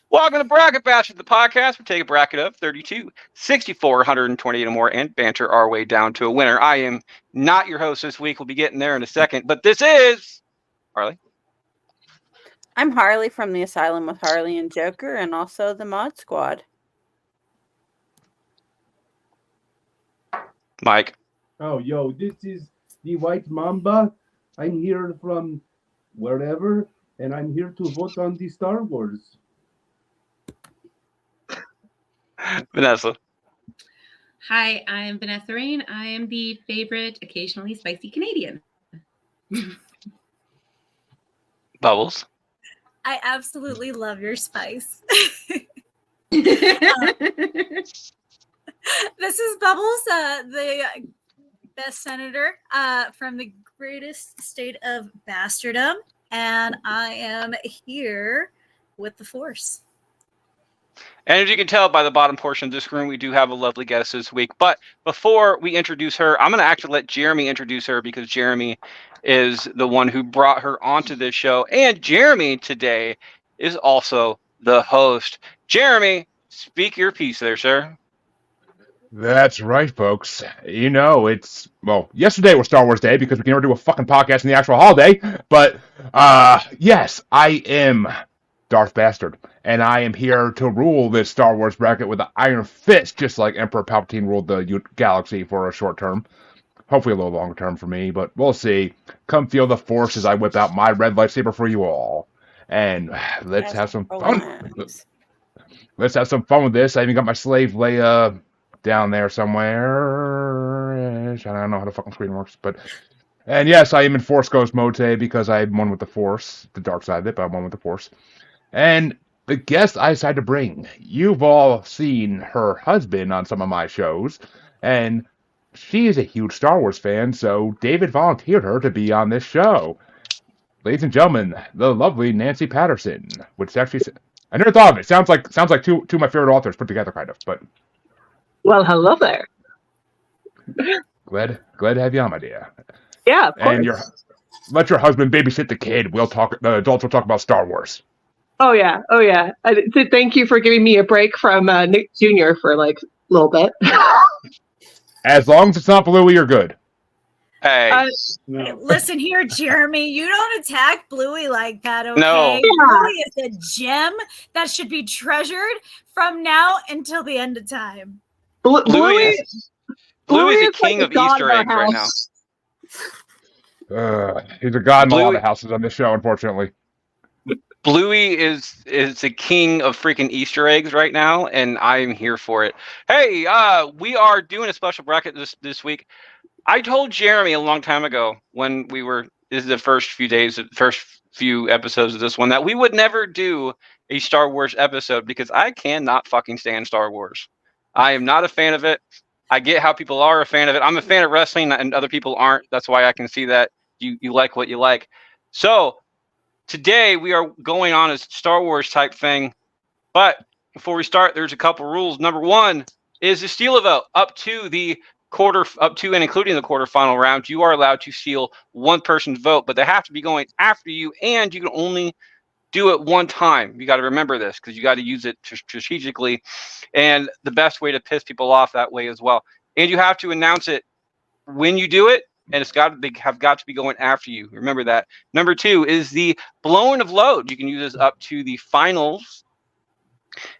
Welcome to Bracket Bash, the podcast. We take a bracket of 32, 64, 128 or more, and banter our way down to a winner. I am not your host this week. We'll be getting there in a second, but this is Harley. I'm Harley from the Asylum with Harley and Joker, and also the Mod Squad. Mike. Oh, yo, this is the White Mamba. I'm here from wherever, and I'm here to vote on the Star Wars. Vanessa. Hi, I'm Vanessa Rain. I am the favorite, occasionally spicy Canadian. Bubbles. I absolutely love your spice. This is Bubbles, the best senator from the greatest state of bastardom, and I am here with the Force. And as you can tell by the bottom portion of this room, we do have a lovely guest this week. But before we introduce her, I'm going to actually let Jeremy introduce her because Jeremy is the one who brought her onto this show. And Jeremy today is also the host. Jeremy, speak your piece there, sir. That's right, folks. You know, yesterday was Star Wars Day because we can never do a fucking podcast in the actual holiday. But, yes, I am Darth Bastard, and I am here to rule this Star Wars bracket with an iron fist, just like Emperor Palpatine ruled the galaxy for a short term. Hopefully a little longer term for me, but we'll see. Come feel the Force as I whip out my red lightsaber for you all. And let's have some fun. Let's have some fun with this. I even got my slave Leia down there somewhere. I don't know how the fucking screen works, but... And yes, I am in Force Ghost mode today because I'm one with the Force. The dark side of it, but I'm one with the Force. And the guest I decided to bring, you've all seen her husband on some of my shows, and she is a huge Star Wars fan, so David volunteered her to be on this show. Ladies and gentlemen, the lovely Nancy Patterson, which actually, I never thought of it. Sounds like two of my favorite authors put together, kind of, but. Well, hello there. Glad to have you on, my dear. Yeah, of course. And let your husband babysit the kid. The adults will talk about Star Wars. Oh yeah. Thank you for giving me a break from Nick Jr. for like a little bit. As long as it's not Bluey, you're good. Hey. Hey, listen here, Jeremy. You don't attack Bluey like that, okay? No. Bluey is a gem that should be treasured from now until the end of time. Bluey is the king of Easter eggs right now. He's a god in a lot of houses on this show, unfortunately. Bluey is the king of freaking Easter eggs right now, and I'm here for it. Hey, we are doing a special bracket this week. I told Jeremy a long time ago when this is the first few episodes of this one, that we would never do a Star Wars episode because I cannot fucking stand Star Wars. I am not a fan of it. I get how people are a fan of it. I'm a fan of wrestling and other people aren't. That's why I can see that you like what you like. So today we are going on a Star Wars type thing. But before we start, there's a couple rules. Number one is to steal a vote up to and including the quarterfinal round. You are allowed to steal one person's vote, but they have to be going after you, and you can only do it one time. You got to remember this because you got to use it strategically, and the best way to piss people off that way as well. And you have to announce it when you do it, and they have got to be going after you. Remember that. Number two is the blowing of load. You can use this up to the finals,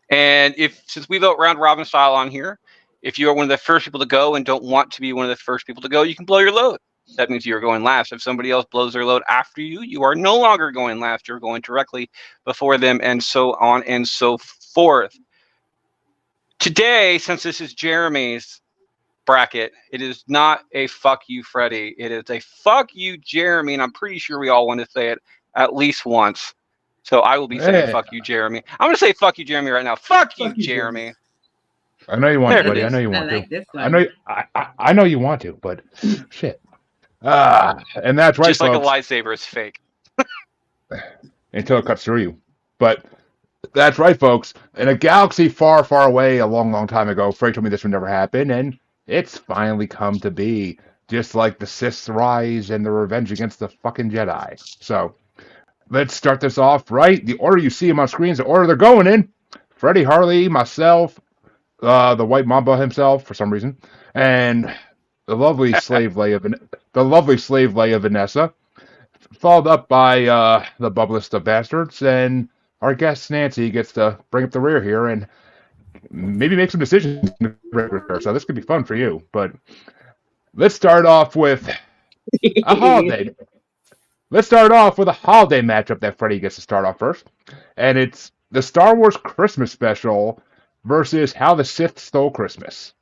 and since we vote round robin style on here, if you are one of the first people to go and don't want to be one of the first people to go, you can blow your load. That means you're going last. If somebody else blows their load after you, you are no longer going last. You're going directly before them, and so on and so forth. Today, since this is Jeremy's bracket, it is not a fuck you, Freddie. It is a fuck you, Jeremy, and I'm pretty sure we all want to say it at least once. So I will be saying fuck you, Jeremy. I'm going to say fuck you, Jeremy, right now. Fuck you, Jeremy. I know you want to, buddy. I know you want to. I know you want to, but shit. And that's right, just like folks. A lightsaber is fake. Until it cuts through you. But that's right, folks. In a galaxy far, far away, a long, long time ago, Frey told me this would never happen, and it's finally come to be. Just like the Sith's rise and the revenge against the fucking Jedi. So, let's start this off right. The order you see them on screen is the order they're going in. Freddie, Harley, myself, the White Mamba himself for some reason, and the lovely slave Leia Vanessa, followed up by the bubblest of bastards, and our guest Nancy gets to bring up the rear here and maybe make some decisions. So this could be fun for you. But let's start off with a holiday. Let's start off with a holiday matchup that Freddie gets to start off first, and it's the Star Wars Christmas special versus How the Sith Stole Christmas.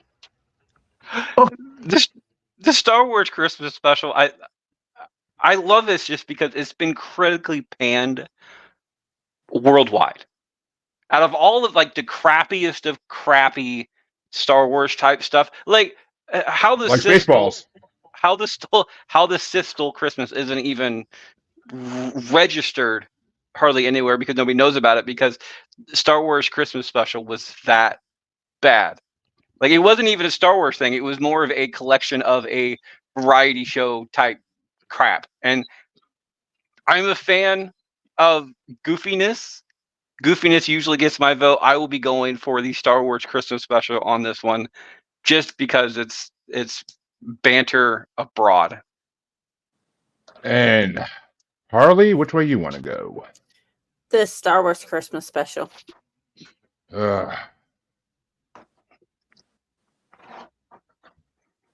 The Star Wars Christmas special, I love this just because it's been critically panned worldwide. Out of all of like the crappiest of crappy Star Wars type stuff, like how the Like Sith Spaceballs. how the Sith stole Christmas isn't even registered hardly anywhere because nobody knows about it because Star Wars Christmas special was that bad. Like it wasn't even a Star Wars thing. It was more of a collection of a variety show type crap. And I'm a fan of goofiness. Goofiness usually gets my vote. I will be going for the Star Wars Christmas special on this one just because it's banter abroad. And Harley, which way you want to go? The Star Wars Christmas special.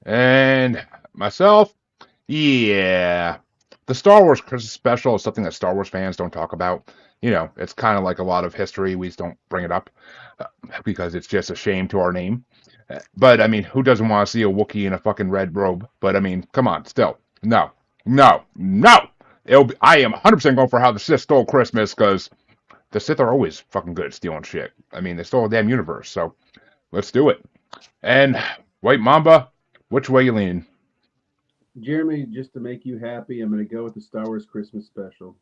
And myself, yeah. The Star Wars Christmas special is something that Star Wars fans don't talk about. You know, it's kind of like a lot of history. We just don't bring it up because it's just a shame to our name. But, I mean, who doesn't want to see a Wookiee in a fucking red robe? But, I mean, come on, still. No. I am 100% going for How the Sith Stole Christmas because the Sith are always fucking good at stealing shit. I mean, they stole a damn universe, so let's do it. And White Mamba, which way you leaning? Jeremy, just to make you happy, I'm going to go with the Star Wars Christmas special.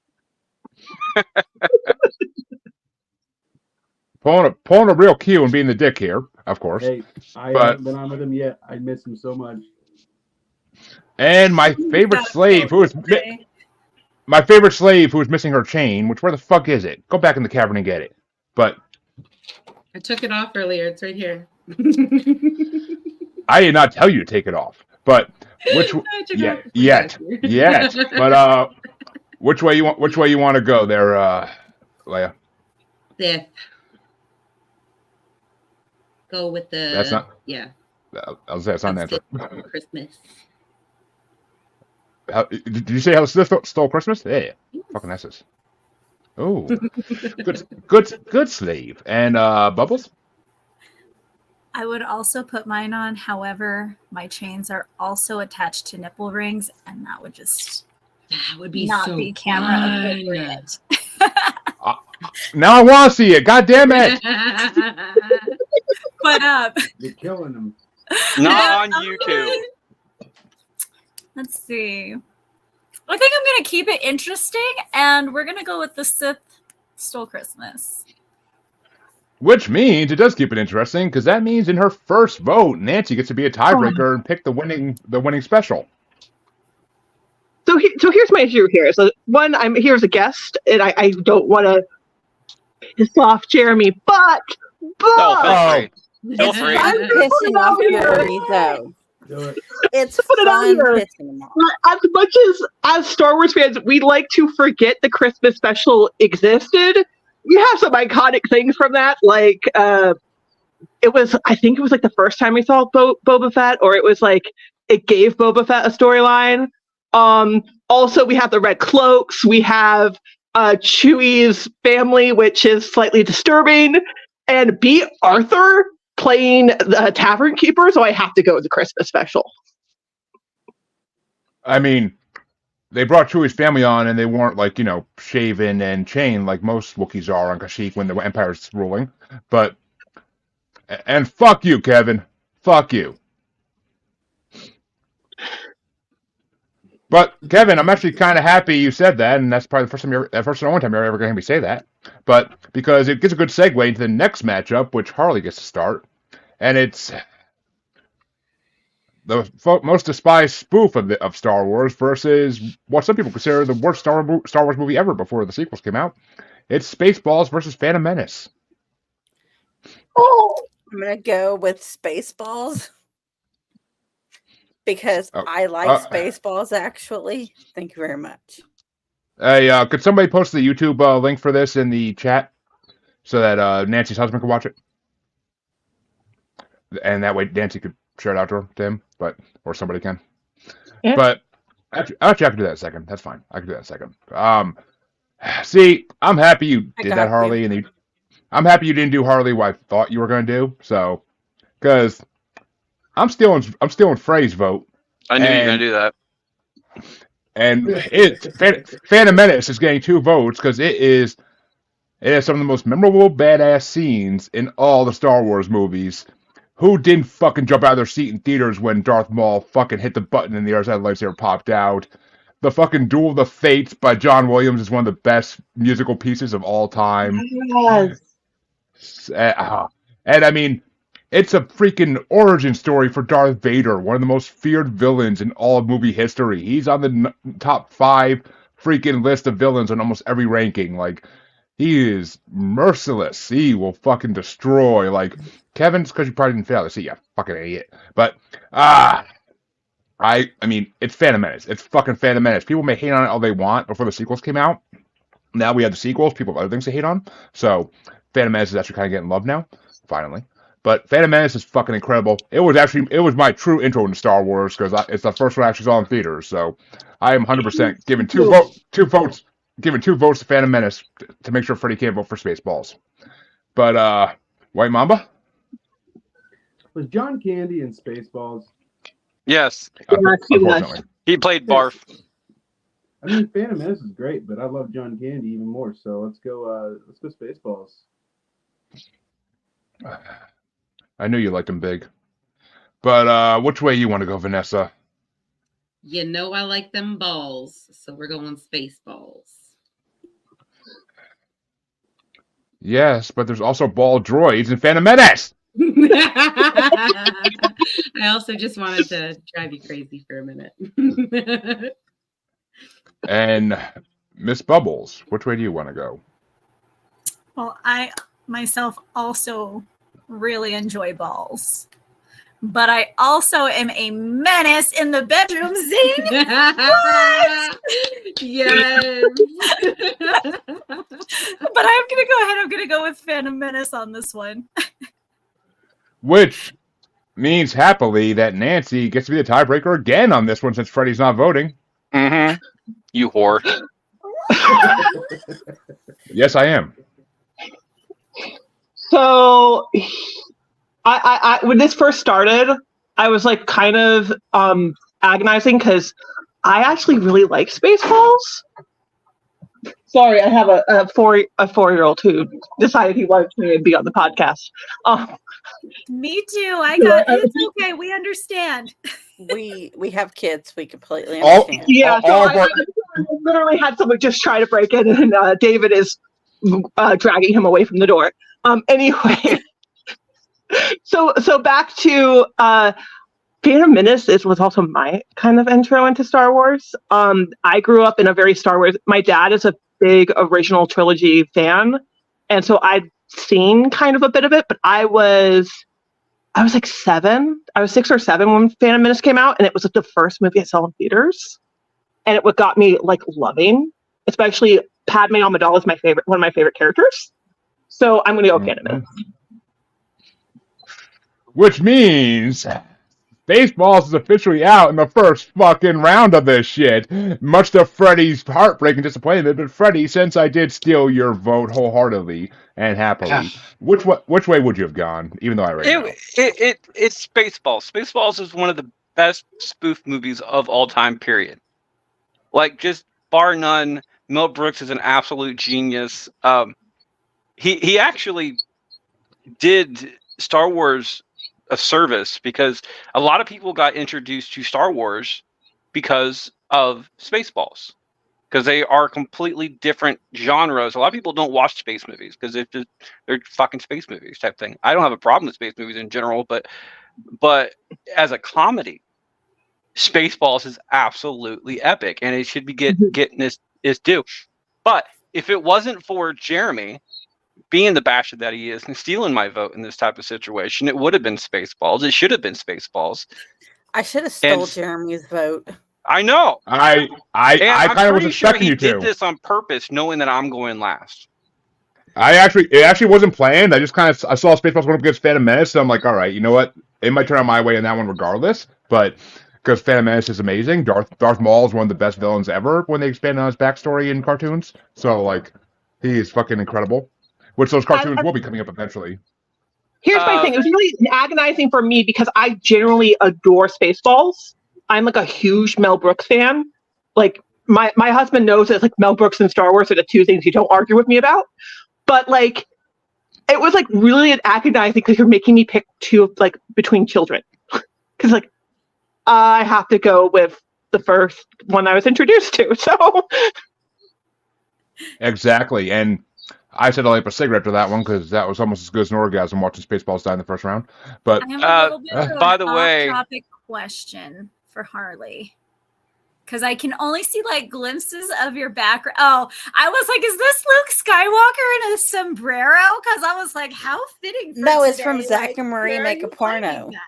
Pulling a real Q and being the dick here, of course. Hey, I haven't been on with him yet. I miss him so much. And my favorite slave, who is missing her chain. Which where the fuck is it? Go back in the cavern and get it. But I took it off earlier. It's right here. I did not tell you to take it off. But which yet. But which way you want to go there, Leia? Sith. Go with the. That's not. Yeah. That's not an answer. Christmas. Did you say How the Sith stole Christmas? Yeah, fucking S's. Oh, good slave. And Bubbles. I would also put mine on. However, my chains are also attached to nipple rings, and that would just be not so be camera appropriate. Now I want to see it. God damn it! But You're killing him. Not on YouTube. Let's see. I think I'm going to keep it interesting, and we're going to go with the Sith Stole Christmas. Which means it does keep it interesting, because that means in her first vote, Nancy gets to be a tiebreaker and pick the winning special. So here's my issue here. So one, I'm here as a guest, and I don't want to piss off Jeremy, but No, feel free. I'm pissing off Jeremy, though. It's fun pissing him off. As much as Star Wars fans, we like to forget the Christmas special existed. We have some iconic things from that, like I think it was like the first time we saw Boba Fett, or it was like it gave Boba Fett a storyline. Also, we have the red cloaks. We have Chewie's family, which is slightly disturbing, and B. Arthur playing the tavern keeper. So I have to go with the Christmas special. I mean, they brought Chewie's family on, and they weren't like, shaven and chained like most Wookiees are on Kashyyyk when the Empire's ruling. And fuck you, Kevin. Fuck you. But Kevin, I'm actually kind of happy you said that, and that's probably the first and only time you're ever going to hear me say that. But because it gives a good segue into the next matchup, which Harley gets to start, and it's the most despised spoof of Star Wars versus what some people consider the worst Star Wars movie ever before the sequels came out. It's Spaceballs versus Phantom Menace. I'm gonna go with Spaceballs because Oh, I like Spaceballs. Actually, thank you very much. Hey, could somebody post the YouTube link for this in the chat so that Nancy's husband can watch it, and that way Nancy could share it out to him, or somebody can. Yeah. But actually, I can do that in a second. That's fine. I can do that in a second. See, I'm happy you did that, Harley, and I'm happy you didn't do Harley what I thought you were going to do. So, because I'm stealing Frey's vote. I knew you were going to do that. And Phantom Menace is getting 2 votes because it has some of the most memorable badass scenes in all the Star Wars movies. Who didn't fucking jump out of their seat in theaters when Darth Maul fucking hit the button and the other side of the lightsaber popped out? The fucking Duel of the Fates by John Williams is one of the best musical pieces of all time. Yes. And I mean, it's a freaking origin story for Darth Vader, one of the most feared villains in all of movie history. He's on the top 5 freaking list of villains on almost every ranking. Like, he is merciless. He will fucking destroy. Like, Kevin's because you probably didn't fail to see, you fucking idiot. But, I mean, it's Phantom Menace. It's fucking Phantom Menace. People may hate on it all they want before the sequels came out. Now we have the sequels. People have other things to hate on. So, Phantom Menace is actually kind of getting love now, finally. But Phantom Menace is fucking incredible. It was my true intro into Star Wars because it's the first one I actually saw in theaters. So, I am 100% giving two votes to Phantom Menace to make sure Freddie can't vote for Spaceballs. But White Mamba? Was John Candy in Spaceballs? Yes. Unfortunately. He played Barf. I mean, Phantom Menace is great, but I love John Candy even more. So let's go Spaceballs. I knew you liked him big. But which way you want to go, Vanessa? You know I like them balls, so we're going Spaceballs. Yes, but there's also ball droids in Phantom Menace. I also just wanted to drive you crazy for a minute. And Miss Bubbles, which way do you want to go? Well, I myself also really enjoy balls. But I also am a menace in the bedroom scene. What? Yes. But I'm going to go ahead. I'm going to go with Phantom Menace on this one. Which means happily that Nancy gets to be the tiebreaker again on this one since Freddie's not voting. Mm-hmm. You whore. Yes, I am. So, I when this first started, I was like kind of agonizing because I actually really like Spaceballs. Sorry, I have a 4-year-old who decided he wanted me to be on the podcast. Me too. I got it's okay. We understand. We have kids. We completely understand. I literally had someone just try to break in, and David is dragging him away from the door. Anyway, so back to Phantom Menace was also my kind of intro into Star Wars. I grew up in a very Star Wars. My dad is a big original trilogy fan, and so I'd seen kind of a bit of it. But I was like 7. I was 6 or 7 when Phantom Menace came out, and it was like the first movie I saw in theaters, and it got me like loving, especially Padme Amidala is one of my favorite characters. So I'm going to go Phantom Menace. Which means Spaceballs is officially out in the first fucking round of this shit. Much to Freddie's heartbreak and disappointment, but Freddie, since I did steal your vote wholeheartedly and happily, which way would you have gone? Even though I already know. It's Spaceballs. Spaceballs is one of the best spoof movies of all time, period. Like, just bar none, Mel Brooks is an absolute genius. He actually did Star Wars a service because a lot of people got introduced to Star Wars because of Spaceballs, because they are completely different genres. A lot of people don't watch space movies because they're fucking space movies type thing. I don't have a problem with space movies in general, but as a comedy, Spaceballs is absolutely epic, and it should be getting its due. But if it wasn't for Jeremy being the bastard that he is and stealing my vote in this type of situation. It would have been Spaceballs. It should have been Spaceballs. I should have stole And- Jeremy's vote. I know. I And kind I'm of was pretty sure expecting he you did to. this on purpose, knowing that I'm going last. It actually wasn't planned. I just I saw Spaceballs going up against Phantom Menace, so I'm like, all right, you know what? It might turn out my way in that one regardless, but because Phantom Menace is amazing. Darth Maul is one of the best villains ever when they expand on his backstory in cartoons. So like, he is fucking incredible. Which those cartoons will be coming up eventually. Here's my thing. It was really agonizing for me because I generally adore Spaceballs. I'm like a huge Mel Brooks fan. Like my husband knows that like Mel Brooks and Star Wars are the two things you don't argue with me about. But like, it was like really agonizing because you're making me pick two like between children. Because like, I have to go with the first one I was introduced to. So Exactly, and I said I'll light up a cigarette to that one because that was almost as good as an orgasm watching Spaceballs die in the first round. But I have a little bit of by an the way- off-topic question for Harley. Because I can only see like glimpses of your background. Oh, I was like, is this Luke Skywalker in a sombrero? Because I was like, how fitting. For No, it's today. from Zach Like, and Marie where are Make a you finding Porno. that?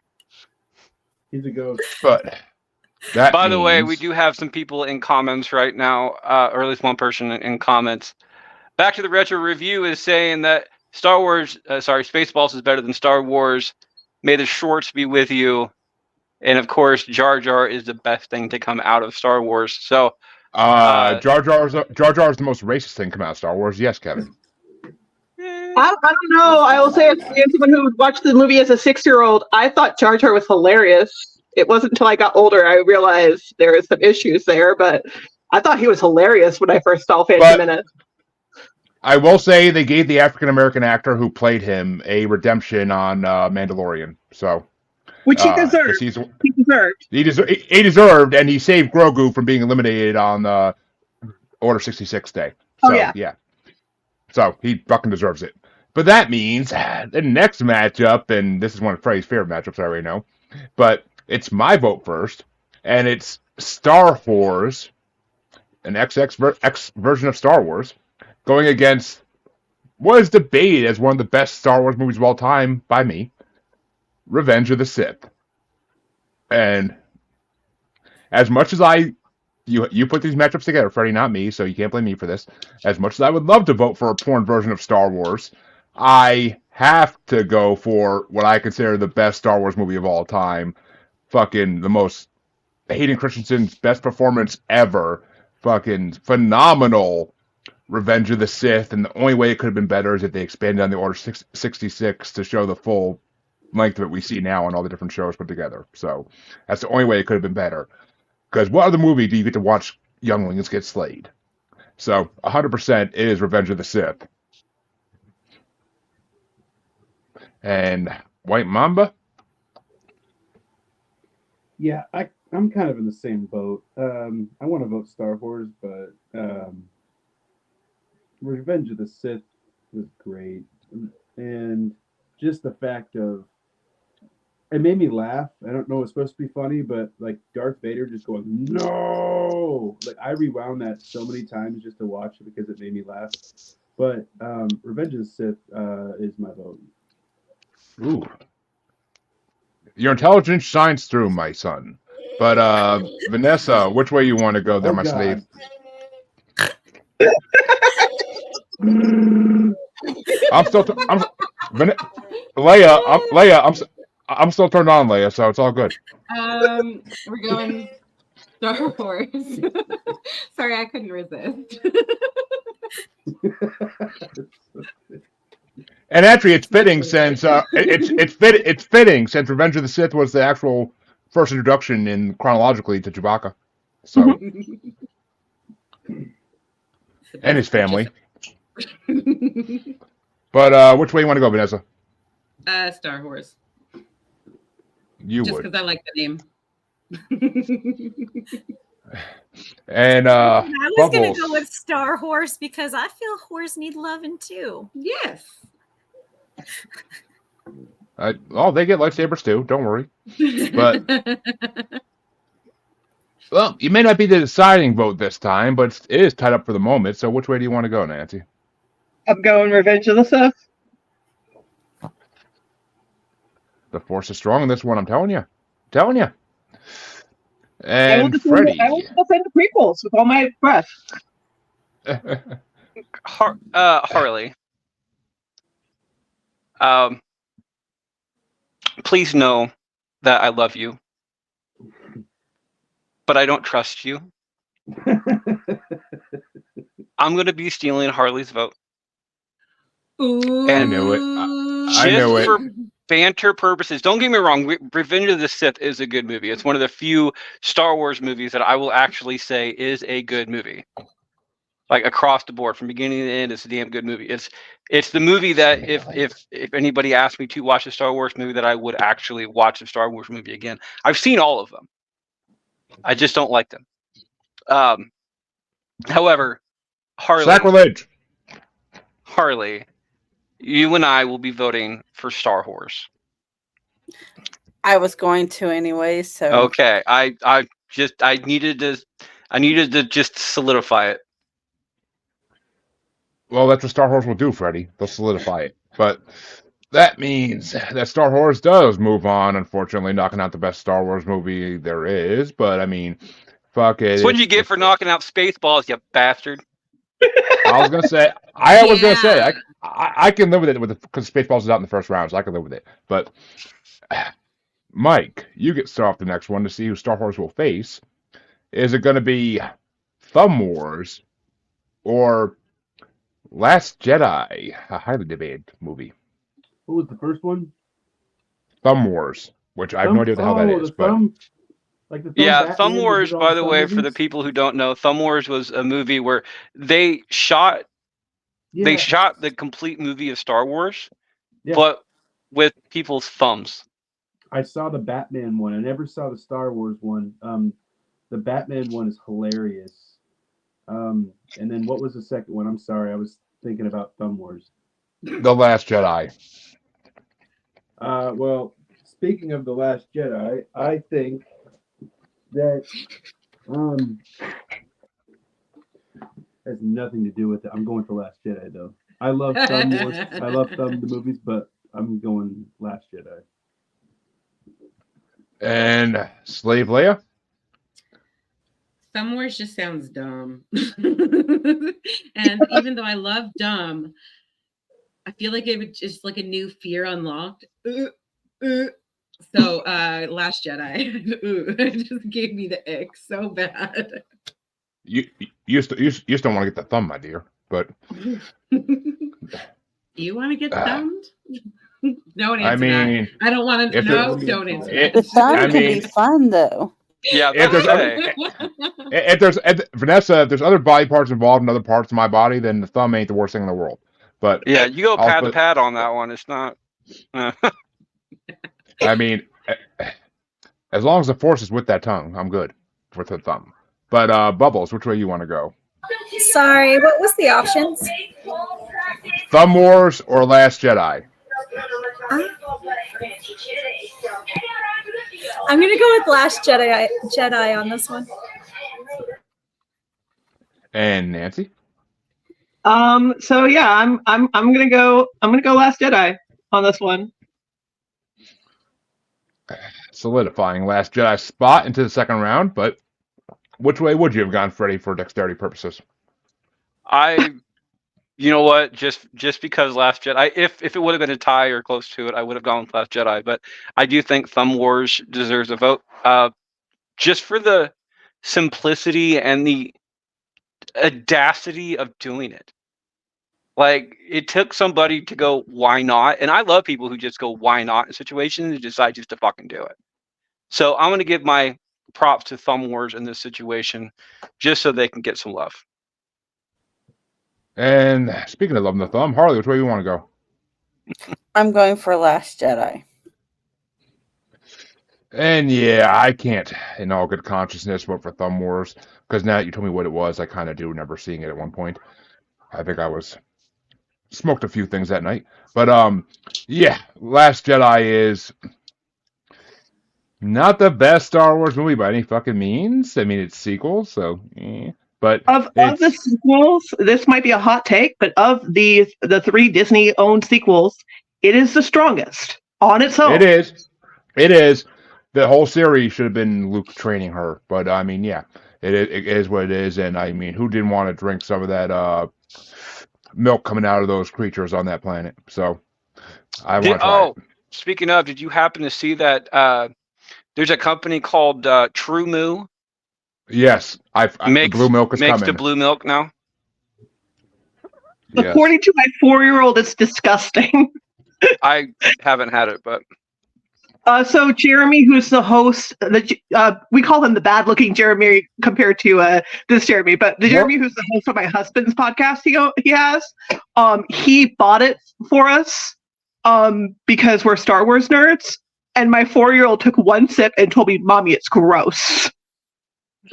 He's a ghost. but that By the way, means- we do have some people in comments right now, or at least one person in comments. Back to the Retro Review is saying that Spaceballs is better than Star Wars. May the shorts be with you. And of course, Jar Jar is the best thing to come out of Star Wars. So, Jar Jar is the most racist thing come out of Star Wars. Yes, Kevin. I don't know. I will say, as someone who watched the movie as a 6-year-old, I thought Jar Jar was hilarious. It wasn't until I got older I realized there was some issues there, but I thought he was hilarious when I first saw Phantom Menace. I will say they gave the African American actor who played him a redemption on Mandalorian. So, Which he deserved. He deserved, and he saved Grogu from being eliminated on Order 66 Day. So, yeah. So he fucking deserves it. But that means the next matchup, and this is one of Freddie's favorite matchups, I already know, but it's my vote first, and it's Star Wars, an X version of Star Wars, going against what is debated as one of the best Star Wars movies of all time by me, Revenge of the Sith. And as much as you put these matchups together, Freddie, not me, so you can't blame me for this. As much as I would love to vote for a porn version of Star Wars, I have to go for what I consider the best Star Wars movie of all time. Fucking the most Hayden Christensen's best performance ever. Fucking phenomenal Revenge of the Sith, and the only way it could have been better is if they expanded on the Order 66 to show the full length of it we see now on all the different shows put together. So that's the only way it could have been better. Because what other movie do you get to watch younglings get slayed? So 100% it is Revenge of the Sith. And White Mamba? Yeah, I'm kind of in the same boat. I want to vote Star Wars, but Revenge of the Sith was great. And just the fact of it made me laugh. I don't know it's supposed to be funny, but like Darth Vader just going, no! Like I rewound that so many times just to watch it because it made me laugh. But Revenge of the Sith is my vote. Ooh. Your intelligence shines through, my son. But Vanessa, which way you want to go there, my slave? Leia, I'm still turned on, Leia, so it's all good. We're going Star Wars. Sorry, I couldn't resist. And actually, it's fitting since it's fitting since Revenge of the Sith was the actual first introduction in chronologically to Chewbacca, so and his family. But which way you want to go, Vanessa? Star Wars. You Just would. because I like the name. And I was going Bubbles. to go with Star Horse because I feel horse need loving too. Yes. They get lightsabers too. Don't worry. But well, you may not be the deciding vote this time, but it is tied up for the moment. So which way do you want to go, Nancy? I'm going Revenge of the Sith. The Force is strong in this one. I'm telling you. I will And defend Freddie. the prequels with all my breath. Harley. Please know that I love you, but I don't trust you. I'm going to be stealing Harley's vote. Ooh. I knew it. I knew it. For banter purposes, don't get me wrong, Revenge of the Sith is a good movie. It's one of the few Star Wars movies that I will actually say is a good movie. Like across the board, from beginning to end, it's a damn good movie. It's the movie that if anybody asked me to watch a Star Wars movie, that I would actually watch a Star Wars movie again. I've seen all of them. I just don't like them. However, Sacrilege. Harley, you and I will be voting for Star Wars. I was going to anyway, so Okay, I needed to just solidify it. Well, that's what Star Wars will do, Freddie. They'll solidify it. But that means that Star Wars does move on, unfortunately, knocking out the best Star Wars movie there is. But, I mean, fuck it. That's what you get for knocking out Spaceballs, you bastard. I was going to say, I can live with it because Spaceballs is out in the first round, so I can live with it. But, Mike, you get start off the next one to see who Star Wars will face. Is it going to be Thumb Wars or Last Jedi, a highly debated movie? What was the first one? Thumb Wars, which I have no idea what the hell that is. But Like the Thumb Wars, by the way, for the people who don't know, Thumb Wars was a movie where they shot the complete movie of Star Wars, but with people's thumbs. I saw the Batman one. I never saw the Star Wars one. The Batman one is hilarious. And then what was the second one? I'm sorry, I was thinking about Thumb Wars. The Last Jedi. Well, speaking of The Last Jedi, I think that has nothing to do with it. I'm going for Last Jedi, though. I love Thumb Wars. I love the movies, but I'm going Last Jedi. And Slave Leia? Thumb Wars just sounds dumb. And even though I love dumb, I feel like it was just like a new fear unlocked. So Last Jedi. It just gave me the ick so bad. You just don't want to get the thumb, my dear. But You want to get thumbed? Don't answer I mean, that. I don't want to know. Don't answer the that. thumb can be fun though. Yeah, if there's Vanessa, if there's other body parts involved in other parts of my body, then the thumb ain't the worst thing in the world. But yeah, you go pad to pad on that one. It's not. I mean, as long as the force is with that tongue, I'm good with the thumb. But Bubbles, which way you want to go? Sorry, what was the options? Thumb Wars or Last Jedi? I'm gonna go with Last Jedi on this one. And Nancy? So yeah, I'm gonna go Last Jedi on this one. Solidifying Last Jedi spot into the second round, but which way would you have gone, Freddie, for dexterity purposes? You know what? Just because Last Jedi, if it would have been a tie or close to it, I would have gone with Last Jedi. But I do think Thumb Wars deserves a vote, just for the simplicity and the audacity of doing it. Like, it took somebody to go, why not? And I love people who just go, why not, in situations and decide just to fucking do it. So I'm going to give my props to Thumb Wars in this situation, just so they can get some love. And speaking of loving the thumb, Harley, which way you want to go? I'm going for Last Jedi. And yeah, I can't, in all good consciousness, vote for Thumb Wars, because now that you told me what it was, I kind of do remember seeing it at one point. I think I smoked a few things that night. But yeah, Last Jedi is not the best Star Wars movie by any fucking means. I mean, it's sequel, so But Of the it's sequels, this might be a hot take, but of the 3 Disney-owned sequels, it is the strongest on its own. it is. It is. The whole series should have been Luke training her, but I mean, yeah, it is what it is, and I mean, who didn't want to drink some of that milk coming out of those creatures on that planet? So I want to try it. Speaking of, did you happen to see that there's a company called True Moo Yes, the blue milk is makes coming. the blue milk now? Yes. According to my 4-year-old, it's disgusting. I haven't had it, but So Jeremy, who's the host, we call him the bad-looking Jeremy compared to this Jeremy, but the Jeremy who's the host of my husband's podcast, he has, he bought it for us because we're Star Wars nerds, and my 4-year-old took one sip and told me, "Mommy, it's gross."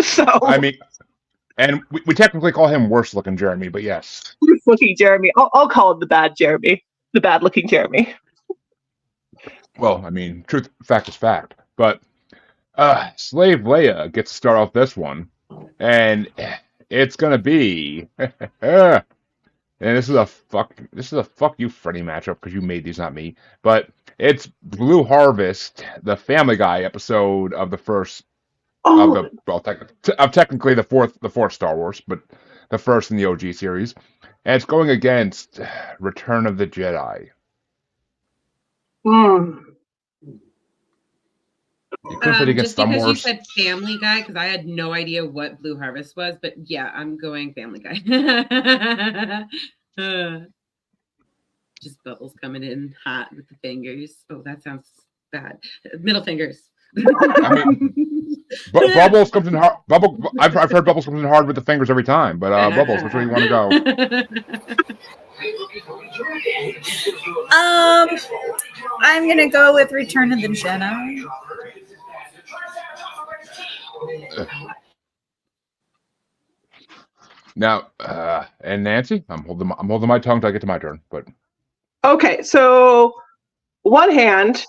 So I mean, and we technically call him worse-looking Jeremy, but yes. worse-looking Jeremy. I'll call him the bad Jeremy, the bad-looking Jeremy. Well, I mean, fact is fact. But Slave Leia gets to start off this one, and it's gonna be, and this is a fuck you, Freddy matchup because you made these, not me. But it's Blue Harvest, the Family Guy episode of the first technically the fourth Star Wars, but the first in the OG series, and it's going against Return of the Jedi. You could put against just Star because Wars. you said Family Guy, because I had no idea what Blue Harvest was, but yeah, I'm going Family Guy. Just Bubbles coming in hot with the fingers. Oh, that sounds bad. Middle fingers. I mean, Bubbles comes in hard. I've heard Bubbles comes in hard with the fingers every time. But Bubbles, which way you want to go? I'm gonna go with Return of the Jedi. Now, and Nancy, I'm holding my tongue till I get to my turn. But okay, so one hand,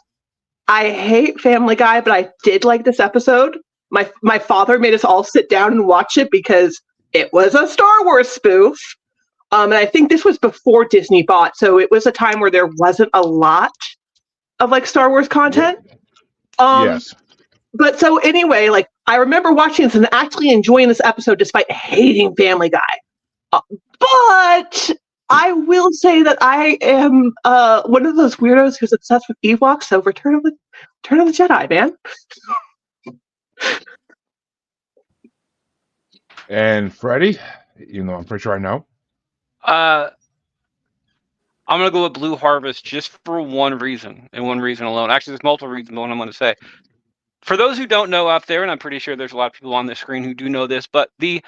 I hate Family Guy, but I did like this episode. My father made us all sit down and watch it because it was a Star Wars spoof. And I think this was before Disney bought, so it was a time where there wasn't a lot of like Star Wars content. Yes. But so anyway, like I remember watching this and actually enjoying this episode despite hating Family Guy. But I will say that I am one of those weirdos who's obsessed with Ewoks. So Return of the Jedi, man. And Freddie, even though I'm pretty sure I know. I'm gonna go with Blue Harvest just for one reason and one reason alone. Actually, there's multiple reasons. The one I'm going to say. For those who don't know out there, and I'm pretty sure there's a lot of people on the screen who do know this, but the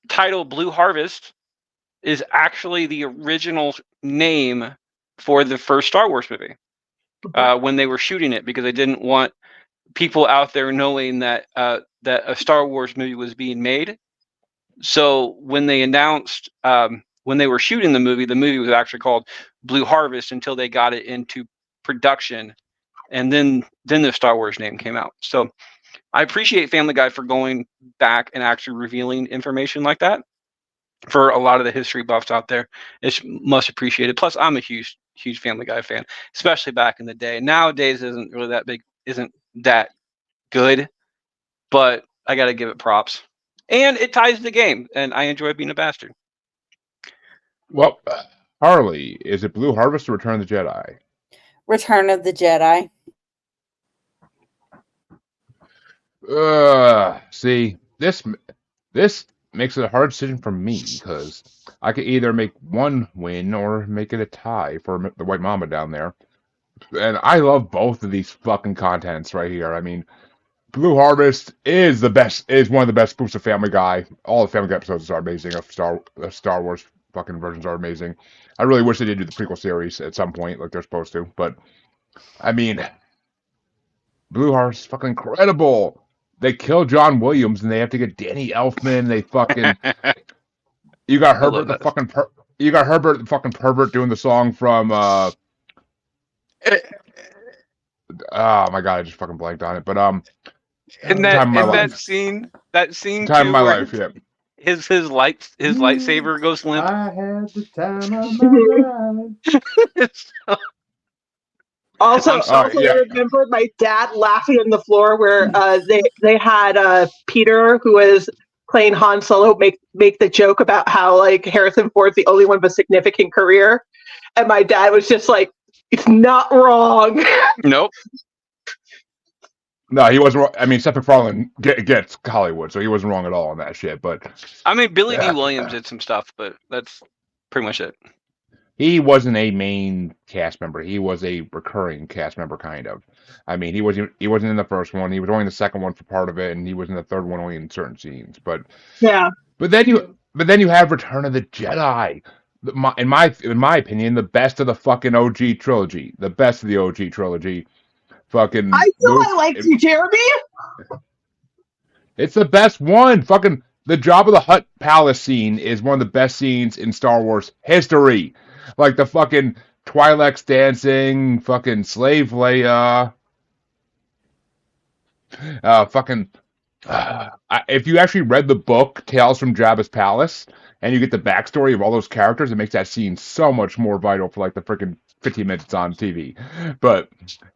title Blue Harvest is actually the original name for the first Star Wars movie when they were shooting it, because they didn't want people out there knowing that that a Star Wars movie was being made. So when they announced when they were shooting the movie was actually called Blue Harvest until they got it into production, and then the Star Wars name came out. So I appreciate Family Guy for going back and actually revealing information like that. For a lot of the history buffs out there, it's much appreciated. Plus, I'm a huge Family Guy fan, especially back in the day. Nowadays, isn't really that big, isn't that good, but I got to give it props. And it ties the game, and I enjoy being a bastard. Well, Harley, is it Blue Harvest or Return of the Jedi? Return of the Jedi. See, this makes it a hard decision for me because I could either make one win or make it a tie for the White Mama down there. And I love both of these fucking contents right here. I mean, Blue Harvest is one of the best spoofs of Family Guy. All the Family Guy episodes are amazing. The Star Wars fucking versions are amazing. I really wish they did do the prequel series at some point, like they're supposed to. But I mean, Blue Harvest is fucking incredible. They kill John Williams and they have to get Danny Elfman. They fucking you got Herbert the fucking pervert doing the song from oh my god, I just fucking blanked on it. But And Time of my that life. scene Time of too, my where life, yeah. his lightsaber goes limp. I had the time of my life. It's so- Also, I'm sorry. also, yeah. I remember my dad laughing on the floor where they had Peter, who was playing Han Solo, make the joke about how like Harrison Ford's the only one with a significant career, and my dad was just like, "It's not wrong." Nope. No, he wasn't wrong. I mean, Seth MacFarlane gets Hollywood, so he wasn't wrong at all on that shit. But I mean, Billy D. Yeah. Williams did some stuff, but that's pretty much it. he wasn't a main cast member. He was a recurring cast member, kind of. I mean, he wasn't in the first one. He was only in the second one for part of it, and he was in the third one only in certain scenes. But Yeah, then you have Return of the Jedi. In my opinion, the best of the fucking OG trilogy. The best of the OG trilogy. Fucking. I feel I liked you, Jeremy. It's the best one. Fucking the Jabba the Hutt palace scene is one of the best scenes in Star Wars history. Like the fucking Twi'leks dancing, fucking Slave Leia. If you actually read the book Tales from Jabba's Palace and you get the backstory of all those characters, it makes that scene so much more vital for like the freaking 15 minutes on TV.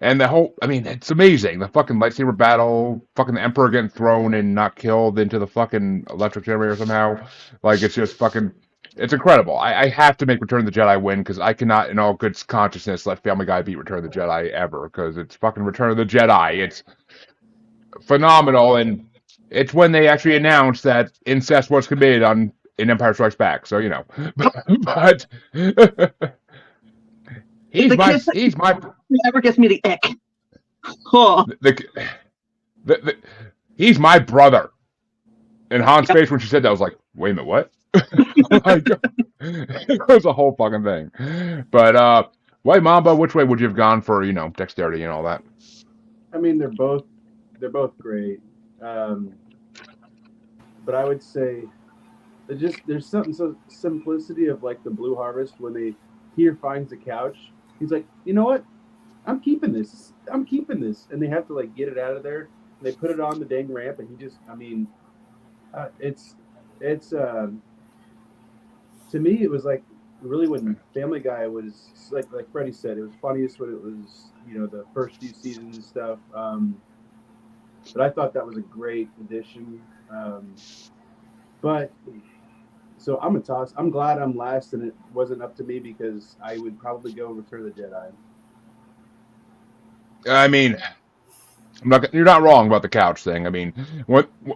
And the whole, I mean, it's amazing. The fucking lightsaber battle, fucking the Emperor getting thrown and not killed into the fucking electric generator somehow. Like, it's just fucking, it's incredible. I have to make Return of the Jedi win because I cannot, in all good consciousness, let Family Guy beat Return of the Jedi ever because it's fucking Return of the Jedi. It's phenomenal, and it's when they actually announced that incest was committed in Empire Strikes Back. So, you know, but he's my Never gets me the ick. Huh. he's my brother. And Han's face when she said that, I was like, wait a minute, what? Like, it was a whole fucking thing. But White Mamba, which way would you have gone for, you know, dexterity and all that? I mean, they're both great. But I would say there's something so simplicity of like the Blue Harvest when he finds the couch. He's like, you know what? I'm keeping this, and they have to like get it out of there. And they put it on the dang ramp, and he just, I mean, it's to me it was like really when Family Guy was like Freddie said, it was funniest when it was, you know, the first few seasons and stuff. But I thought that was a great addition. But so I'm a toss. I'm glad I'm last and it wasn't up to me because I would probably go Return of the Jedi. I mean, you're not wrong about the couch thing. I mean,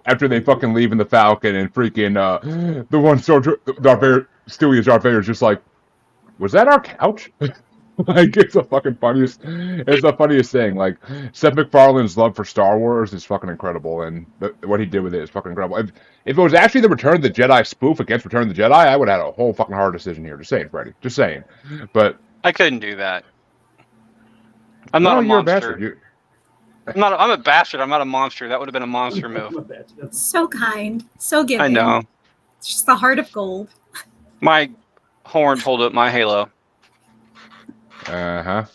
after they fucking leave in the Falcon and freaking the one Stewie as Darth Vader is just like, was that our couch? Like, it's the funniest thing. Like, Seth MacFarlane's love for Star Wars is fucking incredible, and what he did with it is fucking incredible. If it was actually the Return of the Jedi spoof against Return of the Jedi, I would have had a whole fucking hard decision here. Just saying, Freddie. Just saying. But I couldn't do that. I'm not a monster. I'm a bastard. I'm not a monster. That would have been a monster move. So kind, so giving. I know. It's just the heart of gold. My horns hold up my halo. Uh-huh.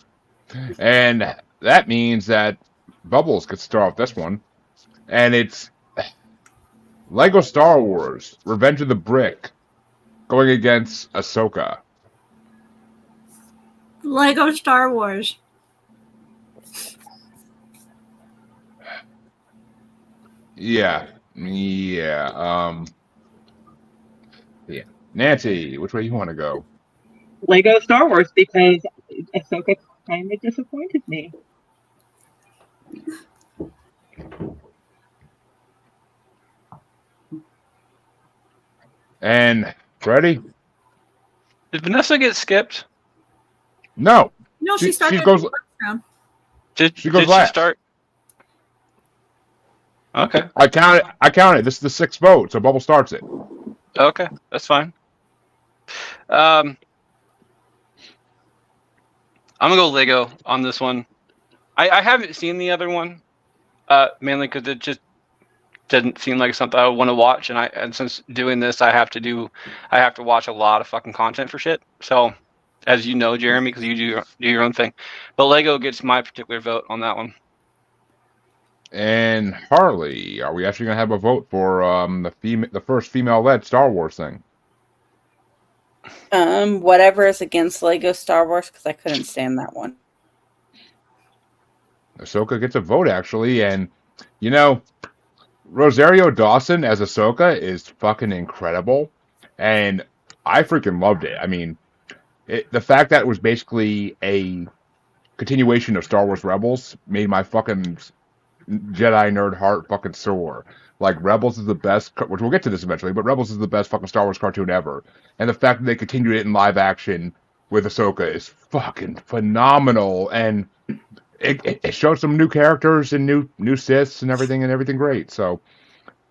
And that means that Bubbles gets to start off this one. And it's Lego Star Wars, Revenge of the Brick, going against Ahsoka. Lego Star Wars. Yeah. Nancy, which way you want to go? Lego Star Wars because Ahsoka kind of disappointed me. And Freddie? Did Vanessa get skipped? No. No, she started she goes, in the first round. Did She goes she last. start? Okay. I counted. This is the sixth vote, so Bubble starts it. Okay, that's fine. I'm gonna go Lego on this one. I haven't seen the other one, mainly because it just didn't seem like something I would want to watch, and since doing this, I have to watch a lot of fucking content for shit. So, as you know, Jeremy, because you do your own thing, but Lego gets my particular vote on that one. And Harley, are we actually gonna have a vote for the first female-led Star Wars thing? Whatever is against Lego Star Wars, because I couldn't stand that one. Ahsoka gets a vote actually, and you know, Rosario Dawson as Ahsoka is fucking incredible, and I freaking loved it. I mean, the fact that it was basically a continuation of Star Wars Rebels made my fucking Jedi nerd heart fucking soar. Like, Rebels is the best, which we'll get to this eventually, but Rebels is the best fucking Star Wars cartoon ever. And the fact that they continued it in live action with Ahsoka is fucking phenomenal. And it showed some new characters and new Siths and everything great. So,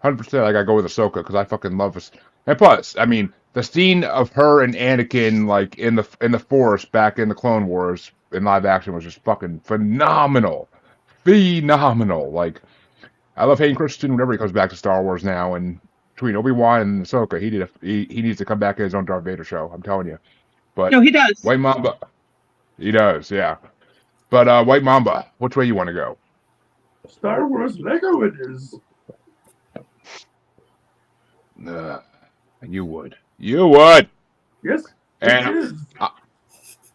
100% I gotta go with Ahsoka because I fucking love this. And plus, I mean, the scene of her and Anakin, like, in the Force back in the Clone Wars in live action was just fucking phenomenal. Phenomenal. Like, I love Hayden Christensen whenever he comes back to Star Wars now, and between Obi-Wan and Ahsoka, he needs to come back in his own Darth Vader show. I'm telling you. But No, he does. White Mamba, he does, yeah. But White Mamba, which way you want to go? Star Wars Lego it is. You would. Yes, it and is.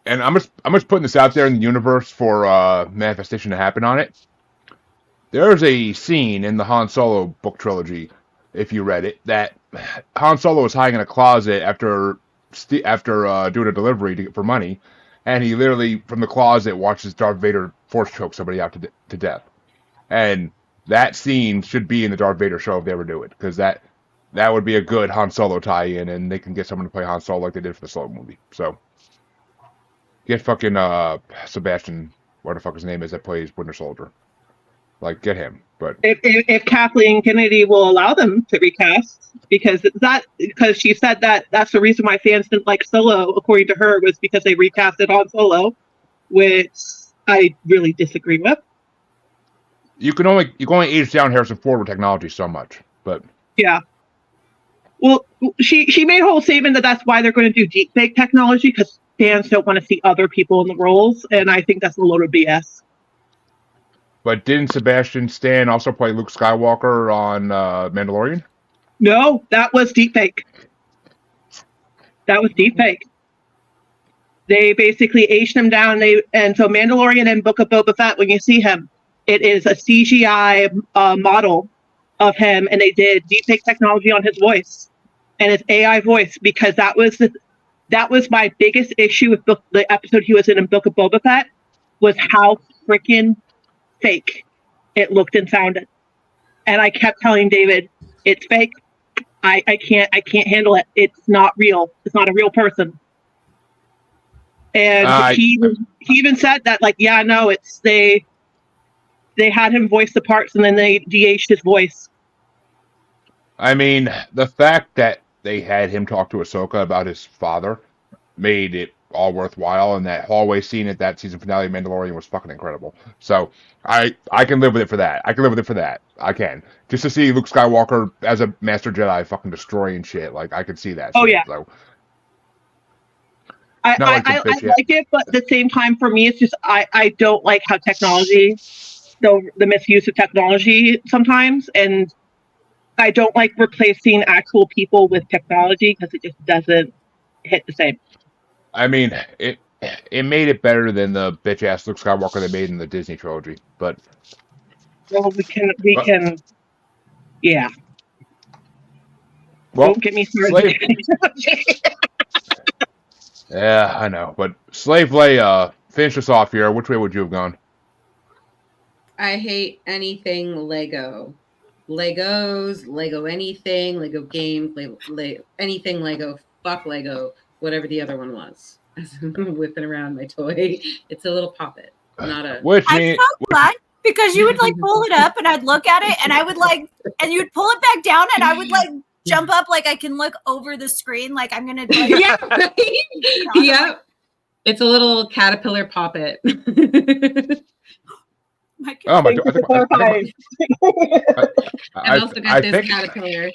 and I'm just putting this out there in the universe for manifestation to happen on it. There's a scene in the Han Solo book trilogy, if you read it, that Han Solo was hiding in a closet after doing a delivery for money, and he literally, from the closet, watches Darth Vader force choke somebody out to death. And that scene should be in the Darth Vader show if they ever do it, because that would be a good Han Solo tie-in, and they can get someone to play Han Solo like they did for the Solo movie. So, get fucking Sebastian, what the fuck his name is, that plays Winter Soldier. Like, get him. But If Kathleen Kennedy will allow them to recast, because she said that's the reason why fans didn't like Solo, according to her, was because they recasted Han Solo, which I really disagree with. you can only age down Harrison Ford with technology so much. But yeah. Well, she made a whole statement that that's why they're going to do deepfake technology, because fans don't want to see other people in the roles, and I think that's a load of BS. But didn't Sebastian Stan also play Luke Skywalker on Mandalorian? No, that was deepfake. That was deepfake. They basically aged him down. And so Mandalorian and Book of Boba Fett, when you see him, it is a CGI model of him, and they did deepfake technology on his voice and his AI voice, because that was my biggest issue with the episode he was in Book of Boba Fett, was how freaking fake it looked and sounded. And I kept telling David, it's fake. I can't handle it. It's not real. It's not a real person. And he even said that, like, yeah, no, it's they had him voice the parts and then they de-aged his voice. I mean, the fact that they had him talk to Ahsoka about his father made it all worthwhile, and that hallway scene at that season finale of Mandalorian was fucking incredible. So I can live with it for that. I can. Just to see Luke Skywalker as a Master Jedi fucking destroying shit, like, I could see that. Oh, shit. yeah. So, I like it, but at the same time, for me, it's just I don't like how technology, the misuse of technology sometimes, and I don't like replacing actual people with technology because it just doesn't hit the same. I mean, it made it better than the bitch ass Luke Skywalker they made in the Disney trilogy, but well, we can, yeah. Well, don't get me started. Yeah, I know, but Slave Leia, finish us off here. Which way would you have gone? I hate anything Lego. Legos, Lego anything, Lego games, anything Lego. Fuck Lego, whatever the other one was. I'm whipping around my toy. It's a little poppet, not a. I'm so glad, because you would like pull it up and I'd look at it and I would like, and you'd pull it back down and I would like jump up, like I can look over the screen, like I'm gonna. Like, yeah, right? Yeah. It's a little caterpillar poppet. Oh my God! I've also got this caterpillar.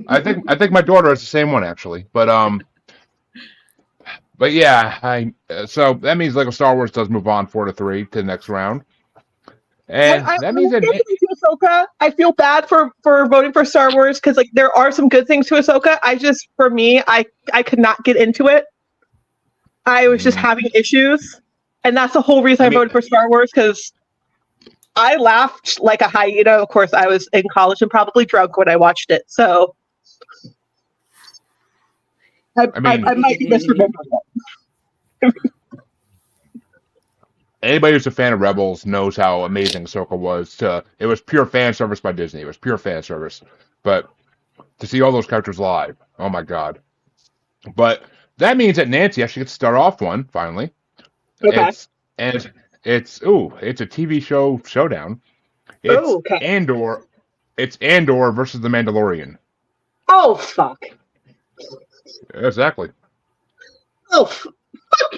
I think my daughter has the same one actually, but yeah, so that means Lego Star Wars does move on 4-3 to the next round. And I that means that Ahsoka. I feel bad for voting for Star Wars because like there are some good things to Ahsoka. For me, I could not get into it. I was just having issues, and that's the whole reason I voted for Star Wars because I laughed like a hyena. Of course, I was in college and probably drunk when I watched it, so I might be misremembering it. anybody who's a fan of Rebels knows how amazing Ahsoka was. It was pure fan service by Disney. It was pure fan service. But to see all those characters live, oh my god. But that means that Nancy actually gets to start off one, finally. Okay. It's a TV show showdown. It's Okay. Andor. It's Andor versus the Mandalorian. Oh fuck. Exactly. Oh fuck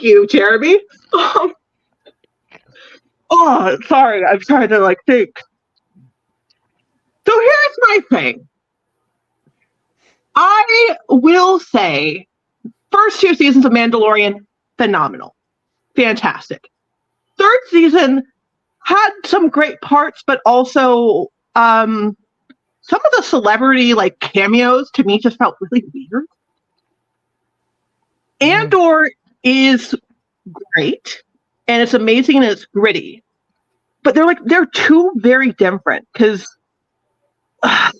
you, Jeremy. Oh, sorry. I'm trying to like think. So here's my thing. I will say, first 2 seasons of Mandalorian, phenomenal, fantastic. Third season had some great parts, but also some of the celebrity like cameos to me just felt really weird. Andor is great, and it's amazing, and it's gritty, but they're two very different because. I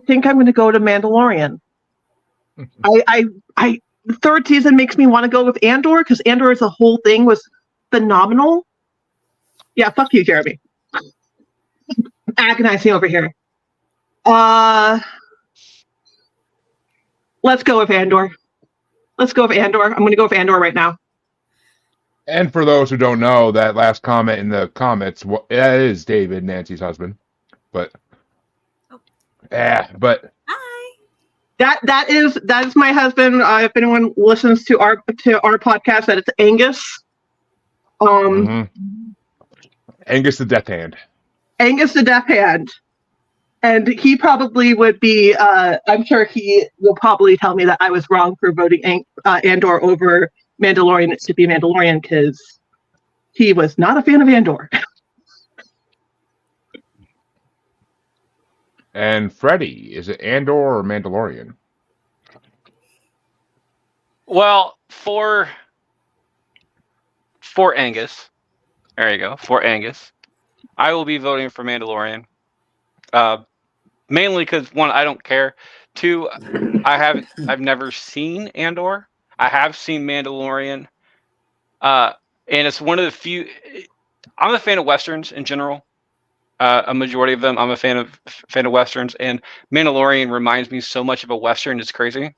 think I'm going to go to Mandalorian. I third season makes me want to go with Andor because Andor as a whole thing was phenomenal. Yeah, fuck you, Jeremy. Agonizing over here. Let's go with Andor. I'm going to go with Andor right now. And for those who don't know, that last comment in the comments, that is David, Nancy's husband. But but Hi. That is my husband. If anyone listens to our podcast, that it's Angus. Angus the Death Hand. Angus the Death Hand. And he probably would be, I'm sure he will probably tell me that I was wrong for voting Andor over Mandalorian to be Mandalorian because he was not a fan of Andor. And Freddie, is it Andor or Mandalorian? Well, for Angus, there you go. For Angus, I will be voting for Mandalorian. Mainly because 1, I don't care. 2, I've never seen Andor. I have seen Mandalorian, and it's one of the few. I'm a fan of westerns in general. A majority of them, I'm a fan of westerns, and Mandalorian reminds me so much of a western. It's crazy.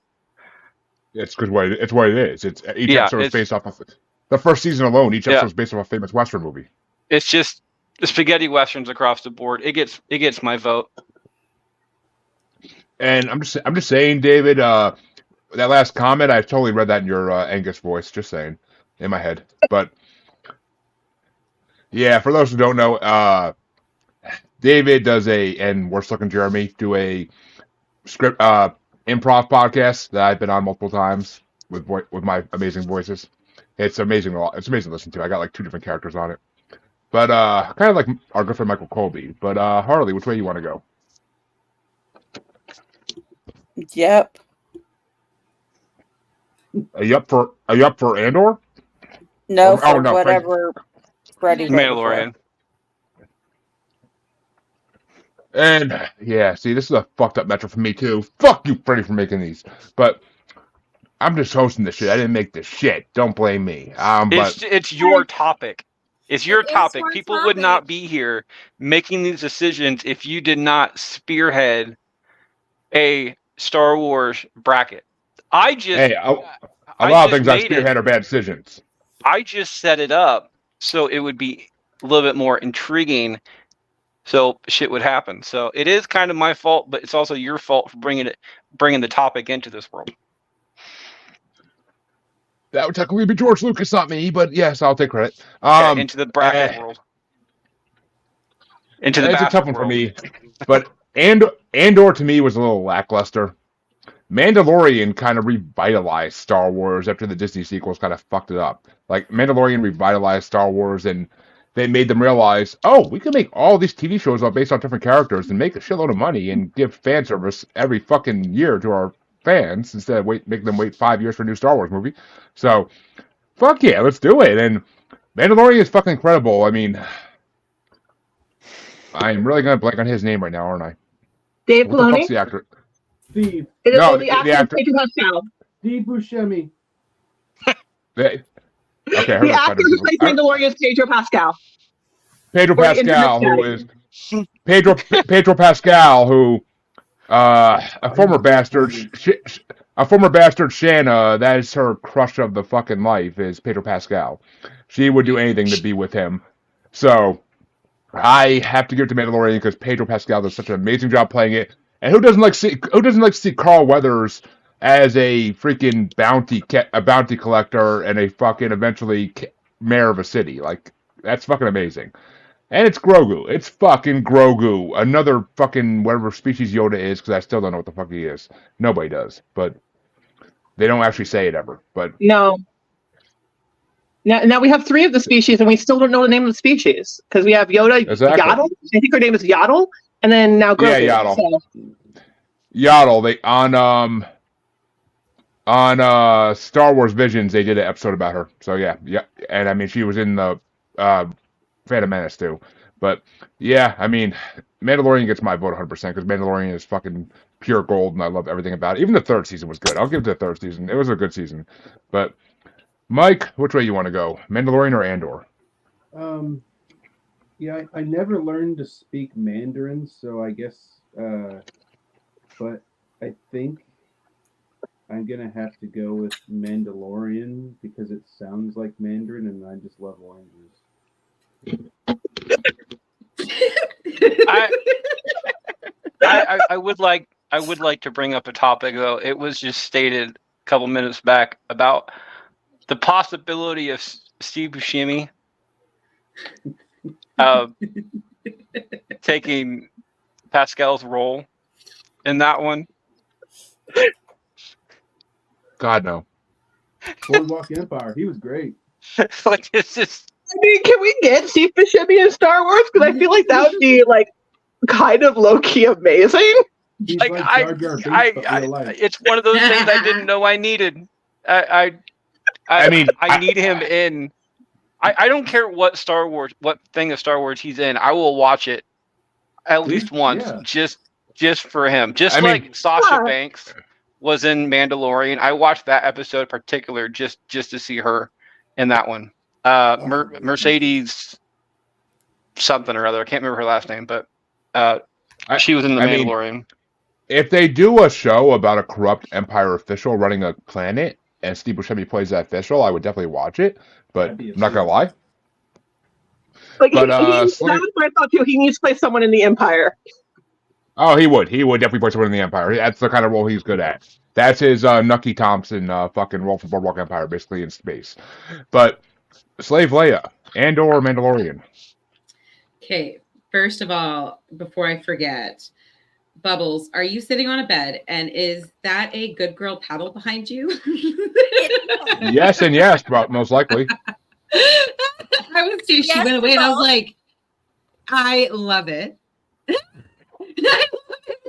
It's because it's what it is. It's each episode is based off of the first season alone. Each episode is based off a famous western movie. It's just the spaghetti westerns across the board. It gets my vote. And I'm just saying, David. That last comment, I totally read that in your Angus voice. Just saying, in my head. But yeah, for those who don't know, David does and Worst Looking Jeremy do a script improv podcast that I've been on multiple times with my amazing voices. It's amazing. It's amazing to listen to. I got like 2 different characters on it. But kind of like our good friend Michael Colby. But Harley, which way you want to go? Yep. Are you up for Andor? No, for whatever Freddie. Mandalorian. And yeah, see, this is a fucked up metric for me too. Fuck you, Freddie, for making these. But I'm just hosting this shit. I didn't make this shit. Don't blame me. It's your topic. It's your topic. People would not topic. be here making these decisions if you did not spearhead a Star Wars bracket. A lot of things I spearhead are bad decisions. I just set it up so it would be a little bit more intriguing, so shit would happen. So it is kind of my fault, but it's also your fault for bringing the topic into this world. That would technically be George Lucas, not me, but yes, I'll take credit. Into the bracket world. It's a tough one for me, but Andor to me was a little lackluster. Mandalorian kind of revitalized Star Wars after the Disney sequels kind of fucked it up. Like Mandalorian revitalized Star Wars and they made them realize, oh, we can make all these TV shows based on different characters and make a shitload of money and give fan service every fucking year to our fans instead of making them wait 5 years for a new Star Wars movie. So, fuck yeah, let's do it. And Mandalorian is fucking incredible. I mean, I'm really gonna blank on his name right now, aren't I? Dave What the fuck's Filoni. the actor? Steve. It is No, the the actor actor. Pedro Pascal. Steve Buscemi. Okay, I heard The of actor who plays Mandalorian is Pedro Pascal. Pedro Or the Pascal, internet who is Pedro Pascal, who a former bastard, a former bastard Shanna. That is her crush of the fucking life. Is Pedro Pascal. She would do anything to be with him. So I have to give it to Mandalorian because Pedro Pascal does such an amazing job playing it. And who doesn't like to see Carl Weathers as a freaking bounty collector and a fucking eventually mayor of a city? Like, that's fucking amazing. And it's Grogu. It's fucking Grogu. Another fucking whatever species Yoda is, because I still don't know what the fuck he is. Nobody does. But they don't actually say it ever. But No. Now we have 3 of the species, and we still don't know the name of the species because we have Yoda, Exactly. Yaddle. I think her name is Yaddle, and then now Grogu. Yeah, Yaddle. So, Yaddle, they on Star Wars Visions, they did an episode about her. So yeah, and I mean she was in the Phantom Menace too. But yeah, I mean Mandalorian gets my vote 100% because Mandalorian is fucking pure gold, and I love everything about it. Even the 3rd season was good. I'll give it the 3rd season. It was a good season. But Mike, which way you want to go, Mandalorian or Andor? Yeah, I never learned to speak Mandarin, so I guess, but I think I'm gonna have to go with Mandalorian because it sounds like Mandarin, and I just love oranges. I would like to bring up a topic though. It was just stated a couple minutes back about the possibility of Steve Buscemi taking Pascal's role in that one. God no. Boardwalk Empire, he was great. Like it's just I mean, can we get Steve Buscemi in Star Wars? Because I feel like that would be like kind of low key amazing. He's like Jar Jar Binks, but real life. it's one of those things I didn't know I needed. I mean, I need him in. I don't care what thing of Star Wars he's in. I will watch it at least once, just for him. Just like Sasha Banks was in Mandalorian. I watched that episode in particular just to see her in that one. Mercedes something or other. I can't remember her last name, but she was in the Mandalorian. If they do a show about a corrupt Empire official running a planet, and Steve Buscemi plays that official, I would definitely watch it. But I'm not gonna lie. Like, that was my thought too. He needs to play someone in the Empire. Oh, he would. He would definitely play someone in the Empire. That's the kind of role he's good at. That's his Nucky Thompson fucking role for Boardwalk Empire, basically in space. But Slave Leia, Andor or Mandalorian? Okay, first of all, before I forget, Bubbles, are you sitting on a bed and is that a good girl paddle behind you? Yes and yes, but most likely. I was too. She went away and I was like, I love it. I love it.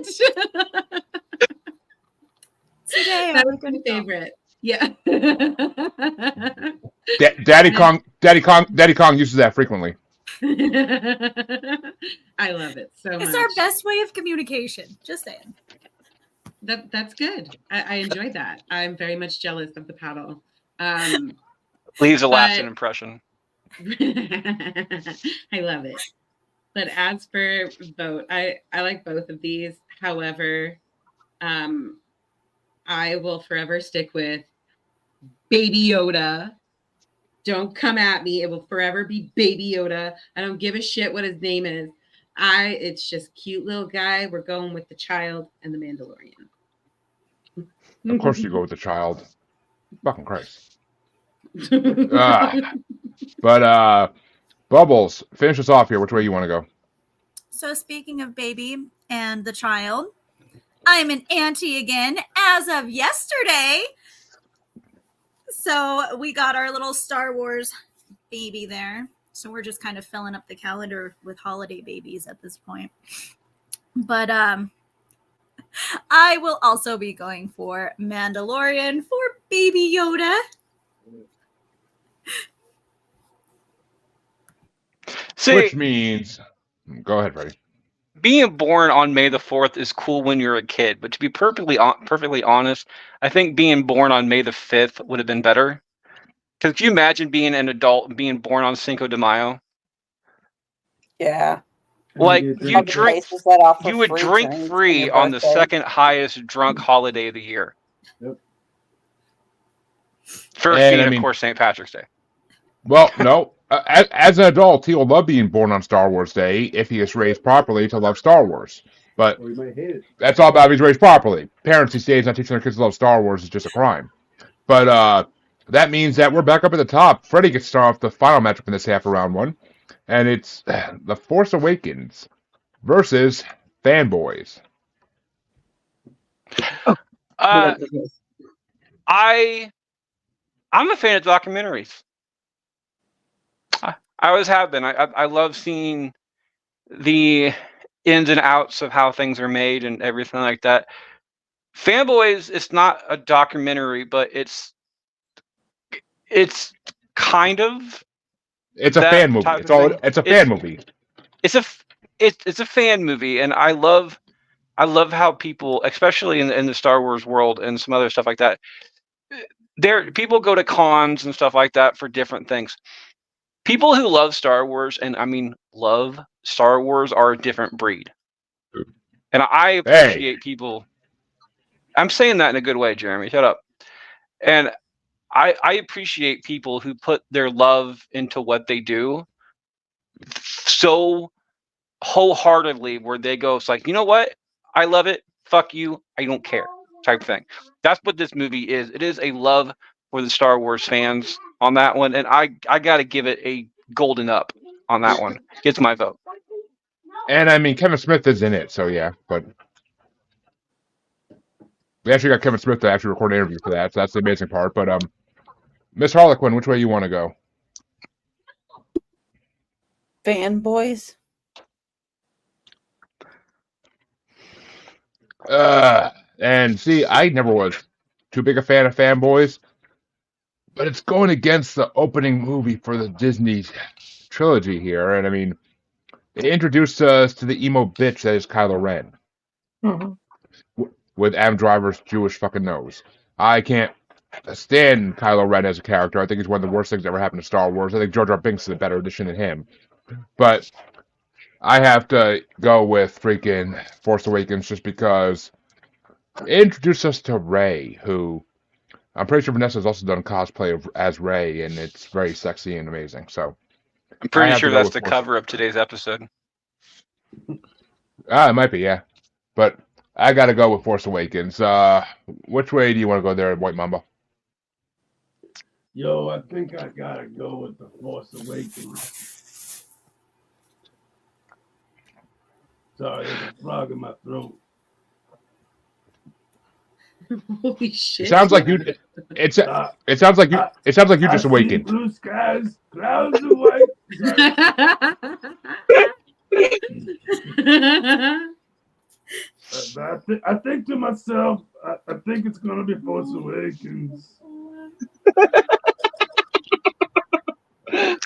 That was my favorite. Yeah. Daddy Kong uses that frequently. I love it so much. It's our best way of communication. Just saying. That's good. I enjoyed that. I'm very much jealous of the paddle. Leaves a lasting impression. I love it. But as for vote, I like both of these. However, I will forever stick with Baby Yoda. Don't come at me. It will forever be Baby Yoda. I don't give a shit what his name is. It's just cute little guy. We're going with the child and the Mandalorian. Of course you go with the child. Fucking Christ. But Bubbles, finish us off here. Which way you want to go? So speaking of baby and the child, I'm an auntie again as of yesterday. So we got our little Star Wars baby there. So we're just kind of filling up the calendar with holiday babies at this point. But I will also be going for Mandalorian for Baby Yoda. See, Which means, go ahead, Freddie. being born on May the 4th is cool when you're a kid, but to be perfectly honest, I think being born on May the 5th would have been better. Because can you imagine being an adult and being born on Cinco de Mayo? Yeah. Like, you you Other drink, places that offer you would free drink drinks on free your on the birthday. second highest drunk holiday of the year. Yep. First And, being, I of mean- course, St. Patrick's Day. Well, no. As an adult, he will love being born on Star Wars Day if he is raised properly to love Star Wars. But Or you might hate it. that's all about if he's raised properly. Parents these days not teaching their kids to love Star Wars is just a crime. But that means that we're back up at the top. Freddie gets to start off the final matchup in this half of round one, and it's The Force Awakens versus Fanboys. I'm a fan of documentaries. I always have been. I love seeing the ins and outs of how things are made and everything like that. Fanboys, it's not a documentary, but it's kind of It's a that fan movie. type It's of all. thing. It's a fan movie. It's a fan movie, and I love how people, especially in the Star Wars world and some other stuff like that, people go to cons and stuff like that for different things. People who love Star Wars, and I mean love Star Wars, are a different breed. And I appreciate people. I'm saying that in a good way, Jeremy. Shut up. And I appreciate people who put their love into what they do so wholeheartedly, where they go, it's like, you know what? I love it. Fuck you. I don't care. Type thing. That's what this movie is. It is a love for the Star Wars fans on that one, and I got to give it a golden up on that one. Gets my vote. And I mean, Kevin Smith is in it, so yeah. But we actually got Kevin Smith to actually record an interview for that, so that's the amazing part. But Miss Harlequin, which way you want to go? Fanboys. And see, I never was too big a fan of Fanboys, but it's going against the opening movie for the Disney trilogy here. And I mean, they introduced us to the emo bitch that is Kylo Ren with Adam Driver's Jewish fucking nose. I can't stand Kylo Ren as a character. I think he's one of the worst things that ever happened to Star Wars. I think Jar Jar Binks is a better addition than him. But I have to go with freaking Force Awakens just because it introduced us to Rey, who I'm pretty sure Vanessa has also done cosplay as Rey, and it's very sexy and amazing. So I'm pretty have sure to go that's with the Force- cover of today's episode. it might be, yeah. But I got to go with Force Awakens. Which way do you want to go there, White Mamba? Yo, I think I gotta go with The Force Awakens. Sorry, there's a frog in my throat. Holy shit! It sounds like you. It sounds like you. It sounds like you just I see awakened. blue skies, clouds of white. I think to myself, I think it's gonna be Force Awakens.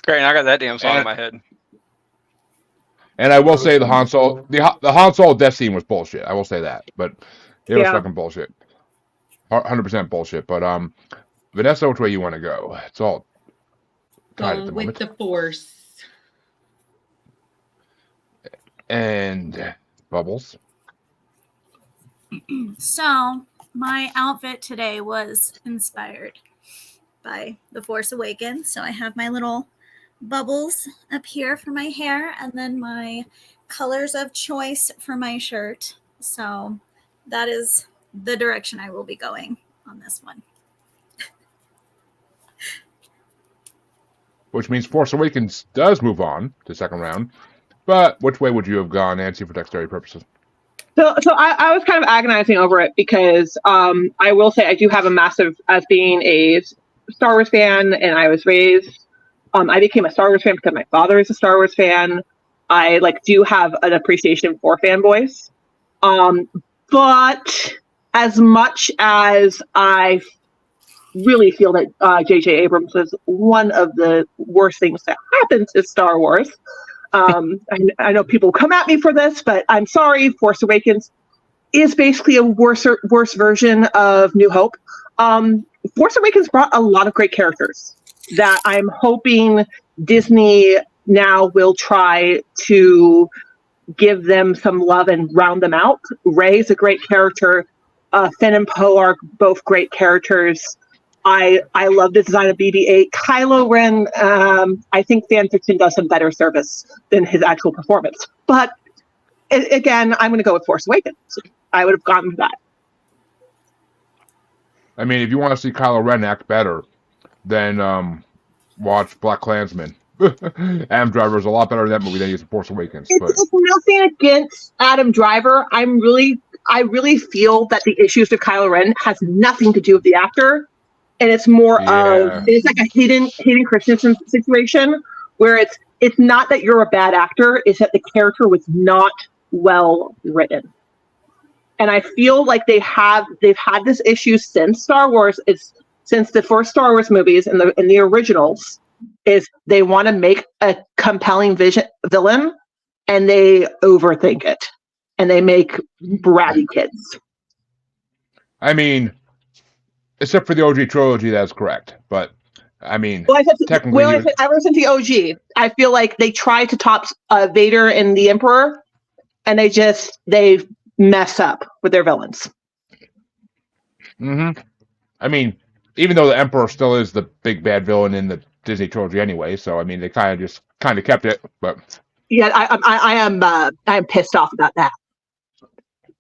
Great, I got that damn song in my head. And I will say the Han Solo death scene was bullshit. I will say that, but it was fucking bullshit. 100% bullshit. But Vanessa, which way you want to go? It's all tied at the Go with moment. the Force. And Bubbles. So, my outfit today was inspired by The Force Awakens. So, I have my little bubbles up here for my hair and then my colors of choice for my shirt. So, that is the direction I will be going on this one. Which means Force Awakens does move on to second round. But which way would you have gone, Nancy, for dexterity purposes? So I was kind of agonizing over it because I will say I do have a massive, as being a Star Wars fan, and I was raised. I became a Star Wars fan because my father is a Star Wars fan. I do have an appreciation for fanboys, but as much as I really feel that J.J. Abrams was one of the worst things that happened to Star Wars. I know people come at me for this, but I'm sorry. Force Awakens is basically a worse version of New Hope. Force Awakens brought a lot of great characters that I'm hoping Disney now will try to give them some love and round them out. Rey is a great character. Finn and Poe are both great characters. I love the design of BB-8. Kylo Ren, I think fanfiction does some better service than his actual performance. But again, I'm going to go with Force Awakens. I would have gone with that. I mean, if you want to see Kylo Ren act better, then watch Black Klansman. Adam Driver is a lot better in that movie than he is in Force Awakens. It's nothing against Adam Driver. I really feel that the issues with Kylo Ren has nothing to do with the actor. And it's more of it's like a Hayden Christensen situation where it's not that you're a bad actor, it's that the character was not well written. And I feel like they've had this issue since Star Wars. It's since the first Star Wars movies and the originals is they want to make a compelling villain and they overthink it and they make bratty kids. I mean, except for the OG trilogy, that's correct. But I mean, technically, ever since the OG, I feel like they tried to top Vader and the Emperor, and they mess up with their villains. Mm-hmm. I mean, even though the Emperor still is the big bad villain in the Disney trilogy anyway, so I mean, they kind of kept it. But yeah, I am pissed off about that.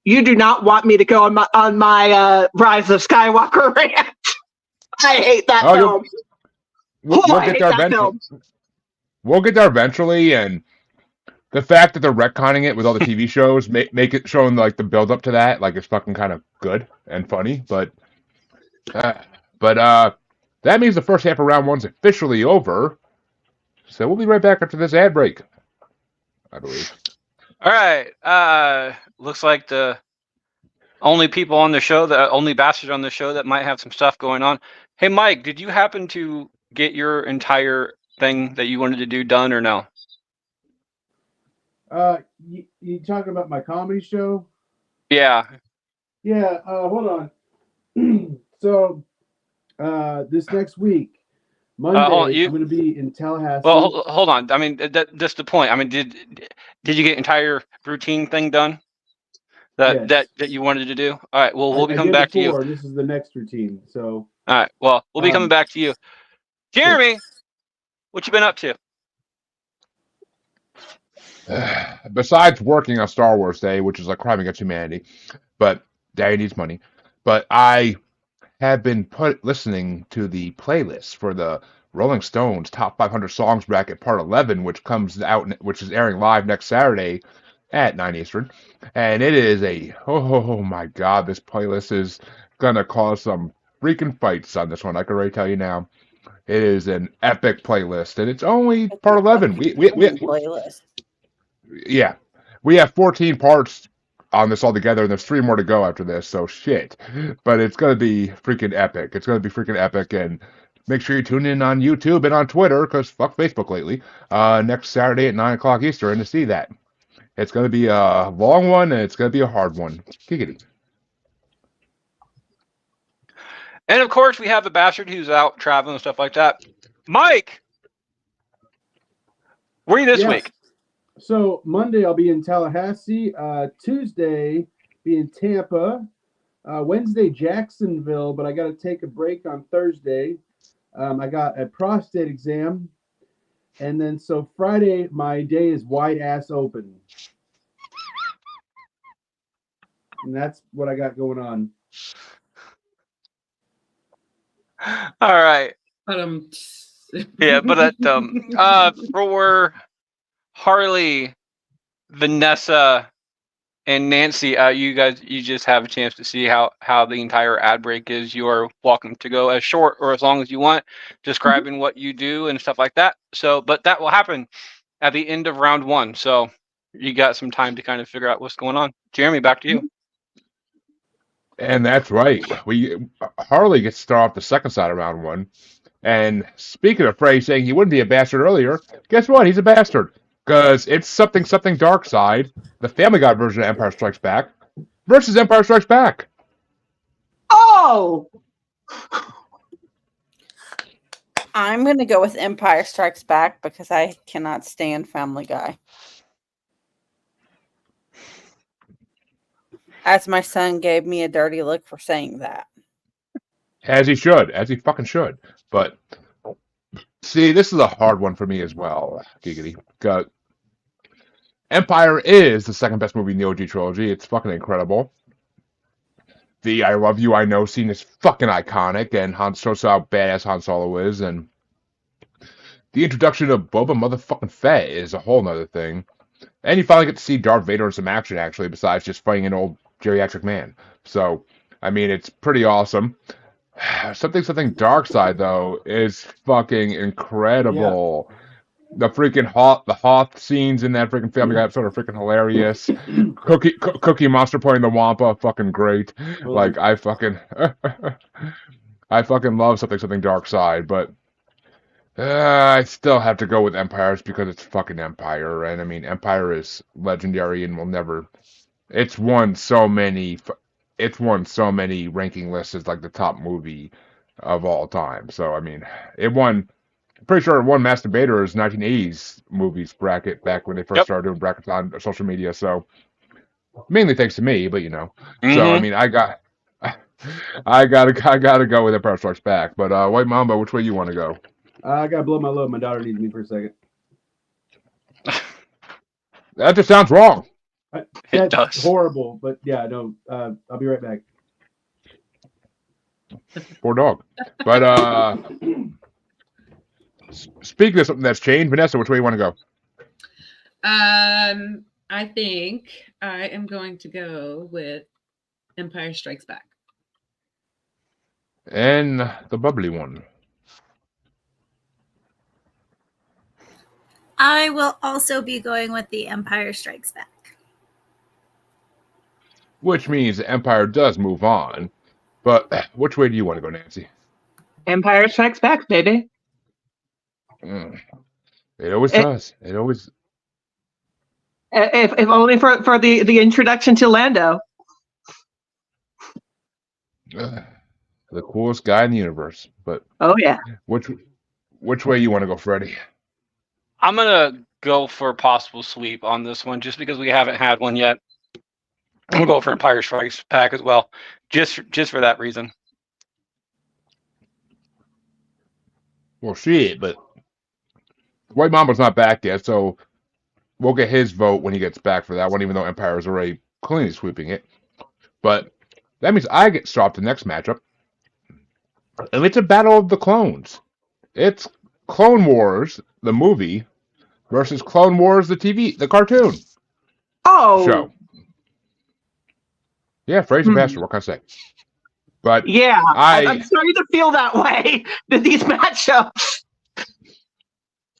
You do not want me to go on my Rise of Skywalker rant. I hate that film. We'll get there eventually. We'll get there eventually, and the fact that they're retconning it with all the TV shows make it showing the build up to that, it's fucking kind of good and funny. But that means the first half of round one's officially over. So we'll be right back after this ad break, I believe. All right. Looks like the only people on the show, the only bastards on the show that might have some stuff going on. Hey, Mike, did you happen to get your entire thing that you wanted to do done or no? You talking about my comedy show? Yeah. Yeah. Hold on. So, this next week, Monday, I'm going to be in Tallahassee. Well, hold on. I mean, that's the point. I mean, did you get entire routine thing done that you wanted to do? All right. Well, we'll be coming back to you. This is the next routine. So. All right. Well, we'll be coming back to you. Jeremy, what you been up to? Besides working on Star Wars Day, which is a crime against humanity, but Daddy needs money. But I have been listening to the playlist for the Rolling Stones Top 500 Songs Bracket Part 11, which which is airing live next Saturday at 9 Eastern. And it is oh my God, this playlist is gonna cause some freaking fights on this one. I can already tell you now. It is an epic playlist, and it's only Part 11. We playlist. Yeah, we have 14 parts on this altogether, and there's 3 more to go after this, so shit. But it's going to be freaking epic. It's going to be freaking epic, and make sure you tune in on YouTube and on Twitter, because fuck Facebook lately, next Saturday at 9 o'clock Eastern to see that. It's going to be a long one, and it's going to be a hard one. Giggity. And of course, we have the bastard who's out traveling and stuff like that. Mike, where are you this week? So Monday I'll be in Tallahassee. Tuesday be in Tampa. Wednesday Jacksonville, but I got to take a break on Thursday. I got a prostate exam, and then so Friday my day is wide ass open, and that's what I got going on. All right. But Yeah, but for Harley, Vanessa, And Nancy, you just have a chance to see how the entire ad break is. You are welcome to go as short or as long as you want, describing what you do and stuff like that. So, but that will happen at the end of round 1. So you got some time to kind of figure out what's going on. Jeremy, back to you. And that's right. Harley gets to start off the second side of round 1. And speaking of Frey saying he wouldn't be a bastard earlier, guess what? He's a bastard. Because it's something Darkside, the Family Guy version of Empire Strikes Back, versus Empire Strikes Back. Oh, I'm going to go with Empire Strikes Back because I cannot stand Family Guy. As my son gave me a dirty look for saying that. As he should. As he fucking should. But, see, this is a hard one for me as well. Giggity. Empire is the second best movie in the OG trilogy. It's fucking incredible. The I Love You, I Know scene is fucking iconic, and Han shows how badass Han Solo is, and the introduction of Boba motherfucking Fett is a whole nother thing. And you finally get to see Darth Vader in some action, actually, besides just fighting an old geriatric man. So, I mean, it's pretty awesome. Something Darkside, though, is fucking incredible. The freaking Hoth scenes in that freaking Family Guy episode are freaking hilarious. Cookie Monster playing the Wampa, fucking great. Like, I fucking love something Darkside, but I still have to go with Empires because it's fucking Empire, and I mean, Empire is legendary and will never. It's won so many ranking lists as like the top movie of all time. So I mean, it won. I'm pretty sure it won Masturbator's 1980s movies bracket back when they first started doing brackets on social media. So mainly thanks to me, but you know. Mm-hmm. So I mean, I gotta go with Empire Strikes Back. But White Mamba, which way you want to go? I gotta blow my load. My daughter needs me for a second. That just sounds wrong. It That's does. horrible, but yeah, no. I'll be right back. Poor dog. But speaking of something that's changed, Vanessa, which way you want to go? I think I am going to go with Empire Strikes Back. And the bubbly one. I will also be going with the Empire Strikes Back. Which means the Empire does move on. But which way do you want to go, Nancy? Empire Strikes Back, baby. It always does. It always. If only for the introduction to Lando. The coolest guy in the universe. But oh yeah. Which way you want to go, Freddie? I'm gonna go for a possible sweep on this one, just because we haven't had one yet. I'm gonna go for Empire Strikes Back as well, just for that reason. Well, shit, but White Mamba's not back yet, so we'll get his vote when he gets back for that one, even though Empire is already cleanly sweeping it. But that means I get stopped the next matchup, and it's a battle of the clones. It's Clone Wars, the movie, versus Clone Wars, the cartoon. Oh. Show. Yeah, Fraser Bastard, what can I say? But yeah, I'm starting to feel that way with these matchups.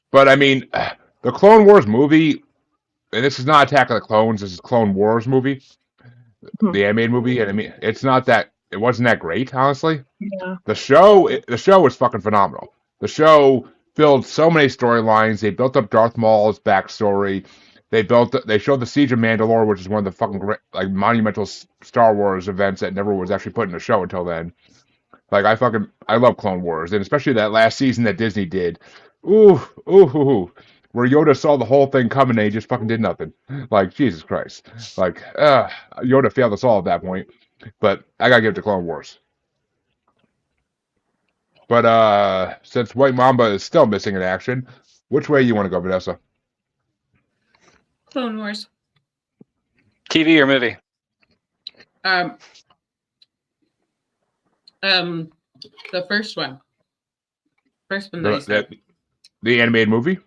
But I mean, the Clone Wars movie, and this is not Attack of the Clones, this is Clone Wars movie, the animated movie, and I mean, it wasn't that great, honestly. Yeah. The show was fucking phenomenal. The show filled so many storylines. They built up Darth Maul's backstory. They showed the Siege of Mandalore, which is one of the fucking great, like, monumental Star Wars events that never was actually put in a show until then. Like, I love Clone Wars, and especially that last season that Disney did. Ooh, where Yoda saw the whole thing coming and he just fucking did nothing. Like, Jesus Christ. Like, Yoda failed us all at that point. But I gotta give it to Clone Wars. But since White Mamba is still missing in action, which way you want to go, Vanessa? Clone Wars. TV or movie? The first one. First one that you said. The animated movie?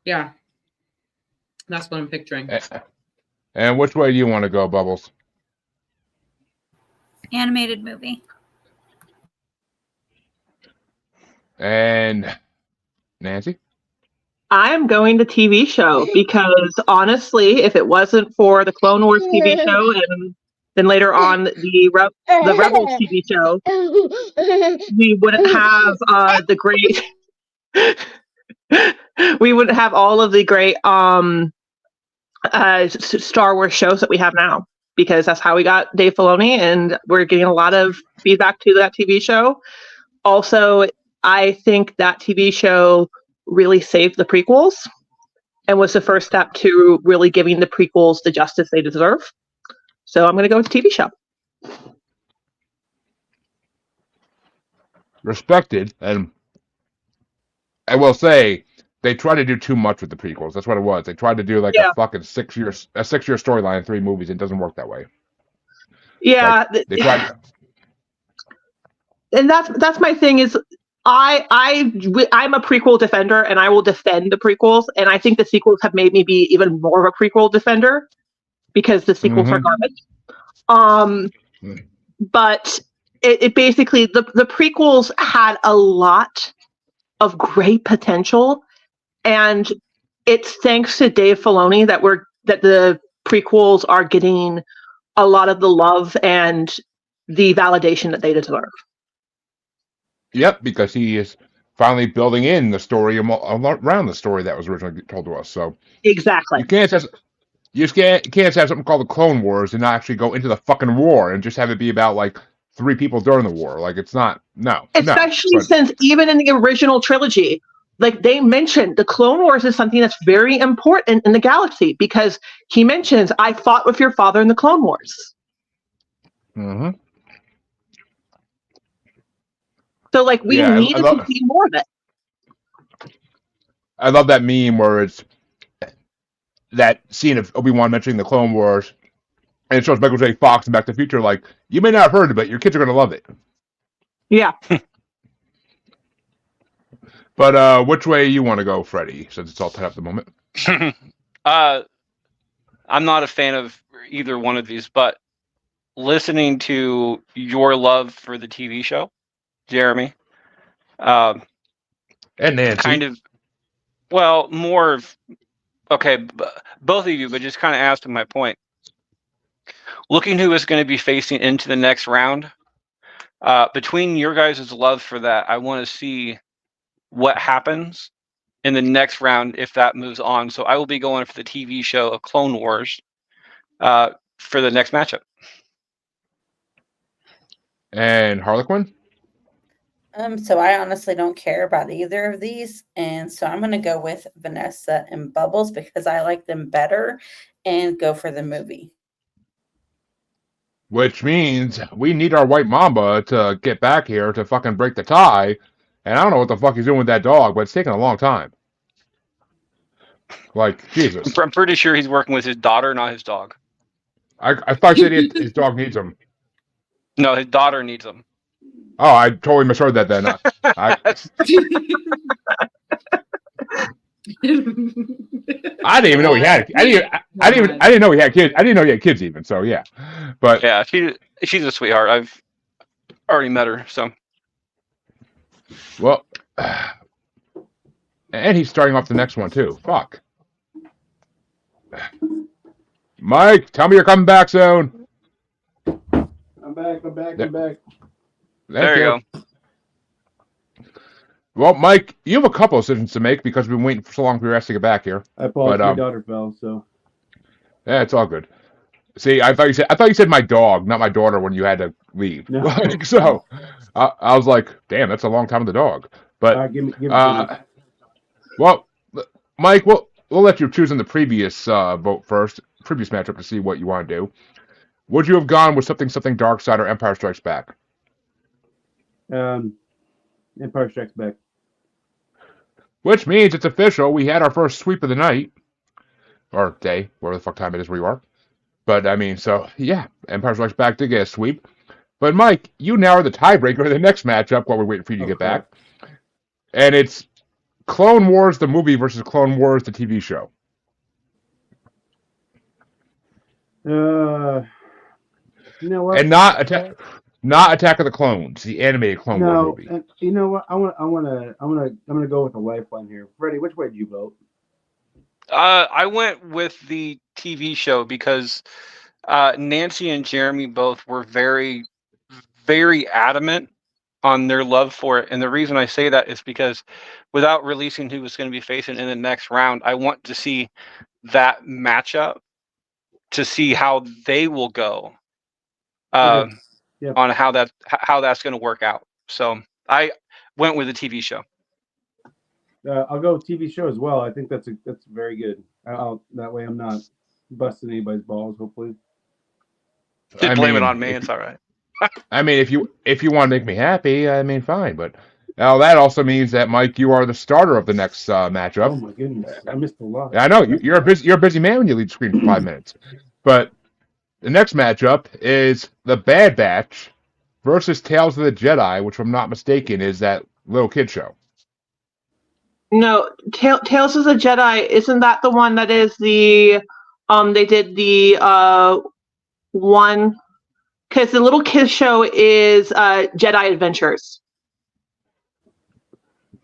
Yeah. That's what I'm picturing. And which way do you want to go, Bubbles? Animated movie. And Nancy? I'm going to TV show because honestly, if it wasn't for the Clone Wars TV show and then later on the Rebels TV show, we wouldn't have the great. We wouldn't have all of the great Star Wars shows that we have now, because that's how we got Dave Filoni, and we're getting a lot of feedback to that TV show. Also, I think that TV show really saved the prequels and was the first step to really giving the prequels the justice they deserve. So I'm going to go with the TV show. Respected, and I will say they tried to do too much with the prequels. That's what it was. They tried to do like Yeah. a fucking 6 year storyline in 3 movies. It doesn't work that way. Yeah, They tried. and that's my thing is I'm a prequel defender, and I will defend the prequels, and I think the sequels have made me be even more of a prequel defender because the sequels are garbage. But it basically the prequels had a lot of great potential, and it's thanks to Dave Filoni that the prequels are getting a lot of the love and the validation that they deserve. Yep, because he is finally building in the story around the story that was originally told to us. So Exactly. you can't have something called the Clone Wars and not actually go into the fucking war and just have it be about like 3 people during the war. Like it's not Especially since even in the original trilogy, like they mentioned, the Clone Wars is something that's very important in the galaxy, because he mentions, I fought with your father in the Clone Wars. Mm-hmm. So like we need to see more of it. I love that meme where it's that scene of Obi-Wan mentioning the Clone Wars, and it shows Michael J. Fox in Back to the Future. Like, you may not have heard of it, your kids are going to love it. Yeah. But which way you want to go, Freddie? Since it's all tied up at the moment. I'm not a fan of either one of these, but listening to your love for the TV show, Jeremy, and Nancy, kind of, well, more of, okay, both of you, but just kind of asked my point. Looking who is going to be facing into the next round, between your guys' love for that, I want to see what happens in the next round if that moves on. So I will be going for the TV show of Clone Wars for the next matchup. And Harlequin? So I honestly don't care about either of these, and so I'm going to go with Vanessa and Bubbles because I like them better, and go for the movie. Which means we need our white mamba to get back here to fucking break the tie. And I don't know what the fuck he's doing with that dog, but it's taking a long time. Like, Jesus. I'm pretty sure he's working with his daughter, not his dog. I thought you said his dog needs him. No, his daughter needs him. Oh, I totally misheard that then. I didn't even know he had. I didn't know he had kids. I didn't know he had kids even. So yeah, but yeah, she's a sweetheart. I've already met her. So well, and he's starting off the next one too. Fuck, Mike, tell me you're coming back soon. I'm back. There you go. Well, Mike, you have a couple of decisions to make because we've been waiting for so long for your ass to get back here. I apologize. My daughter fell, so. Yeah, it's all good. See, I thought you said my dog, not my daughter, when you had to leave. No. Like, so, I was like, damn, that's a long time with the dog. But give me well, Mike, we'll let you choose in the previous vote first, previous matchup to see what you want to do. Would you have gone with something Darkside or Empire Strikes Back? Empire Strikes Back. Which means it's official. We had our first sweep of the night. Or day, whatever the fuck time it is where you are. But, I mean, so, yeah, Empire Strikes Back did get a sweep. But, Mike, you now are the tiebreaker in the next matchup while we're waiting for you to get back. And it's Clone Wars the movie versus Clone Wars the TV show. You know what? And not Attack of the Clones, the animated Clone Wars No, movie. and you know what? I'm gonna go with a lifeline here. Freddie, which way do you vote? I went with the TV show because Nancy and Jeremy both were very, very adamant on their love for it. And the reason I say that is because without releasing who was going to be facing in the next round, I want to see that matchup to see how they will go Okay. Yep. on how that's going to work out. So I went with the TV show. I'll go TV show as well. I think that's very good. That way I'm not busting anybody's balls. Hopefully. Just blame it on me. It's all right. I mean, if you want to make me happy, I mean, fine. But now that also means that Mike, you are the starter of the next matchup. Oh my goodness, I missed a lot. I know you're a busy man when you leave the screen for 5 minutes. But the next matchup is the Bad Batch versus Tales of the Jedi, which, if I'm not mistaken, is that little kid show. No, Tales of the Jedi, isn't that the one that is the they did the one, because the little kid show is Jedi Adventures.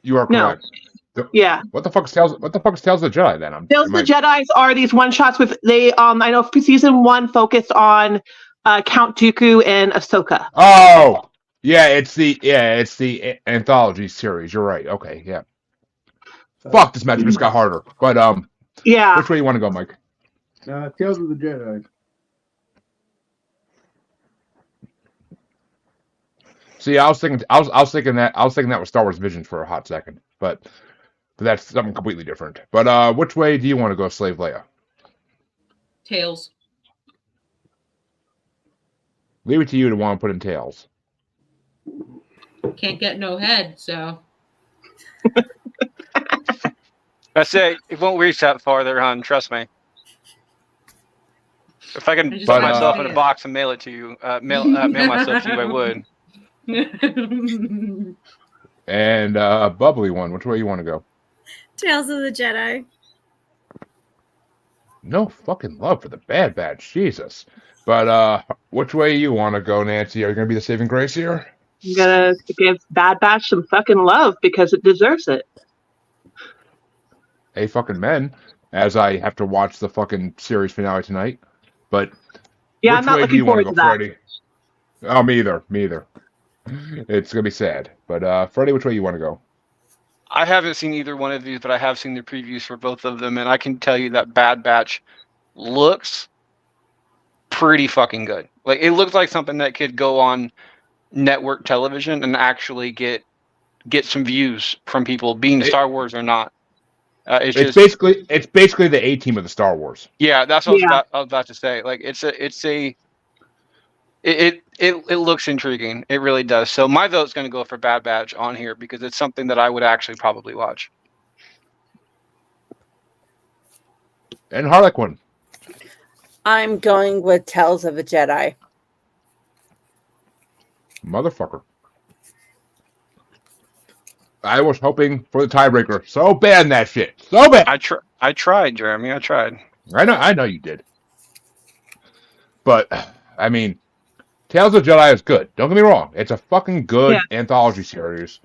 You are correct. Yeah. What the fuck is Tales of the Jedi then? Tales of the Jedi's are these one shots with I know season 1 focused on Count Dooku and Ahsoka. Oh, yeah, it's the anthology series. You're right. Okay, yeah. Fuck, this match just got harder. But yeah. Which way you want to go, Mike? Tales of the Jedi. See, I was thinking that was Star Wars Visions for a hot second, but that's something completely different. But which way do you want to go, Slave Leia? Tails. Leave it to you to want to put in Tails. Can't get no head, so. That's it. It won't reach that farther, hon. Trust me. If I can put myself in a box and mail it to you, mail myself to you, I would. And Bubbly One, which way you want to go? Tales of the Jedi. No fucking love for the Bad Batch, Jesus. But which way you want to go, Nancy? Are you going to be the saving grace here? I'm going to give Bad Batch some fucking love because it deserves it. Hey, fucking men, as I have to watch the fucking series finale tonight. But yeah, I'm not looking forward to that. Freddie? Oh, me either. It's going to be sad. But Freddie, which way you want to go? I haven't seen either one of these, but I have seen the previews for both of them, and I can tell you that Bad Batch looks pretty fucking good. Like, it looks like something that could go on network television and actually get some views from people, being Star Wars or not. It's basically the A-team of the Star Wars. Yeah, that's what I was about to say. Like, it looks intriguing. It really does. So my vote's going to go for Bad Batch on here because it's something that I would actually probably watch. And Harlequin. I'm going with Tales of a Jedi. Motherfucker. I was hoping for the tiebreaker. So bad in that shit. So bad. I tried, Jeremy. I tried. I know you did. But, I mean, Tales of the Jedi is good. Don't get me wrong. It's a fucking good anthology series.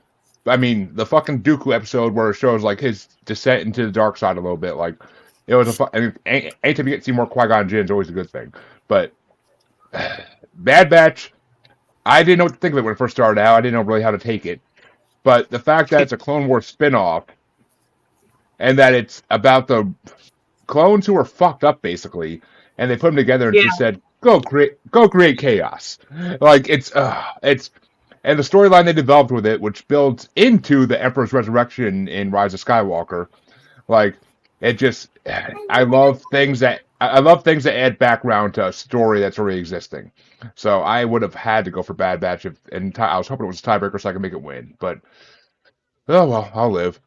I mean, the fucking Dooku episode where it shows, like, his descent into the dark side a little bit, like, it was anytime you get to see more Qui-Gon Jinn is always a good thing. But, Bad Batch, I didn't know what to think of it when it first started out. I didn't know really how to take it. But the fact that it's a Clone Wars spin-off and that it's about the clones who are fucked up, basically, and they put them together and just said, go create chaos. Like, and the storyline they developed with it, which builds into the Emperor's Resurrection in Rise of Skywalker, like, it just, I love things that add background to a story that's already existing. So I would have had to go for Bad Batch, I was hoping it was a tiebreaker so I could make it win. But, oh well, I'll live.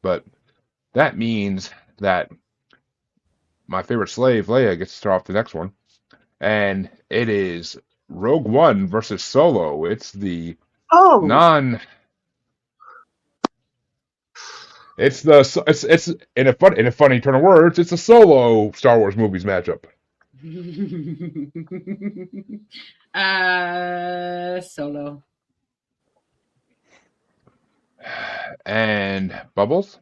But that means that my favorite slave, Leia, gets to start off the next one. And it is Rogue One versus Solo. It's the It's in a funny turn of words, it's a Solo Star Wars movies matchup. Solo. And Bubbles?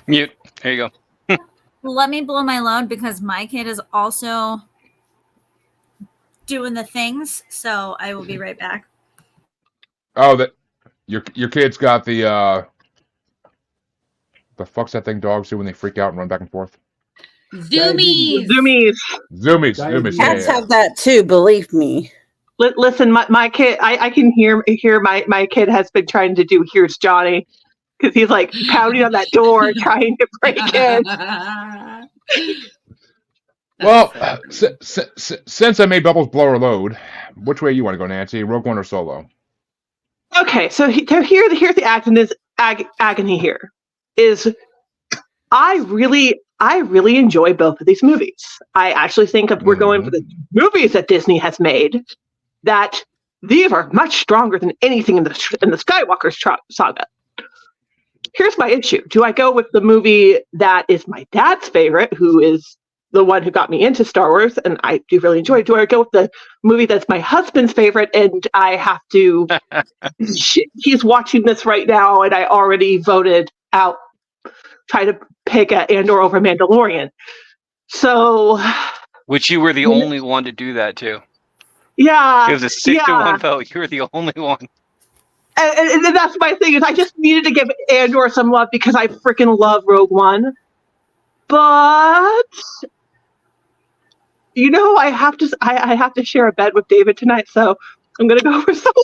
Mute. There you go. Let me blow my load because my kid is also doing the things. So I will be right back. Oh, that your kid's got the fuck's that thing dogs do when they freak out and run back and forth? Zoomies. Zoomies. Cats have that too, believe me. Listen, my kid, I can hear my kid has been trying to do Here's Johnny because he's like pounding on that door trying to break in. Well, since I made Bubbles blow her load, which way you want to go, Nancy? Rogue One or Solo? Okay, so here's the agony here is I really enjoy both of these movies. I actually think if we're going for the movies that Disney has made, that these are much stronger than anything in the Skywalker saga. Here's my issue. Do I go with the movie that is my dad's favorite, who is the one who got me into Star Wars, and I do really enjoy it? Do I go with the movie that's my husband's favorite, and I have to... he's watching this right now, and I already voted out, try to pick Andor over Mandalorian. So... Which you were the only one to do that, too. Yeah. It was a 6-1 vote. You were the only one. And that's my thing, is I just needed to give Andor some love because I freaking love Rogue One. But you know, I have to share a bed with David tonight, so I'm gonna go for Solo.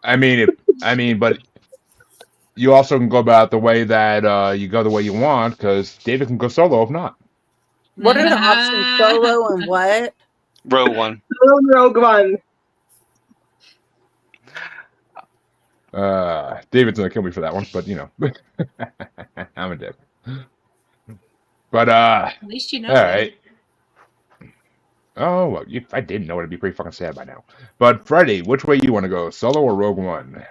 I mean, but you also can go about the way that you go the way you want, because David can go solo if not. What are the options? Solo and what? Rogue One. Rogue One. David's gonna kill me for that one, but you know, I'm a dick. But At least you know. all right. Oh, well, if I didn't know, it'd be pretty fucking sad by now. But Freddie, which way you want to go, Solo or Rogue One?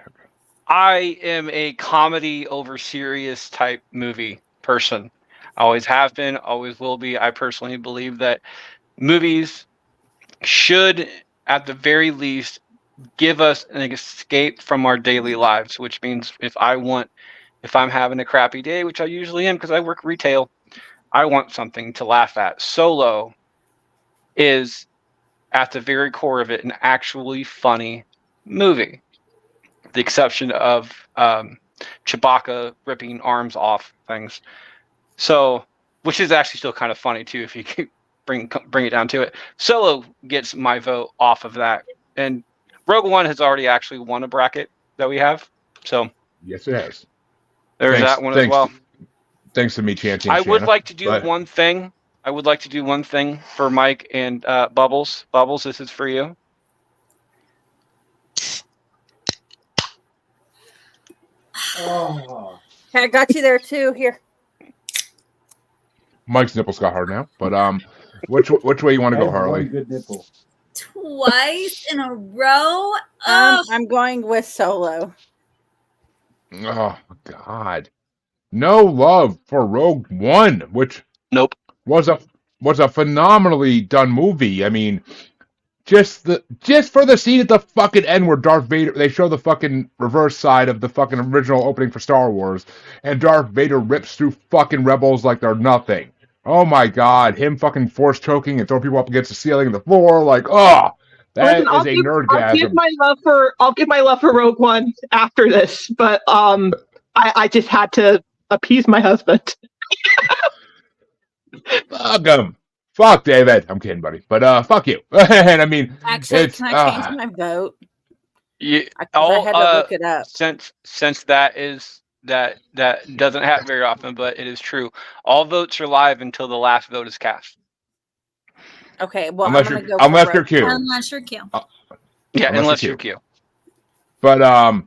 I am a comedy over serious type movie person. Always have been, always will be. I personally believe that movies should, at the very least, give us an escape from our daily lives, which means if I'm having a crappy day, which I usually am because I work retail, I want something to laugh at. Solo is, at the very core of it, an actually funny movie. The exception of Chewbacca ripping arms off things. So, which is actually still kind of funny too, if you could bring it down to it. Solo gets my vote off of that. And Rogue One has already actually won a bracket that we have. So Yes, it has. there's that one as well. Thanks to me, Chanty. I would like to do one thing. I would like to do one thing for Mike and Bubbles. Bubbles, this is for you. Oh, I got you there too. Here. Mike's nipples got hard now, but which way you want to go, I have Harley? one good nipple. Twice in a row. Oh, I'm going with Solo. Oh God, no love for Rogue One, which Nope. was a phenomenally done movie. I mean, just for the scene at the fucking end where Darth Vader, they show the fucking reverse side of the fucking original opening for Star Wars, and Darth Vader rips through fucking rebels like they're nothing. Oh my God, him fucking force choking and throwing people up against the ceiling and the floor, like, oh, that is a nerdgasm. I'll give my love for Rogue One after this, but I just had to appease my husband. Fuck him. Fuck David. I'm kidding, buddy. But fuck you. And I mean, Actually, can I change my vote? Yeah. I had to look it up. Since that doesn't happen very often, but it is true. All votes are live until the last vote is cast. Okay, well, unless I'm gonna you're go unless for you're Rogue Q. unless you're Q. Yeah, Unless unless you're you're Q. But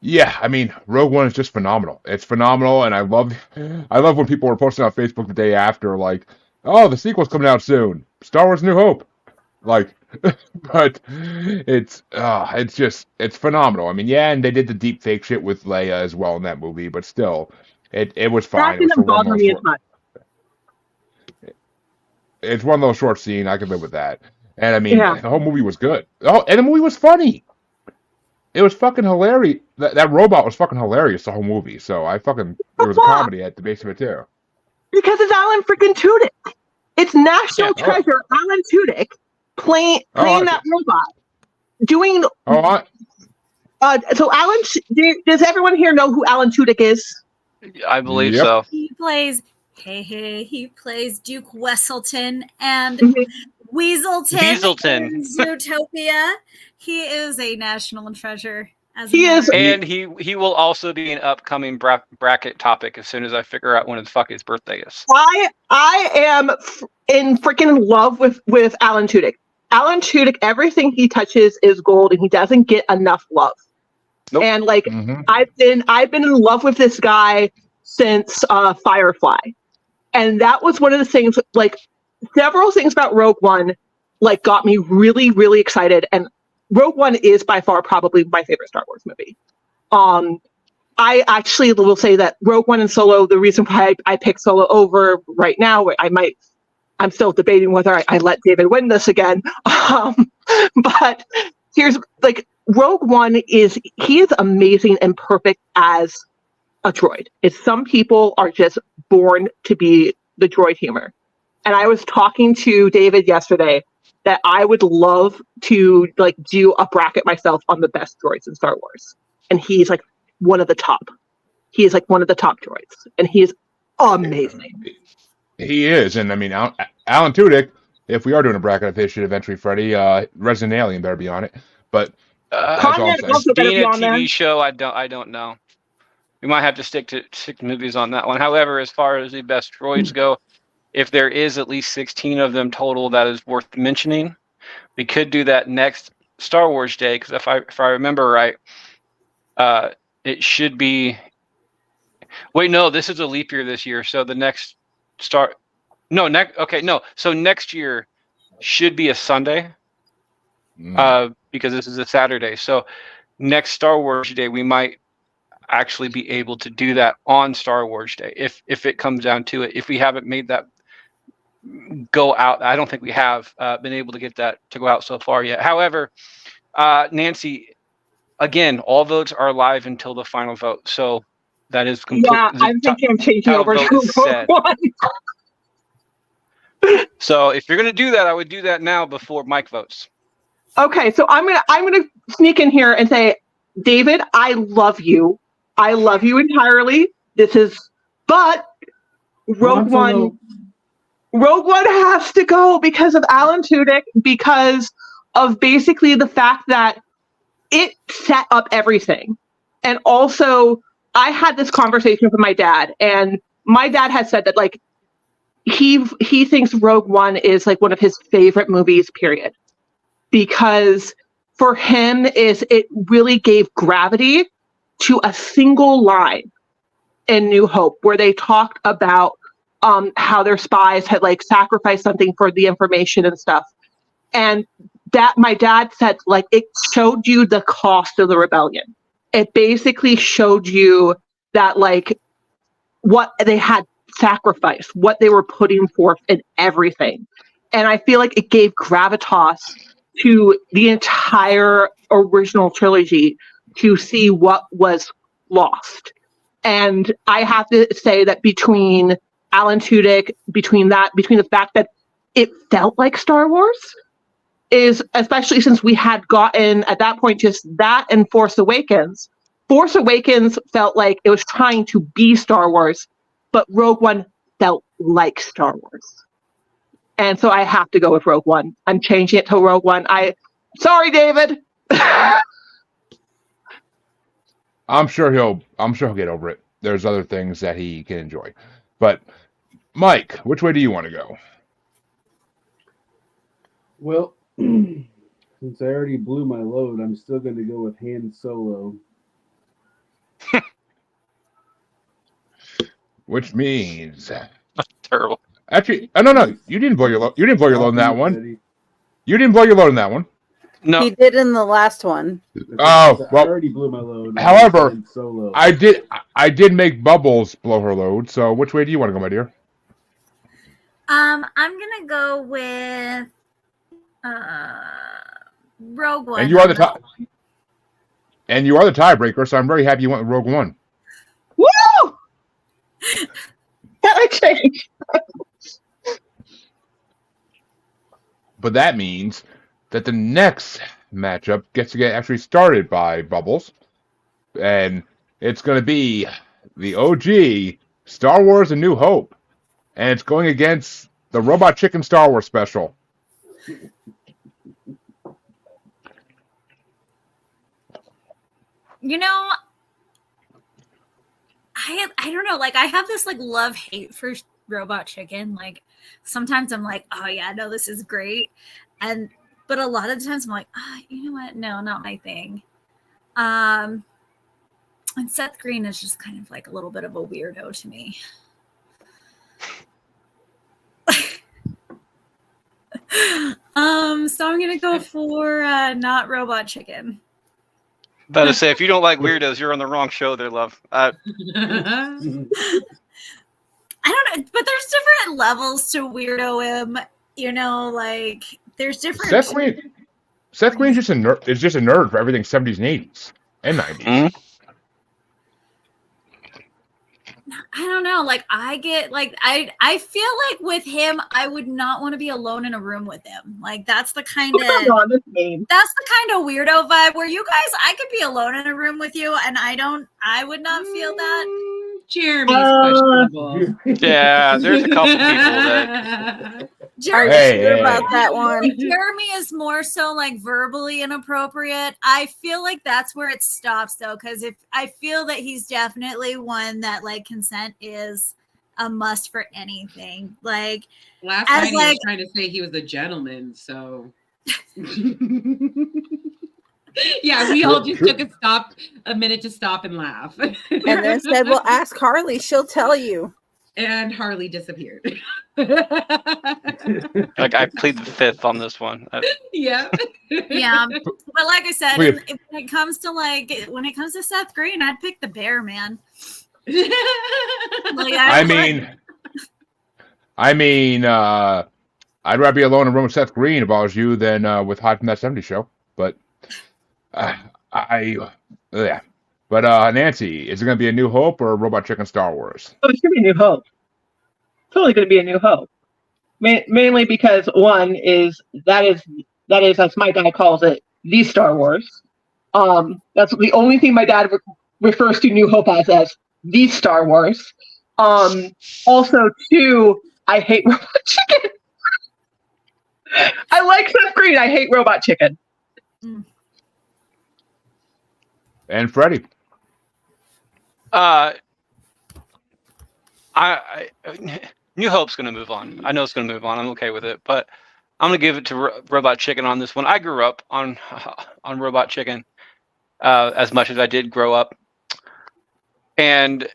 yeah, I mean, Rogue One is just phenomenal. It's phenomenal, and I love when people were posting on Facebook the day after, like, oh, the sequel's coming out soon. Star Wars: New Hope. Like, but it's phenomenal. I mean, yeah, and they did the deep fake shit with Leia as well in that movie, but still, It was That fine. It was for didn't one bother little me as short. much. It's one little short scene. I can live with that. And I mean, Yeah. the whole movie was good. Oh, and the movie was funny. It was fucking hilarious. That robot was fucking hilarious the whole movie. So there was a comedy at the base of it too. Because it's Alan freaking Tudyk. It's national Yeah. treasure Alan Tudyk playing that robot. Doing so Alan, does everyone here know who Alan Tudyk is? I believe Yep. so. He plays he plays Duke Wesselton and Mhm. Weaselton in Zootopia. He is a national treasure. He is. And he will also be an upcoming bracket topic as soon as I figure out when the fuck his birthday is. I am in freaking love with Alan Tudyk. Alan Tudyk, everything he touches is gold, and he doesn't get enough love. Nope. And like Mhm. I've been in love with this guy since Firefly, and that was one of the things. Like several things about Rogue One, like got me really, really excited. And Rogue One is by far probably my favorite Star Wars movie. I actually will say that Rogue One and Solo, the reason why I picked Solo over right now, I'm still debating whether I let David win this again. But here's like Rogue One he is amazing and perfect as a droid. It's some people are just born to be the droid humor. And I was talking to David yesterday that I would love to like do a bracket myself on the best droids in Star Wars. And he's like one of the top. He is like one of the top droids. And he is amazing. He is. And I mean, Alan Tudyk, if we are doing a bracket of his shit eventually, Freddie, Resident Alien better be on it. But that's all I'm Conrad saying. also better Being be a on there. TV show, I don't know. We might have to stick to movies on that one. However, as far as the best droids go, if there is at least 16 of them total, that is worth mentioning. We could do that next Star Wars Day, because if I remember right, it should be. Wait, no, this is a leap year this year, so the next So next year should be a Sunday, because this is a Saturday. So next Star Wars Day, we might actually be able to do that on Star Wars Day if it comes down to it. If we haven't made that go out, I don't think we have been able to get that to go out so far yet. However, Nancy, again, all votes are live until the final vote, so that is complete. Yeah, I'm thinking I'm changing final over vote to is set. Rogue One. So if you're gonna do that, I would do that now before Mike votes. Okay, so I'm gonna sneak in here and say, David, I love you. I love you entirely. But Rogue One has to go because of Alan Tudyk, because of basically the fact that it set up everything. And also, I had this conversation with my dad, and my dad has said that like he thinks Rogue One is like one of his favorite movies, period. Because for him it really gave gravity to a single line in New Hope where they talked about how their spies had like sacrificed something for the information and stuff. And that my dad said like it showed you the cost of the rebellion. It basically showed you that like what they had sacrificed, what they were putting forth in everything. And I feel like it gave gravitas to the entire original trilogy to see what was lost. And I have to say that between Alan Tudyk, between the fact that it felt like Star Wars, is especially since we had gotten at that point just that and Force Awakens. Force Awakens felt like it was trying to be Star Wars, but Rogue One felt like Star Wars. And so I have to go with Rogue One. I'm changing it to Rogue One. Sorry, David. I'm sure he'll get over it. There's other things that he can enjoy. But Mike, which way do you want to go? Well, since I already blew my load, I'm still going to go with Han Solo. Which means Terrible. actually, no, you didn't blow your load. You didn't blow your load in that one. Eddie. You didn't blow your load in that one. No, He did in the last one. Oh, I well, already blew my load. however, I'm solo. I did make Bubbles blow her load. So which way do you want to go, my dear? I'm gonna go with Rogue One. And you are the top. And you are the tiebreaker, so I'm very happy you went with Rogue One. Woo! That change. But that means that the next matchup gets to get actually started by Bubbles. And it's going to be the OG Star Wars A New Hope. And it's going against the Robot Chicken Star Wars special. You know, I don't know. Like, I have this like love hate for Robot Chicken. Like, sometimes I'm like, oh yeah, no, this is great, but a lot of the times I'm like, you know what? No, not my thing. And Seth Green is just kind of like a little bit of a weirdo to me. So I'm gonna go for not Robot Chicken. about to say, if you don't like weirdos, you're on the wrong show there, love. I don't know, but there's different levels to weirdo-ism. You know, like there's different. Seth Green's just a nerd. Is just a nerd for everything 70s and 80s and 90s. Mm-hmm. I don't know. Like I get like I feel like with him, I would not want to be alone in a room with him. Like that's the kind of this game. that's the kind of weirdo vibe where you guys, I could be alone in a room with you, and I would not feel that. Jeremy's questionable. Yeah, there's a couple people that. Jeremy, Hey. About that one. Jeremy is more so like verbally inappropriate. I feel like that's where it stops though, because if I feel that he's definitely one that like consent is a must for anything. Like Last as night he like- was trying to say he was a gentleman, so yeah, we all just took a minute to stop and laugh. And then said, well, ask Harley. She'll tell you. And Harley disappeared. Like I plead the fifth on this one. Yeah. yeah, but like I said, Wait. when it comes to Seth Green, I'd pick the bear, man. Like, I mean, I'd rather be alone in a room with Seth Green if I was you than with Hyde from That 70s Show. But yeah. But Nancy, is it going to be A New Hope or Robot Chicken Star Wars? Oh, it's gonna be a New Hope. Totally gonna be a New Hope. Mainly because one is that is as my dad calls it, the Star Wars. That's the only thing my dad refers to New Hope as the Star Wars. Also, two, I hate Robot Chicken. I like Seth Green. I hate Robot Chicken. And Freddie. New Hope's going to move on. I know it's going to move on. I'm okay with it, but I'm going to give it to Robot Chicken on this one. I grew up on Robot Chicken as much as I did grow up, and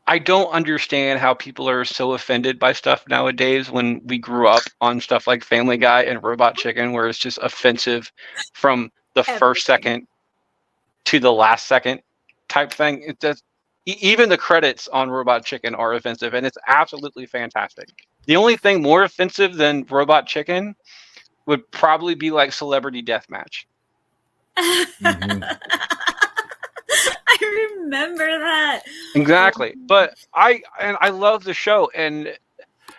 I don't understand how people are so offended by stuff nowadays when we grew up on stuff like Family Guy and Robot Chicken, where it's just offensive from the first second to the last second type thing. It does. Even the credits on Robot Chicken are offensive, and it's absolutely fantastic. The only thing more offensive than Robot Chicken would probably be like Celebrity Deathmatch. Mm-hmm. I remember that. Exactly. But I love the show, and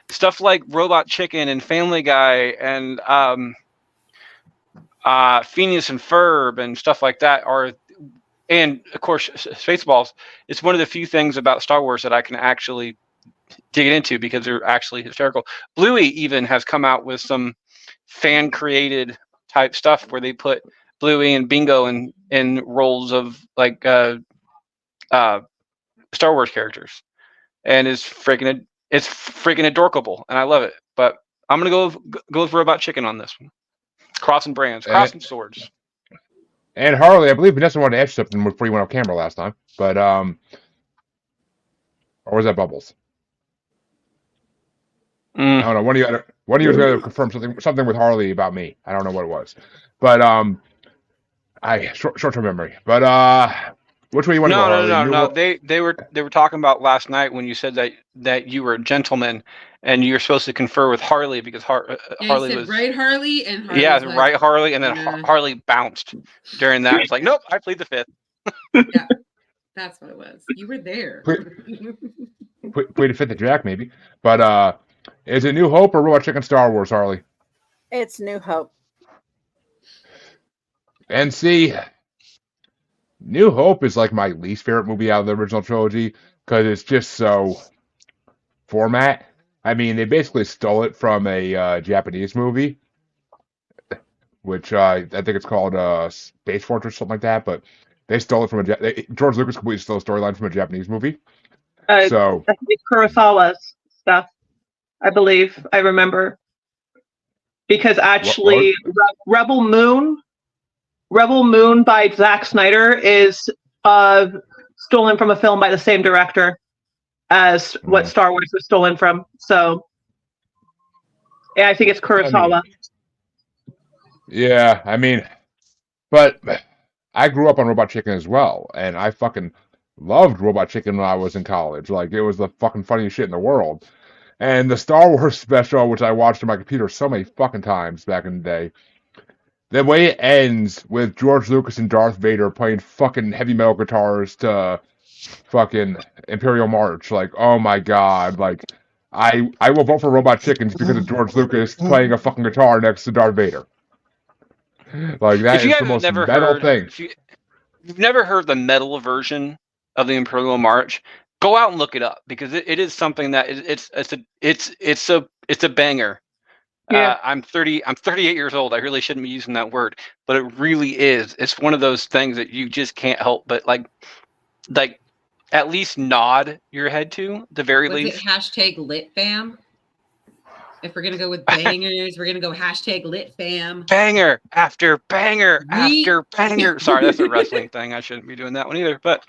stuff like Robot Chicken and Family Guy and Phineas and Ferb and stuff like that are, and of course Spaceballs. It's one of the few things about Star Wars that I can actually dig into because they're actually hysterical. Bluey even has come out with some fan created type stuff where they put Bluey and Bingo in roles of like Star Wars characters, and it's freaking adorkable, and I love it. But I'm gonna go with Robot Chicken on this one. Crossing brands, crossing swords. And Harley, I believe Vanessa wanted to ask something before you went off camera last time, but or was that Bubbles? I don't know. One One of you was going to confirm something with Harley about me. I don't know what it was, but short-term memory. But which way you want to go, Harley? No. They were talking about last night when you said that you were a gentleman and you're supposed to confer with Harley because Harley said, was right, Harley, and Harley yeah, was like, right, Harley, and then nah. Harley bounced during that. It's like, nope, I plead the fifth. Yeah, that's what it was. You were there. Plead the fifth to Jack, maybe. But is it New Hope or Robot Chicken Star Wars, Harley? It's New Hope. And see, New Hope is like my least favorite movie out of the original trilogy because it's just so format. I mean, they basically stole it from a Japanese movie, which I think it's called Space Fortress, something like that. But they stole it from George Lucas completely stole the storyline from a Japanese movie. So I think Kurosawa's stuff, I believe, I remember, because actually, Rebel Moon by Zack Snyder is stolen from a film by the same director as what Star Wars was stolen from. So, yeah, I think it's Kurosawa. I mean, but I grew up on Robot Chicken as well, and I fucking loved Robot Chicken when I was in college. Like, it was the fucking funniest shit in the world. And the Star Wars special, which I watched on my computer so many fucking times back in the day, the way it ends with George Lucas and Darth Vader playing fucking heavy metal guitars to fucking Imperial March, like, oh my god, like, I will vote for Robot Chickens because of George Lucas playing a fucking guitar next to Darth Vader. Like, that is the most metal thing. If you've never heard the metal version of the Imperial March, go out and look it up because it is something that it's a banger. Yeah. I'm 38 years old. I really shouldn't be using that word, but it really is. It's one of those things that you just can't help but like at least nod your head to the very least. Was it #LitFam? If we're gonna go with bangers, we're gonna go #LitFam. Banger after banger after banger. Sorry, that's a wrestling thing. I shouldn't be doing that one either. But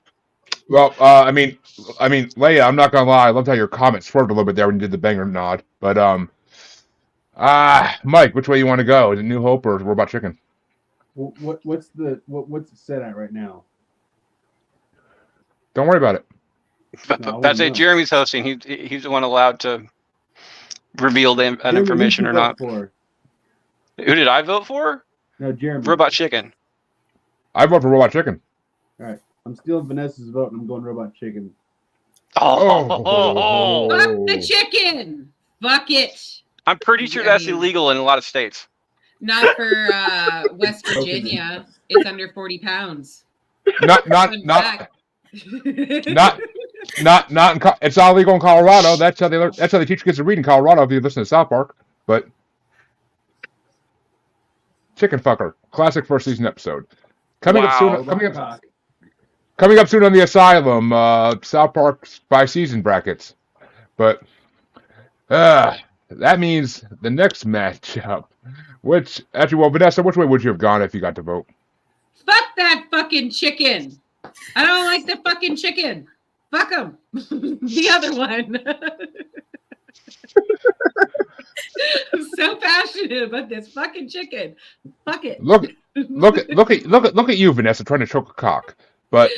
well, I mean, Leia, I'm not gonna lie. I loved how your comment swerved a little bit there when you did the banger nod. But Mike, which way you want to go? Is it New Hope or Robot Chicken? What's it set at right now? Don't worry about it. That's it. Jeremy's hosting. He's the one allowed to reveal the information or not. Who did I vote for? No, Jeremy. Robot Chicken. I vote for Robot Chicken. All right, I'm stealing Vanessa's vote and I'm going Robot Chicken. Oh. Fuck the chicken. Fuck it. I'm pretty sure that's illegal in a lot of states. Not for West Virginia. It's under 40 pounds. Not. It's not illegal in Colorado. That's how they teach kids to read in Colorado. If you listen to South Park, but Chicken Fucker, classic first season episode. Coming up soon on the Asylum. South Park by season brackets, but that means the next matchup. Which actually, well, Vanessa, which way would you have gone if you got to vote? Fuck that fucking chicken. I don't like the fucking chicken. Fuck him. The other one. I'm so passionate about this fucking chicken. Fuck it. Look at you, Vanessa, trying to choke a cock. But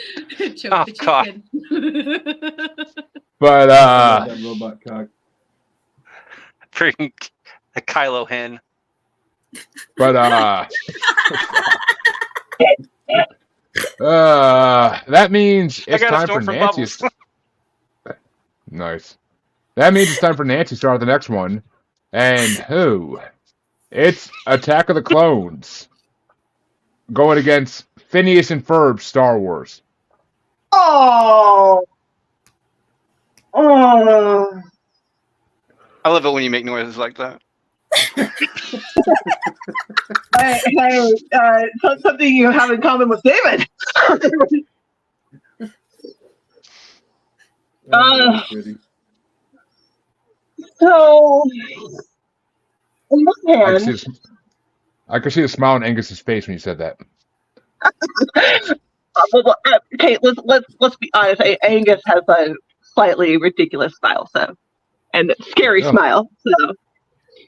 choke the chicken. But that robot cock. Freaking a Kylo hen. But that means it's time for Nancy's. Nice. That means it's time for Nancy to start the next one. And who? It's Attack of the Clones. Going against Phineas and Ferb Star Wars. Oh. I love it when you make noises like that. Something you have in common with David. So, on one hand, I could see the smile on Angus's face when you said that. Okay, let's be honest. Angus has a slightly ridiculous smile, and scary smile. So,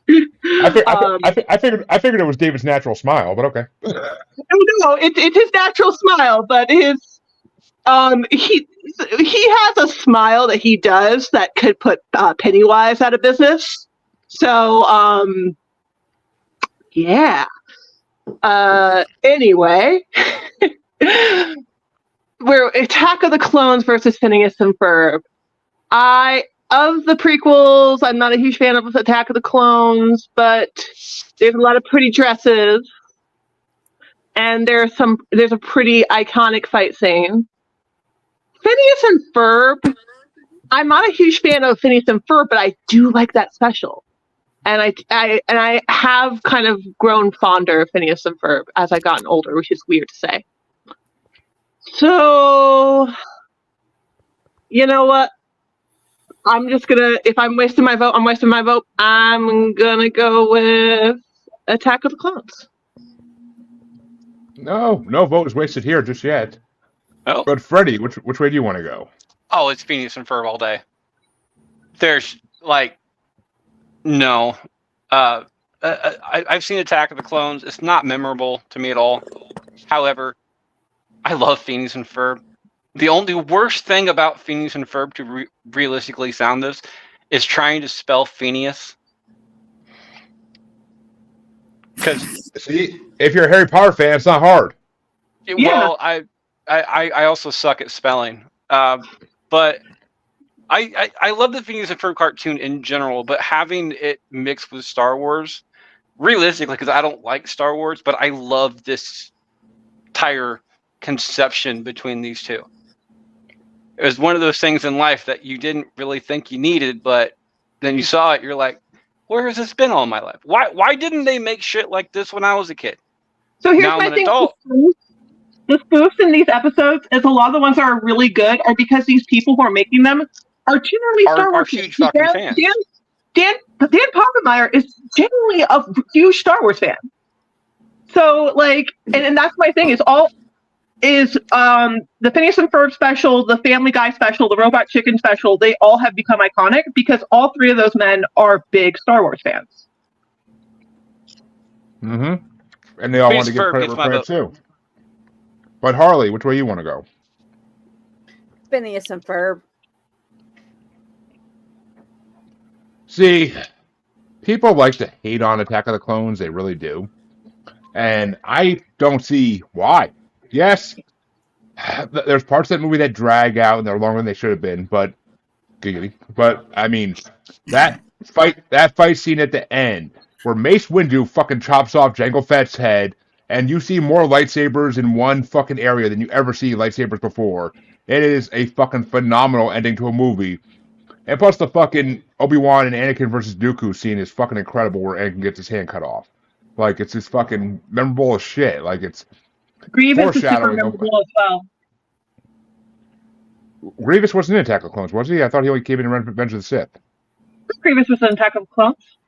I figured it was David's natural smile, but okay. No, it's his natural smile, but his he has a smile that he does that could put Pennywise out of business. So yeah. Anyway, we're Attack of the Clones versus Phineas and Ferb. Of the prequels, I'm not a huge fan of Attack of the Clones, but there's a lot of pretty dresses, and there's a pretty iconic fight scene. Phineas and Ferb, I'm not a huge fan of Phineas and Ferb, but I do like that special. And I have kind of grown fonder of Phineas and Ferb as I've gotten older, which is weird to say. So, you know what? I'm just gonna, if I'm wasting my vote, I'm wasting my vote. I'm gonna go with Attack of the Clones. No vote is wasted here just yet. Oh. But Freddie, which way do you want to go? Oh, it's Phineas and Ferb all day. There's no. I've seen Attack of the Clones. It's not memorable to me at all. However, I love Phineas and Ferb. The only worst thing about Phineas and Ferb, to realistically sound this, is trying to spell Phineas. Because see, if you're a Harry Potter fan, it's not hard. Well, I also suck at spelling. But I love the Phineas and Ferb cartoon in general, but having it mixed with Star Wars, realistically, because I don't like Star Wars, but I love this entire conception between these two. It was one of those things in life that you didn't really think you needed, but then you saw it, you're like, where has this been all my life? Why didn't they make shit like this when I was a kid? So here's now my I'm an thing. adult. The spoofs in these episodes is a lot of the ones that are really good are because these people who are making them are generally Star Wars huge fucking fans. Dan Povenmire is genuinely a huge Star Wars fan. So and that's my thing is the Phineas and Ferb special, the Family Guy special, the Robot Chicken special, they all have become iconic because all three of those men are big Star Wars fans. Mm-hmm. And they all want to get credit for credit too. But Harley, which way you want to go? Phineas and Ferb. See, people like to hate on Attack of the Clones. They really do. And I don't see why. Yes, there's parts of that movie that drag out and they're longer than they should have been, but I mean, that fight scene at the end where Mace Windu fucking chops off Jango Fett's head and you see more lightsabers in one fucking area than you ever see lightsabers before. It is a fucking phenomenal ending to a movie. And plus the fucking Obi-Wan and Anakin versus Dooku scene is fucking incredible where Anakin gets his hand cut off. It's just fucking memorable as shit. It's Grievous is super memorable as well. Grievous wasn't in Attack of the Clones, was he? I thought he only came in Revenge of the Sith. Grievous was in Attack of the Clones.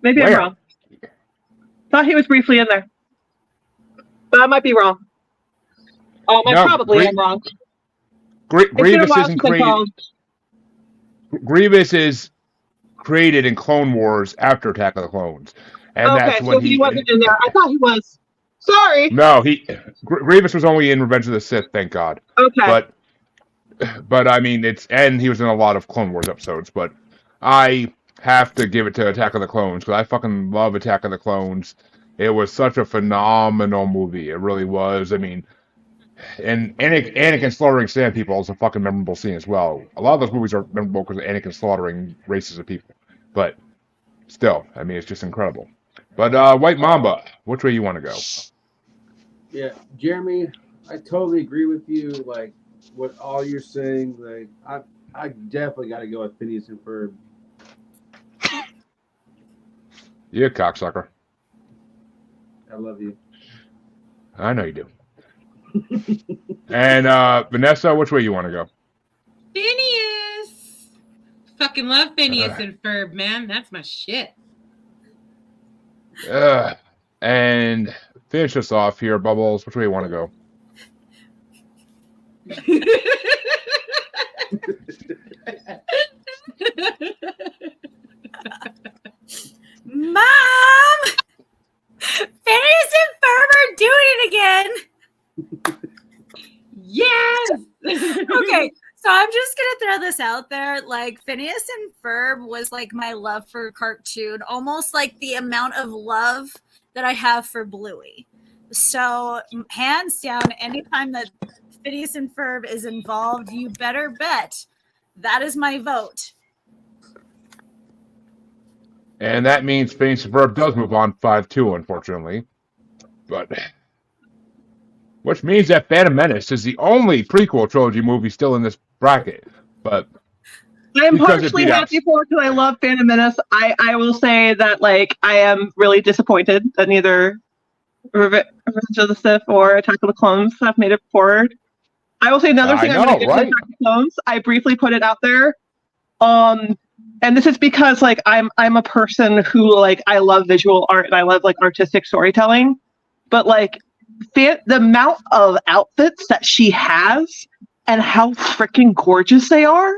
Maybe I'm wrong. Thought he was briefly in there. But I might be wrong. I'm wrong. Grievous isn't created. Grievous is created in Clone Wars after Attack of the Clones. And that's when he wasn't in there. I thought he was. Sorry. No, Grievous was only in Revenge of the Sith, thank God. Okay. But I mean, he was in a lot of Clone Wars episodes, but I have to give it to Attack of the Clones because I fucking love Attack of the Clones. It was such a phenomenal movie. It really was. I mean, and Anakin slaughtering sand people is a fucking memorable scene as well. A lot of those movies are memorable because of Anakin slaughtering races of people. But still, I mean, it's just incredible. But White Mamba, which way you want to go? Yeah, Jeremy, I totally agree with you. What all you're saying. I definitely got to go with Phineas and Ferb. You cocksucker. I love you. I know you do. And Vanessa, which way you want to go? Phineas. Fucking love Phineas and Ferb, man. That's my shit. And finish us off here, Bubbles. Which way you want to go? Mom! Phineas and Ferb are doing it again. Yes. Okay, so I'm just gonna throw this out there. Like Phineas and Ferb was like my love for cartoon, almost like the amount of love that I have for Bluey. So hands down, anytime that Phineas and Ferb is involved, you better bet that is my vote. And that means Phineas and Ferb does move on 5-2, unfortunately. But which means that Phantom Menace is the only prequel trilogy movie still in this bracket. But I'm because it partially beat out- happy for it because I love Phantom Menace. I will say that like I am really disappointed that neither Revenge of the Sith or Attack of the Clones have made it forward. I will say another thing. I I'm going know, to get right? to Attack of the Clones. I briefly put it out there. And this is because like I'm a person who like I love visual art and I love like artistic storytelling, but like the amount of outfits that she has and how freaking gorgeous they are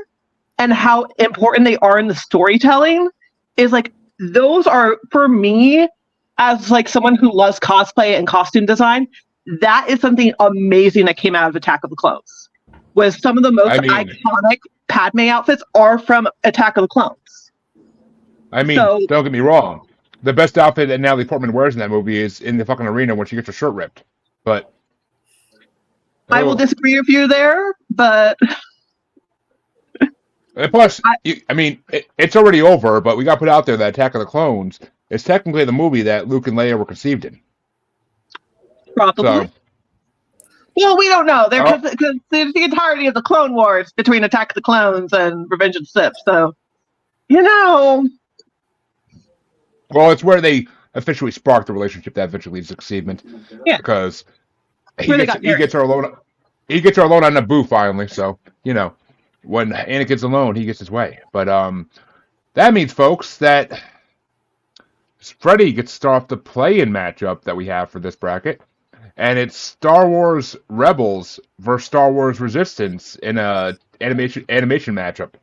and how important they are in the storytelling is like those are for me as like someone who loves cosplay and costume design. That is something amazing that came out of Attack of the Clones. Was some of the most iconic Padme outfits are from Attack of the Clones. I mean, don't get me wrong. The best outfit that Natalie Portman wears in that movie is in the fucking arena when she gets her shirt ripped. But I will disagree with you there, but and plus, it's already over. But we got to put out there that Attack of the Clones is technically the movie that Luke and Leia were conceived in. Probably. So, well, we don't know. Because there's the entirety of the Clone Wars between Attack of the Clones and Revenge of the Sith. So, you know. Well, it's where they officially sparked the relationship that eventually leads to conceivement. Yeah. Because he gets her alone. He gets her alone on Naboo finally. So, you know, when Anakin's alone, he gets his way. But that means, folks, that Freddie gets to start off the play-in matchup that we have for this bracket. And it's Star Wars Rebels versus Star Wars Resistance in a animation matchup.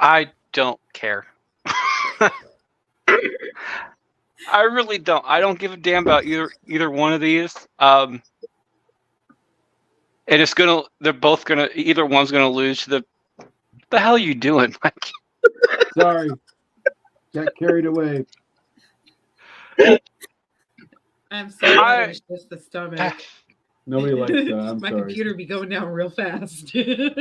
I don't care. I really don't. I don't give a damn about either one of these. And it's gonna. They're both gonna. Either one's gonna lose. What the hell are you doing, Mike? Sorry, got carried away. I'm sorry. It's just the stomach. Nobody likes that. I'm My sorry. computer be going down real fast. We're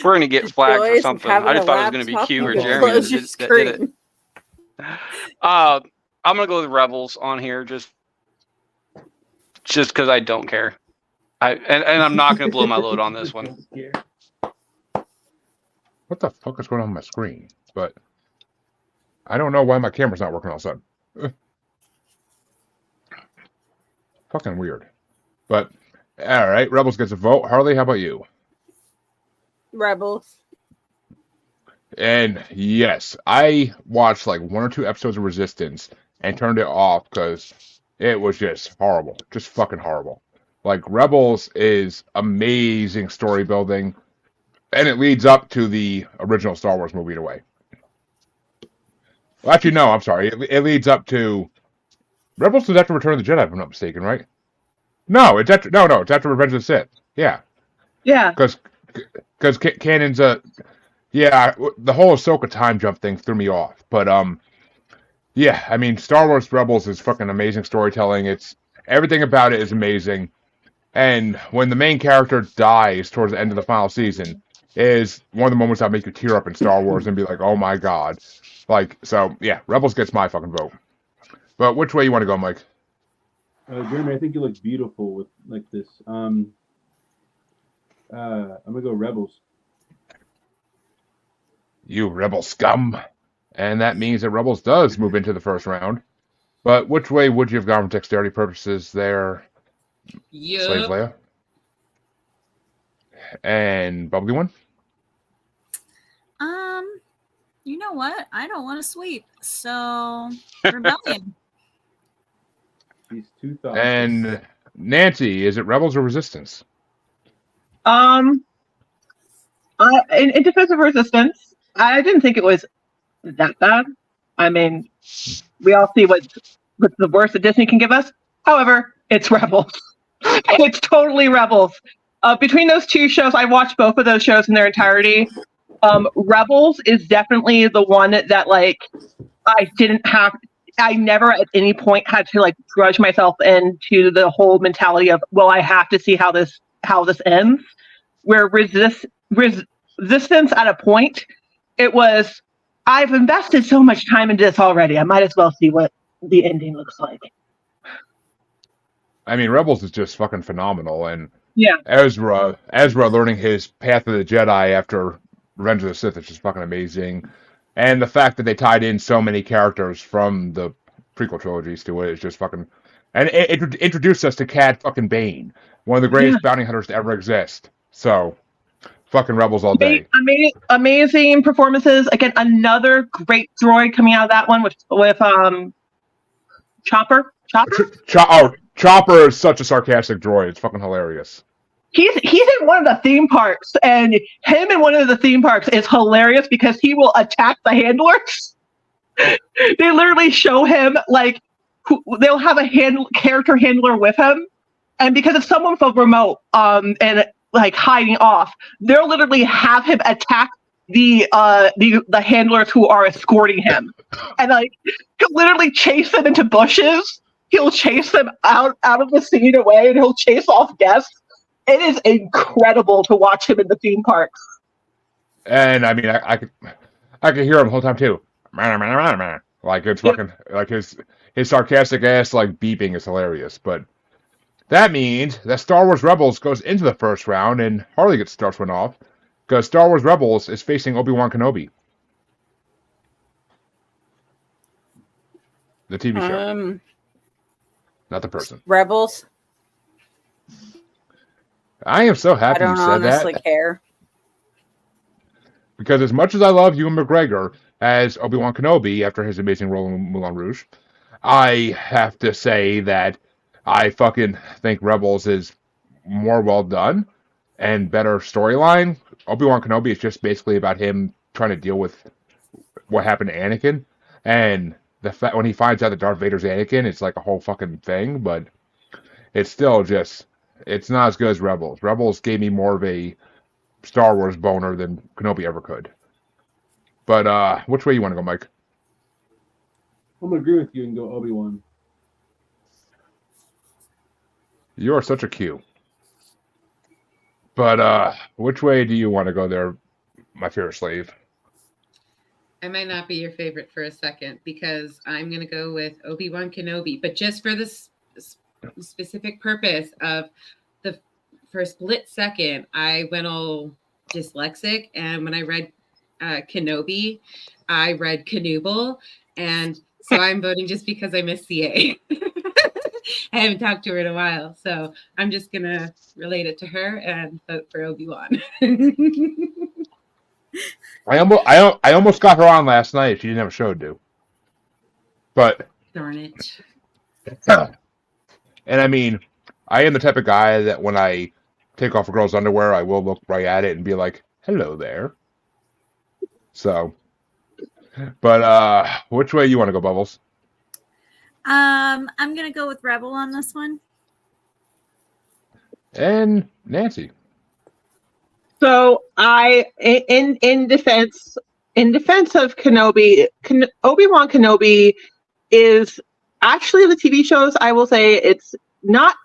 gonna get flagged for something. I just thought it was gonna be Q or Jeremy that did it. I'm gonna go with Rebels on here just because I don't care. And I'm not gonna blow my load on this one. What the fuck is going on my screen? But I don't know why my camera's not working all of a sudden. Fucking weird. But all right, Rebels gets a vote. Harley, how about you? Rebels. And yes, I watched like 1 or 2 episodes of Resistance and turned it off because it was just horrible. Just fucking horrible. Like, Rebels is amazing story building, and it leads up to the original Star Wars movie in a way. Well, actually, no, I'm sorry. It leads up to... Rebels is after Return of the Jedi, if I'm not mistaken, right? No, it's after Revenge of the Sith. Yeah. Yeah. Because canon's yeah, the whole Ahsoka time jump thing threw me off. But yeah, I mean, Star Wars Rebels is fucking amazing storytelling. It's everything about it is amazing. And when the main character dies towards the end of the final season, is one of the moments that make you tear up in Star Wars and be like, oh my god. Like, so yeah, Rebels gets my fucking vote. But which way you want to go, Mike? Jeremy, I think you look beautiful with like this. I'm gonna go Rebels. You Rebel scum. And that means that Rebels does move into the first round. But which way would you have gone for dexterity purposes there? Slave Leia? And Bubbly One? You know what? I don't want to sweep. So Rebellion. These two thoughts. And Nancy, is it Rebels or Resistance? In Defense of Resistance, I didn't think it was that bad. I mean, we all see what's the worst that Disney can give us. However, it's Rebels. It's totally Rebels. Between those two shows, I watched both of those shows in their entirety. Rebels is definitely the one that like I never at any point had to like grudge myself into the whole mentality of, well, I have to see how this ends. Where Resistance at a point, it was, I've invested so much time into this already. I might as well see what the ending looks like. I mean, Rebels is just fucking phenomenal, and Yeah. Ezra learning his path of the Jedi after Revenge of the Sith is just fucking amazing, and the fact that they tied in so many characters from the prequel trilogies to it is just fucking, and it introduced us to Cad fucking Bane, one of the greatest bounty hunters to ever exist. So, fucking Rebels all day. Amazing performances. Again, another great droid coming out of that one with Chopper. Chopper is such a sarcastic droid. It's fucking hilarious. He's in one of the theme parks, and him in one of the theme parks is hilarious because he will attack the handlers. They literally show him like they'll have a character handler with him, and because if someone's a remote and like hiding off, they'll literally have him attack the handlers who are escorting him, and like he'll literally chase them into bushes. He'll chase them out of the scene away, and he'll chase off guests. It is incredible to watch him in the theme parks. And I mean, I could hear him the whole time too. Like it's fucking like his sarcastic ass like beeping is hilarious. But that means that Star Wars Rebels goes into the first round, and Harley gets starts one off because Star Wars Rebels is facing Obi-Wan Kenobi, the TV show, not the person. Rebels. I am so I happy you don't said honestly that care. because as much as I love Ewan McGregor as Obi-Wan Kenobi after his amazing role in Moulin Rouge, I have to say that I fucking think Rebels is more well done and better storyline. Obi-Wan Kenobi is just basically about him trying to deal with what happened to Anakin, and the fact when he finds out that Darth Vader's Anakin, it's like a whole fucking thing. But it's still just, it's not as good as Rebels. Rebels gave me more of a Star Wars boner than Kenobi ever could. But which way you want to go, Mike? I'm gonna agree with you and go Obi-Wan. You are such a Q. But which way do you want to go there, my favorite slave? I might not be your favorite for a second because I'm going to go with Obi-Wan Kenobi, but just for this specific purpose of for a split second, I went all dyslexic, and when I read Kenobi, I read Kenoble, and so I'm voting just because I miss CA. I haven't talked to her in a while, so I'm just gonna relate it to her and vote for Obi-Wan. I almost got her on last night if she didn't have a show to do. But Darn it. And I mean, I am the type of guy that when I take off a girl's underwear, I will look right at it and be like, hello there. So, but which way you want to go, Bubbles? I'm gonna go with Rebel on this one. And Nancy. So in defense of Kenobi, Obi-Wan Kenobi is actually the TV shows. I will say it's not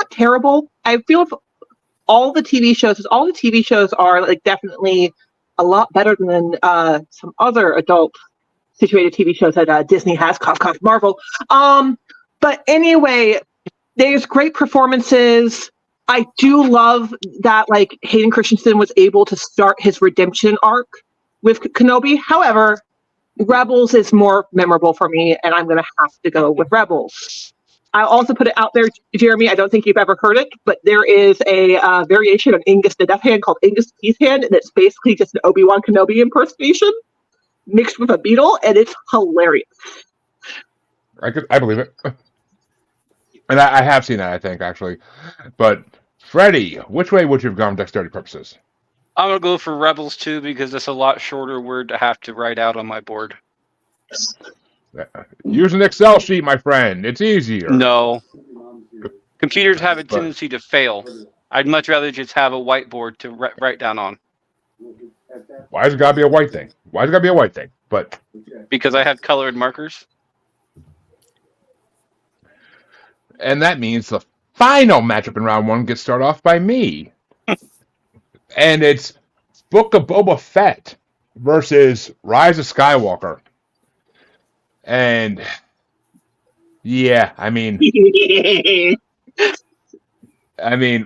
terrible. I feel all the TV shows are like definitely a lot better than some other adult situated TV shows that Disney has, cough cough Marvel. But anyway, there's great performances. I do love that like Hayden Christensen was able to start his redemption arc with Kenobi. However, Rebels is more memorable for me, and I'm going to have to go with Rebels. I'll also put it out there, Jeremy, I don't think you've ever heard it, but there is a variation of Angus the Death Hand called Angus the Peace Hand, and it's basically just an Obi-Wan Kenobi impersonation mixed with a beetle, and it's hilarious. I believe it. And I have seen that, I think, actually. But, Freddie, which way would you have gone for dexterity purposes? I'm gonna go for Rebels too because it's a lot shorter word to have to write out on my board. Use an Excel sheet, my friend. It's easier. No, computers have a But- tendency to fail. I'd much rather just have a whiteboard to write down on Why has it got to be a white thing? Why has it got to be a white thing? But because I have colored markers. and that means the final matchup in round 1 gets started off by me, and it's Book of Boba Fett versus Rise of Skywalker. And yeah, I mean,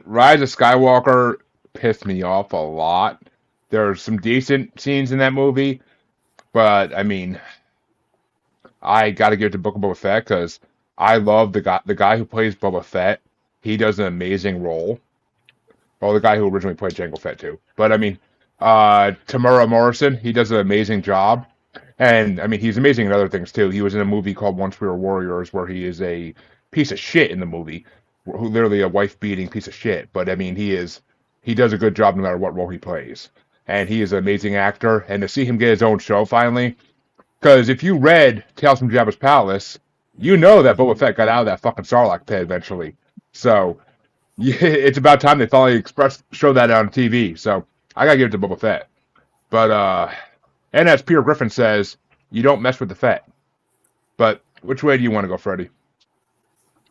Rise of Skywalker pissed me off a lot. There's some decent scenes in that movie, but I mean, I got to give it to Book of Boba Fett because I love the guy who plays Boba Fett. He does an amazing role. Well, the guy who originally played Jango Fett too. But I mean, Tamura Morrison, he does an amazing job. And I mean, he's amazing in other things too. He was in a movie called Once We Were Warriors, where he is a piece of shit in the movie, who literally a wife-beating piece of shit. But I mean, he does a good job no matter what role he plays, and he is an amazing actor. And to see him get his own show finally, because if you read Tales from Jabba's Palace, you know that Boba Fett got out of that fucking Sarlacc pit eventually. So yeah, it's about time they finally show that on TV. So I gotta give it to Boba Fett. But and as Peter Griffin says, you don't mess with the Fett. But which way do you want to go, Freddie?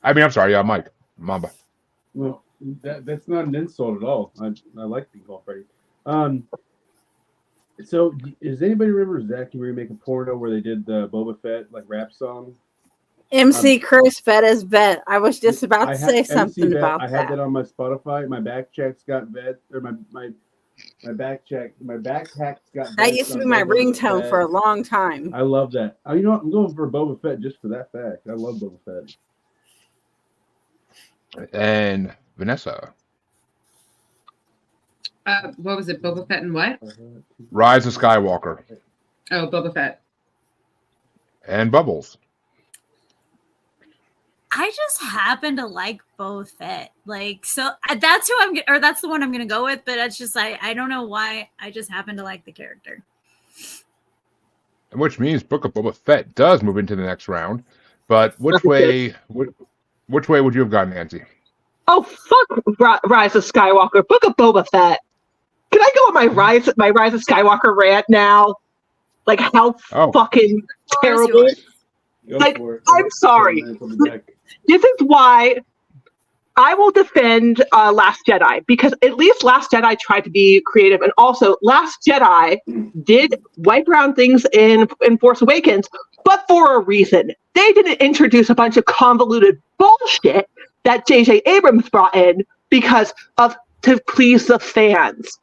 I mean, I'm sorry, Mike. Mamba. Well, that's not an insult at all. I like being called Freddie. So, does anybody remember Zach and Remake a porno where they did the Boba Fett like rap song? MC Chris Vet is Vet. I was just about to say MC something Vet, about I had that on my Spotify. My back check's got Vet, or my backpack's got. That used to be my ringtone for a long time. I love that. Oh, you know what? I'm going for Boba Fett just for that fact. I love Boba Fett. And Vanessa. What was it? Boba Fett and what? Rise of Skywalker. Oh, Boba Fett. And Bubbles. I just happen to like Boba Fett. Like, so that's that's the one I'm gonna go with, but it's just I don't know why. I just happen to like the character. Which means Book of Boba Fett does move into the next round. But which way would you have gone, Nancy? Oh, fuck Rise of Skywalker. Book of Boba Fett. Can I go on my Rise of Skywalker rant now? Like how fucking terrible. Like, I'm sorry. This is why I will defend Last Jedi, because at least Last Jedi tried to be creative, and also Last Jedi did wipe around things in Force Awakens, but for a reason. They didn't introduce a bunch of convoluted bullshit that J.J. Abrams brought in to please the fans.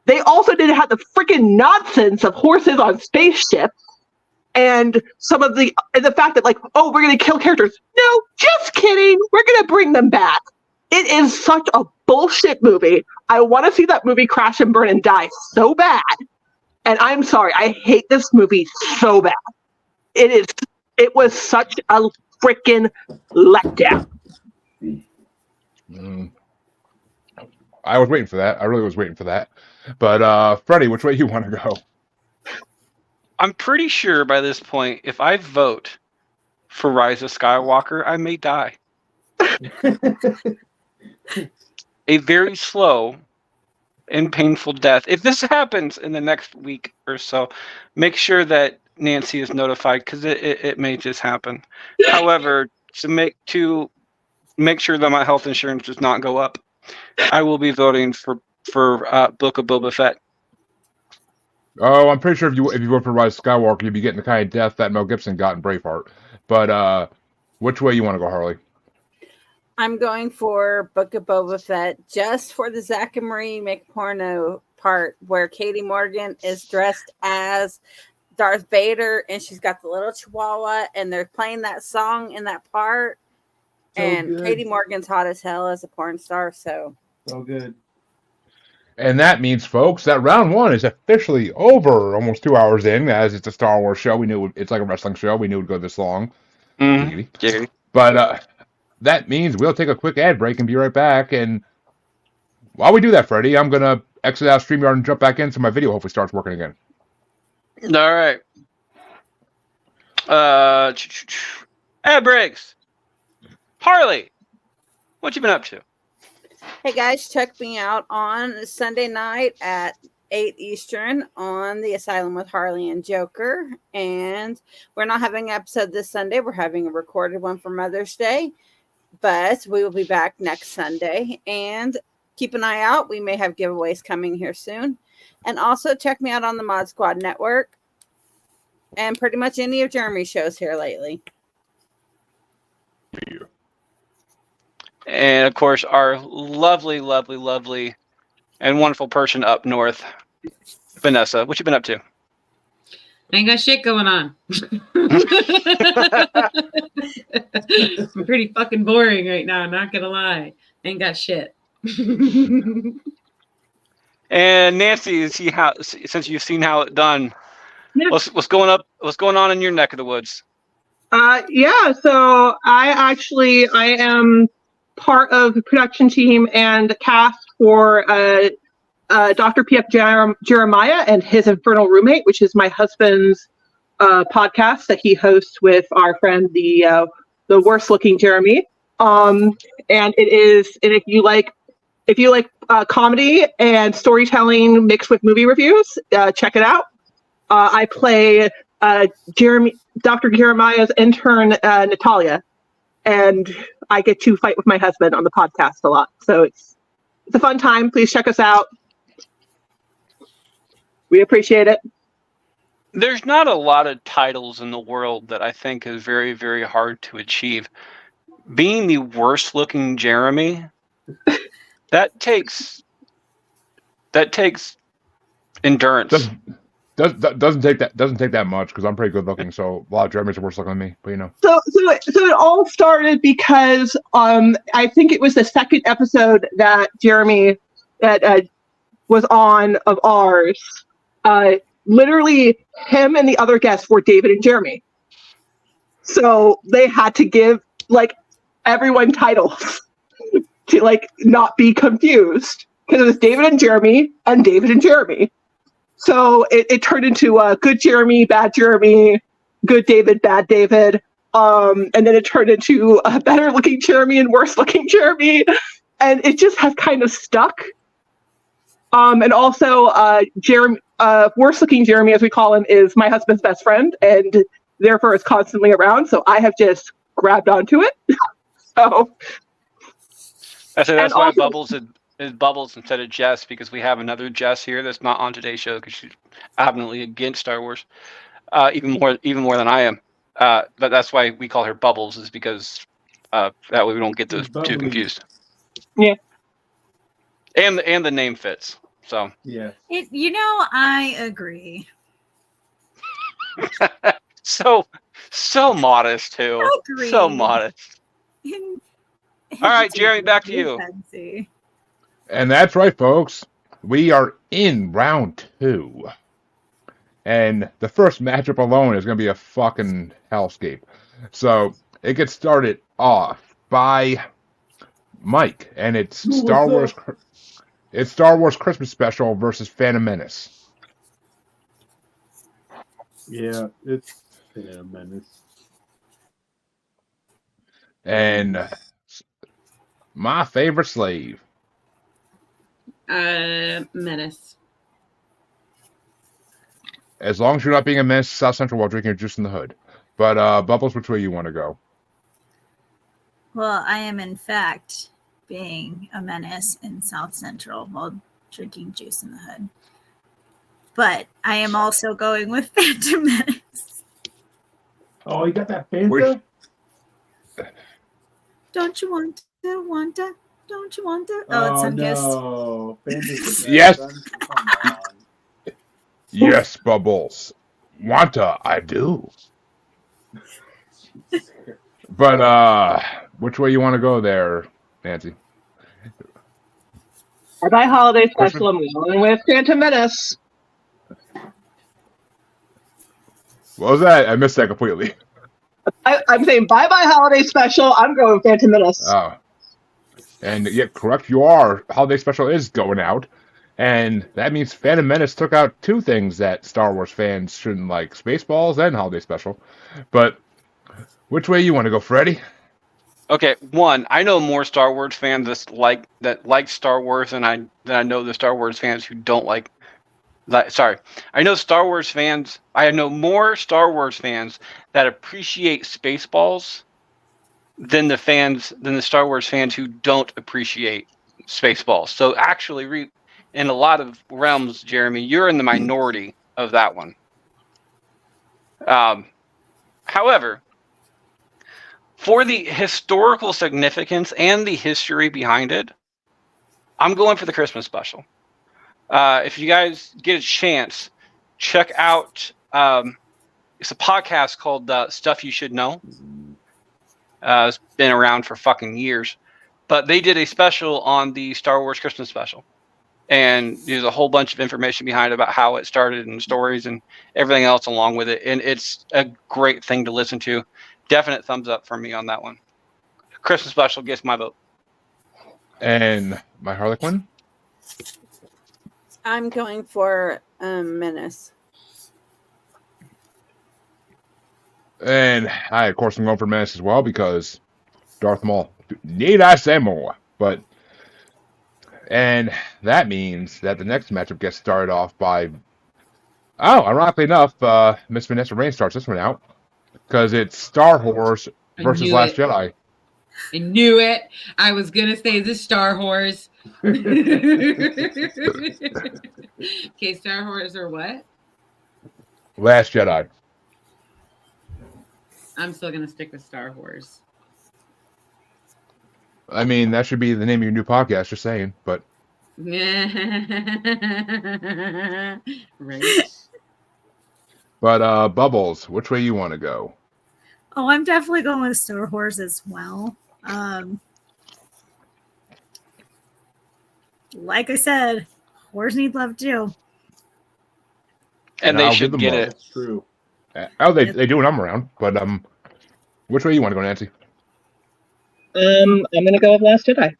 They also didn't have the freaking nonsense of horses on spaceships. And some of the fact that, like, oh, we're going to kill characters. No, just kidding. We're going to bring them back. It is such a bullshit movie. I want to see that movie crash and burn and die so bad. And I'm sorry. I hate this movie so bad. It was such a freaking letdown. I was waiting for that. I really was waiting for that. But, Freddie, which way you want to go? I'm pretty sure by this point, if I vote for Rise of Skywalker, I may die. A very slow and painful death. If this happens in the next week or so, make sure that Nancy is notified, because it may just happen. However, to make sure that my health insurance does not go up, I will be voting for Book of Boba Fett. Oh, I'm pretty sure if you vote for Rise of Skywalker, you'd be getting the kind of death that Mel Gibson got in Braveheart. But which way you want to go, Harley? I'm going for Book of Boba Fett just for the Zach and Marie make porno part where Katie Morgan is dressed as Darth Vader and she's got the little chihuahua and they're playing that song in that part. So and good. Katie Morgan's hot as hell as a porn star, so good. And that means, folks, that round 1 is officially over. Almost 2 hours in, as it's a Star Wars show. We knew it's like a wrestling show. We knew it would go this long. Mm-hmm. But that means we'll take a quick ad break and be right back. And while we do that, Freddie, I'm gonna exit out of StreamYard and jump back in so my video hopefully starts working again. All right. Ed Briggs. Harley, what you been up to? Hey guys, check me out on Sunday night at 8 Eastern on the Asylum with Harley and Joker. And we're not having an episode this Sunday. We're having a recorded one for Mother's Day. But we will be back next Sunday. And keep an eye out. We may have giveaways coming here soon. And also check me out on the Mod Squad Network. And pretty much any of Jeremy's shows here lately. And of course, our lovely, lovely, lovely, and wonderful person up north, Vanessa. What you been up to? I ain't got shit going on. I'm pretty fucking boring right now, not gonna lie. Ain't got shit. And Nancy, since you've seen how it's done, Yeah. what's going on in your neck of the woods? Yeah, so I am part of the production team and cast for Dr. P.F. Jeremiah and His Infernal Roommate, which is my husband's podcast that he hosts with our friend, the worst looking Jeremy. And if you like comedy and storytelling mixed with movie reviews, check it out. I play Dr. Jeremiah's intern, Natalia, and I get to fight with my husband on the podcast a lot. So it's a fun time. Please check us out. We appreciate it. There's not a lot of titles in the world that I think is very, very hard to achieve. Being the worst looking Jeremy, that takes endurance. Doesn't take that much because I'm pretty good looking. So a lot of Jeremy's are worse looking than me, but you know. So it all started because I think it was the second episode that Jeremy was on of ours. Literally, him and the other guests were David and Jeremy. So they had to give everyone titles to not be confused because it was David and Jeremy and David and Jeremy. So it turned into good Jeremy, bad Jeremy, good David, bad David. And then it turned into a better looking Jeremy and worse looking Jeremy. And it just has kind of stuck. And also Jeremy, worse looking Jeremy, as we call him, is my husband's best friend and therefore is constantly around. So I have just grabbed onto it. So I say that's why also, Bubbles is Bubbles instead of Jess, because we have another Jess here that's not on today's show because she's adamantly against Star Wars, even more than I am. But that's why we call her Bubbles, is because that way we don't get those two confused. Yeah. And the name fits. So Yeah. I agree. so modest too. Agreed. So modest. All right, Jeremy, back to you. Fancy. And that's right, folks. We are in round 2. And the first matchup alone is going to be a fucking hellscape. So it gets started off by Mike, and it's Star Wars Christmas Special versus Phantom Menace. Yeah, it's Phantom Menace. And my favorite slave. Menace. As long as you're not being a menace to South Central while drinking your juice in the hood. But Bubbles, which way you want to go? Well, I am in fact being a menace in South Central while drinking juice in the hood. But I am also going with Phantom Menace. Oh, you got that Fanta? Don't you want to? Don't you want to? Oh, it's Sunkissed. No. Fanta's the Yes. best, son. Come on. Yes, Bubbles. Wanta, I do. But which way you want to go there, Nancy? Bye holiday special. I'm going with Phantom Menace. What was that? I missed that completely. I'm saying bye holiday special. I'm going Phantom Menace. Oh. And yeah, correct, you are. Holiday Special is going out. And that means Phantom Menace took out two things that Star Wars fans shouldn't like: Spaceballs and Holiday Special. But which way you want to go, Freddy? Okay, one, I know more Star Wars fans that like Star Wars than I know the Star Wars fans who don't like. Sorry, I know Star Wars fans. I know more Star Wars fans that appreciate Spaceballs than the Star Wars fans who don't appreciate Spaceballs. So actually, in a lot of realms, Jeremy, you're in the minority of that one. However, for the historical significance and the history behind it, I'm going for the Christmas special. If you guys get a chance, check out. It's a podcast called Stuff You Should Know. It's been around for fucking years, but they did a special on the Star Wars Christmas special, and there's a whole bunch of information behind it about how it started and stories and everything else along with it. And it's a great thing to listen to. Definite thumbs up for me on that one. Christmas special gets my vote. And my Harlequin? I'm going for Menace. And I, of course, am going for Menace as well because Darth Maul. Need I say more? And that means that the next matchup gets started off by, ironically enough, Miss Vanessa Rain starts this one out because it's Star Wars versus Last Jedi. I knew it. I was gonna say the Star Wars. Okay, Star Wars or what? Last Jedi. I'm still gonna stick with Star Wars. I mean, that should be the name of your new podcast, just saying, but. Right. But, Bubbles, which way you want to go? Oh, I'm definitely going with Star Wars as well. Like I said, whores need love too. And they should get it. That's true. They do when I'm around, but, which way you want to go, Nancy? I'm gonna go with Last Jedi.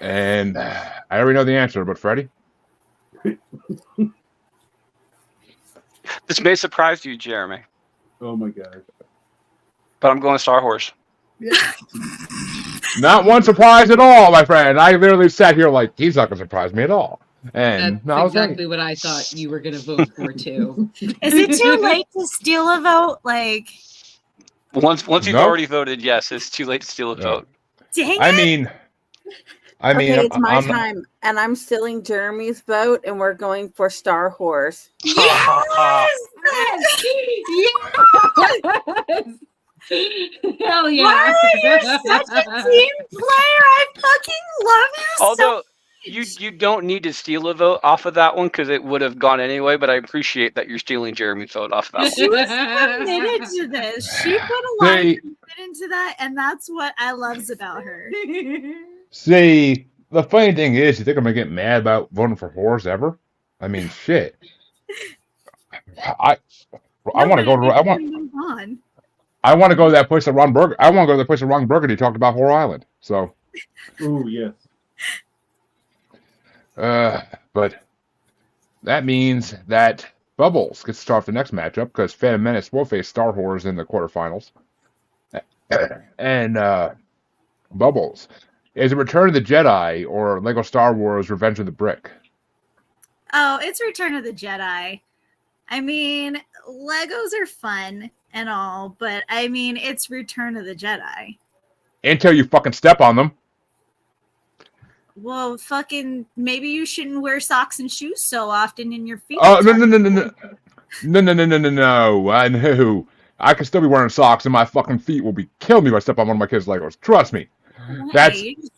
And I already know the answer, but Freddie? This may surprise you, Jeremy, Oh my god. but I'm going Star Wars. Not one surprise at all, my friend. I literally sat here like, he's not going to surprise me at all. And That's no, I was right. exactly what I thought you were gonna vote for too. Is it too late to steal a vote? Like, Once you've Nope. already voted yes, it's too late to steal a vote. dang I it! mean, Okay, it's my I'm- time, and I'm stealing Jeremy's vote, and we're going for Star Wars. Yes! Hell yeah! Why you're such a team player? I fucking love you so. Although you don't need to steal a vote off of that one because it would have gone anyway, but I appreciate that you're stealing Jeremy's vote off of that one. She was committed to this. She put a lot of See, commitment into that, and that's what I loves about her. see, the funny thing is, you think I'm going to get mad about voting for whores ever? I mean, shit. I want to go to, Move on. I want to go to that place that Ron Burgundy, I want to go to the place that Ron Burgundy talked about Whore Island. So, Oh yes. but that means that Bubbles gets to start the next matchup because Phantom Menace will face Star Wars in the quarterfinals. And Bubbles, is it Return of the Jedi or Lego Star Wars Revenge of the Brick? Oh, it's Return of the Jedi. I mean, Legos are fun and all, but I mean, it's Return of the Jedi. Until you fucking step on them. Well, fucking, maybe you shouldn't wear socks and shoes so often in your feet. Oh, no. I know. I can still be wearing socks and my fucking feet will be killing me if I step on one of my kids' Legos. Trust me. That's- You just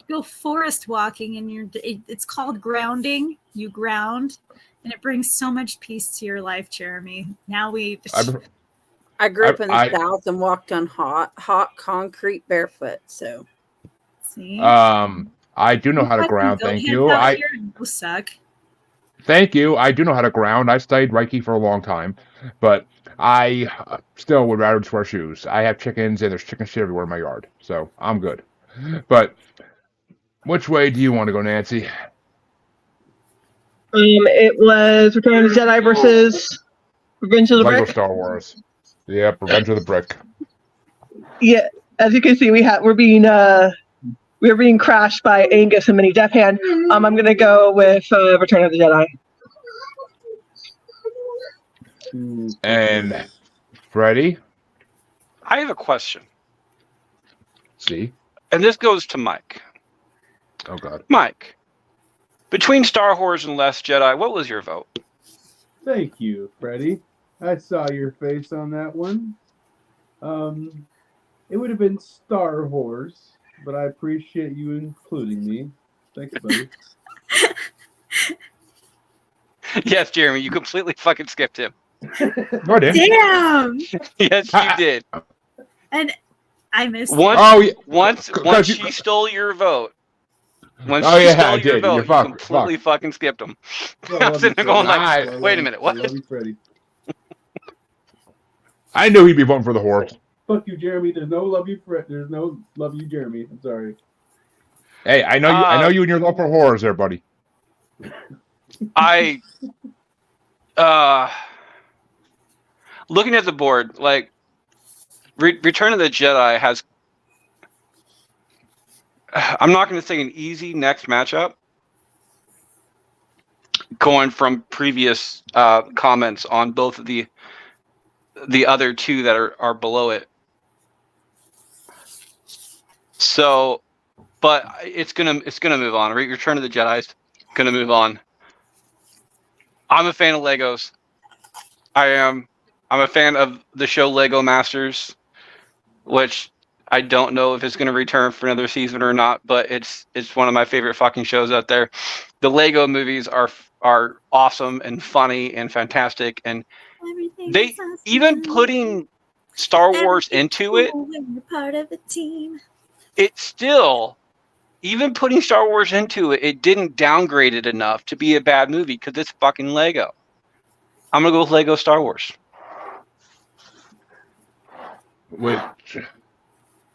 go forest walking and it's called grounding. You ground and it brings so much peace to your life, Jeremy. Now I grew up in the I- South and walked on hot concrete barefoot. So see. I do know how to ground, thank you. Suck. Thank you. I do know how to ground. I studied Reiki for a long time, but I still would rather just wear shoes. I have chickens, and there's chicken shit everywhere in my yard, so I'm good. But Which way do you want to go, Nancy? It was Return of the Jedi versus Revenge of the Lego Brick. Star Wars. Yep, Revenge of the Brick. Yeah, as you can see, we're being crashed by Angus and Mini Death Hand. I'm gonna go with Return of the Jedi. And Freddie? I have a question, See? and this goes to Mike. Oh, God. Mike, between Star Wars and Last Jedi, what was your vote? Thank you, Freddie. I saw your face on that one. It would have been Star Wars, but I appreciate you including me. Thanks, buddy. Yes, Jeremy, you completely fucking skipped him. No, I didn't. Damn. Yes, you did. And I missed Once, Oh, yeah. once Because she stole your vote. Once Oh, she yeah, stole I your did. vote, You're you fucked. completely fucking skipped him. Well, I I'm love sitting you, there going Freddie. like, I- wait a minute, what? I love you, Freddie. I knew he'd be voting for the horse. Fuck you, Jeremy. There's no love you, There's no love you, Jeremy. I'm sorry. Hey, I know you and your love for horrors there, buddy. I looking at the board, like Return of the Jedi has I'm not going to say an easy next matchup going from previous comments on both of the other two that are below it. So, but it's gonna move on. Return of the Jedi's gonna move on. I'm a fan of Legos. I'm a fan of the show Lego Masters, which I don't know if it's going to return for another season or not, but it's one of my favorite fucking shows out there. The Lego movies are awesome and funny and fantastic, and they even putting Star Wars into it. When you're part of a team. It still, even putting Star Wars into it, it didn't downgrade it enough to be a bad movie because it's fucking Lego. I'm gonna go with Lego Star Wars. Which,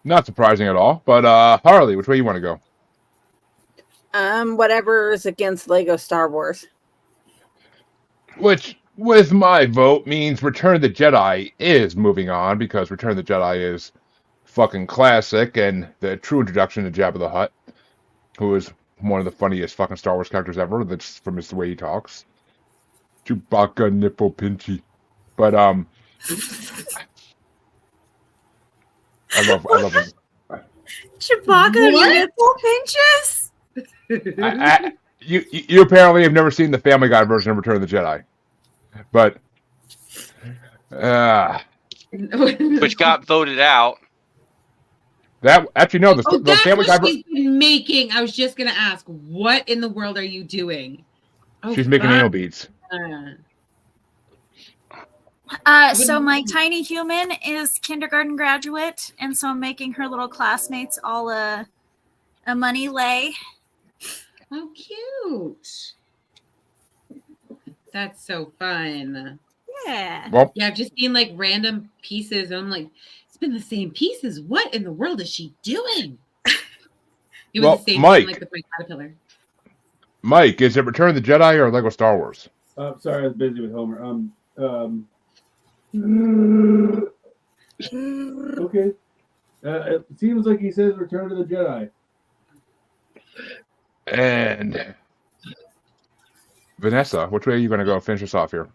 not surprising at all. But Harley, which way you want to go? Whatever is against Lego Star Wars. Which, with my vote, means Return of the Jedi is moving on because Return of the Jedi is fucking classic and the true introduction to Jabba the Hutt, who is one of the funniest fucking Star Wars characters ever. That's from the way he talks. Chewbacca nipple pinchy. But I love him. Chewbacca What? nipple pinches? You apparently have never seen the Family Guy version of Return of the Jedi, but Which got voted out. that actually no, the that's Family Guy. what she's been making. I was just gonna ask, what in the world are you doing? Oh, She's making fuck. anal beads. So my tiny human is kindergarten graduate, and so I'm making her little classmates all a money lay. How cute. That's so fun. Yeah. Well, Yeah, I've just seen like random pieces, and I'm like, it's been the same pieces. What in the world is she doing? It was Well, the same Mike. thing like with my caterpillar. Mike, is it Return of the Jedi or Lego Star Wars? Sorry, I was busy with Homer. Okay. It seems like he says Return of the Jedi. And Vanessa, which way are you going to go? Finish us off here.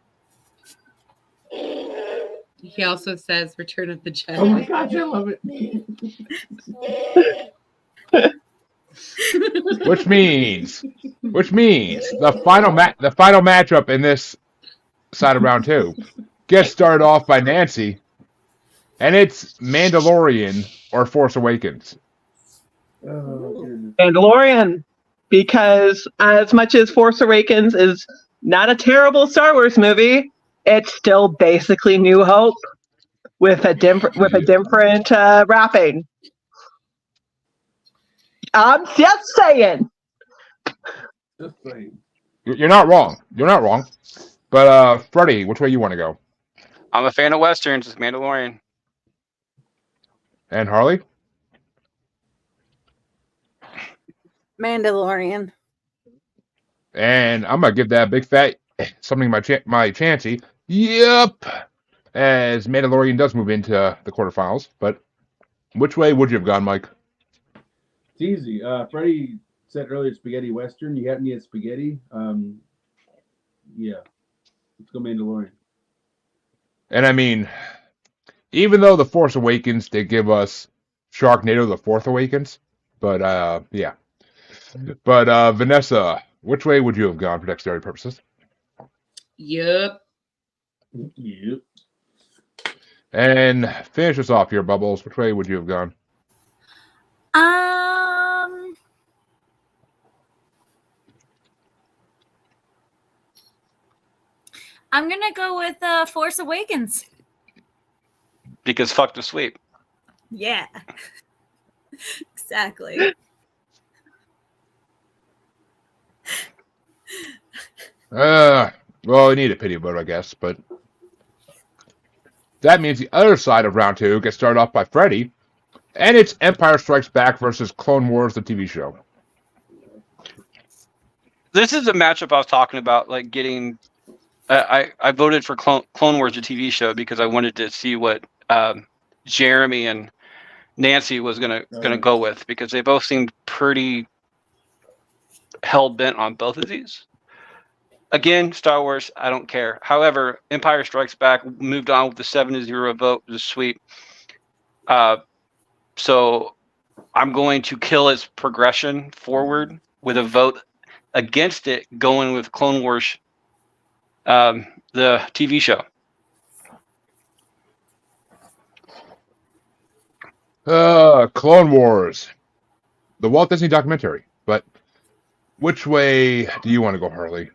He also says Return of the Jedi. Oh my gosh, I love it. Which means the final matchup in this side of round two gets started off by Nancy, and it's Mandalorian or Force Awakens. Oh, goodness. Mandalorian, because as much as Force Awakens is not a terrible Star Wars movie, it's still basically New Hope with a different wrapping. I'm just saying. Just saying. You're not wrong. You're not wrong. But Freddie, which way you want to go? I'm a fan of westerns. It's Mandalorian. And Harley? Mandalorian. And I'm gonna give that a big fat something my chancy. Yep. As Mandalorian does move into the quarterfinals, but which way would you have gone, Mike? It's easy. Freddie said earlier spaghetti western. You had me at spaghetti. Yeah. Let's go Mandalorian. And I mean, even though The Force Awakens did give us Sharknado: The Fourth Awakens, but yeah. But Vanessa, which way would you have gone for dexterity purposes? Yup. Yep. And finish us off here, Bubbles. Which way would you have gone? I'm gonna go with Force Awakens. Because fuck the sweep. Yeah. Exactly. Well, we need a pity vote, I guess, but that means the other side of round two gets started off by Freddie, and it's Empire Strikes Back versus Clone Wars, the TV show. This is the matchup I was talking about, like getting. I voted for Clone Wars, the TV show, because I wanted to see what Jeremy and Nancy was gonna go with, because they both seemed pretty hell bent on both of these. Again, Star Wars, I don't care. However, Empire Strikes Back moved on with the 7-0 vote, the sweep. So I'm going to kill its progression forward with a vote against it, going with Clone Wars, the TV show. Clone Wars, the Walt Disney documentary. But which way do you want to go, Harley?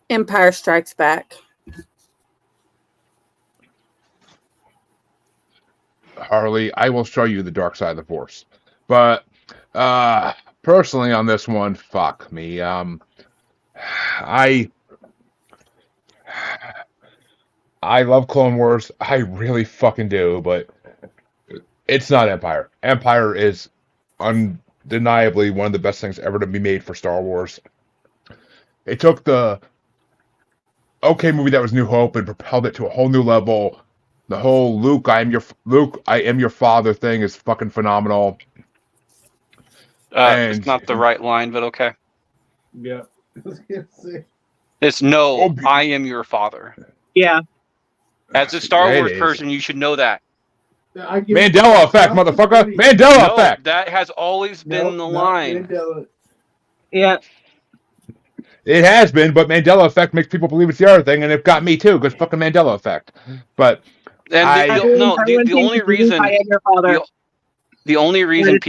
Empire Strikes Back. Harley, I will show you the dark side of the Force. But personally on this one, fuck me. I love Clone Wars. I really fucking do, but it's not Empire. Empire is undeniably one of the best things ever to be made for Star Wars. It took the okay movie that was New Hope and propelled it to a whole new level. The whole Luke, I am your father thing is fucking phenomenal. It's not the right line, but okay. Yeah. I was gonna say. It's no, I am your father. Yeah. As a Star Wars person, you should know that. Mandela effect, motherfucker! Mandela effect! That has always been the line. Yeah. It has been, but Mandela effect makes people believe it's the other thing, and it got me too, because fucking Mandela effect. But the only reason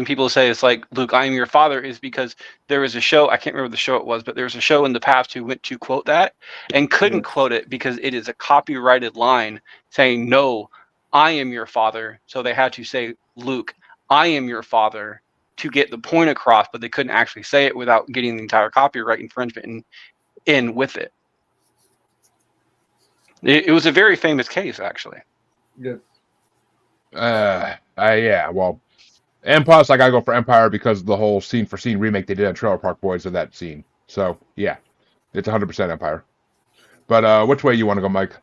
people say it's like, Luke, I am your father, is because there was a show, I can't remember the show it was, but there was a show in the past who went to quote that and couldn't quote it because it is a copyrighted line saying, no, I am your father. So they had to say, Luke, I am your father, to get the point across, but they couldn't actually say it without getting the entire copyright infringement in with it. It was a very famous case, actually. Yes. Yeah, well, and plus I gotta go for Empire because of the whole scene for scene remake they did on Trailer Park Boys of that scene. So yeah, it's 100% Empire. But which way you want to go, Mike?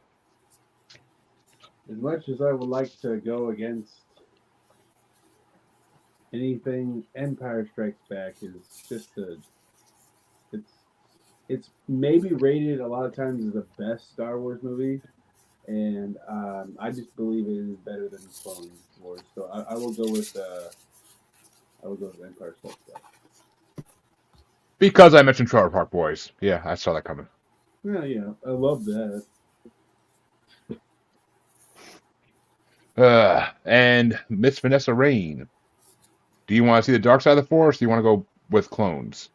As much as I would like to go against anything, Empire Strikes Back is just it's maybe rated a lot of times as the best Star Wars movie, and I just believe it is better than Clone Wars. So I will go with Empire Strikes Back. Because I mentioned Trailer Park Boys. Yeah, I saw that coming. Yeah, I love that. And Miss Vanessa Rain, do you want to see the dark side of the Force? Or do you want to go with clones?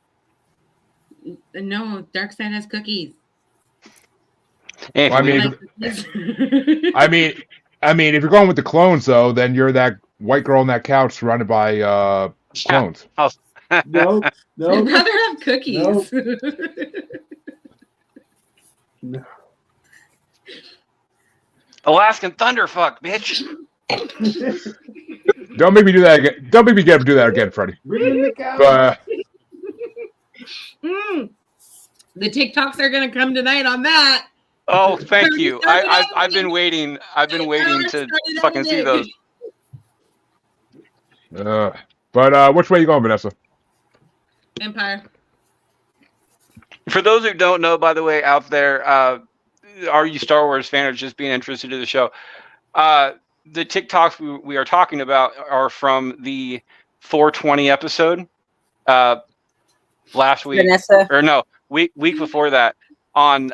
No, Darkside has cookies. Well, I mean, if you're going with the clones, though, then you're that white girl on that couch surrounded by clones. No. I'd rather have cookies. No. Alaskan Thunderfuck, bitch. Don't make me do that again. Don't make me get him to do that again, Freddie. Bring in the couch. But The TikToks are gonna come tonight on that. Oh, thank Already you. started I've editing. been waiting. I've been waiting Already to started fucking see editing. those. but which way you going, Vanessa? Empire. For those who don't know, by the way, out there, are you Star Wars fan or just being interested in the show? The TikToks we are talking about are from the 420 episode last week, Vanessa. or no, week before that, on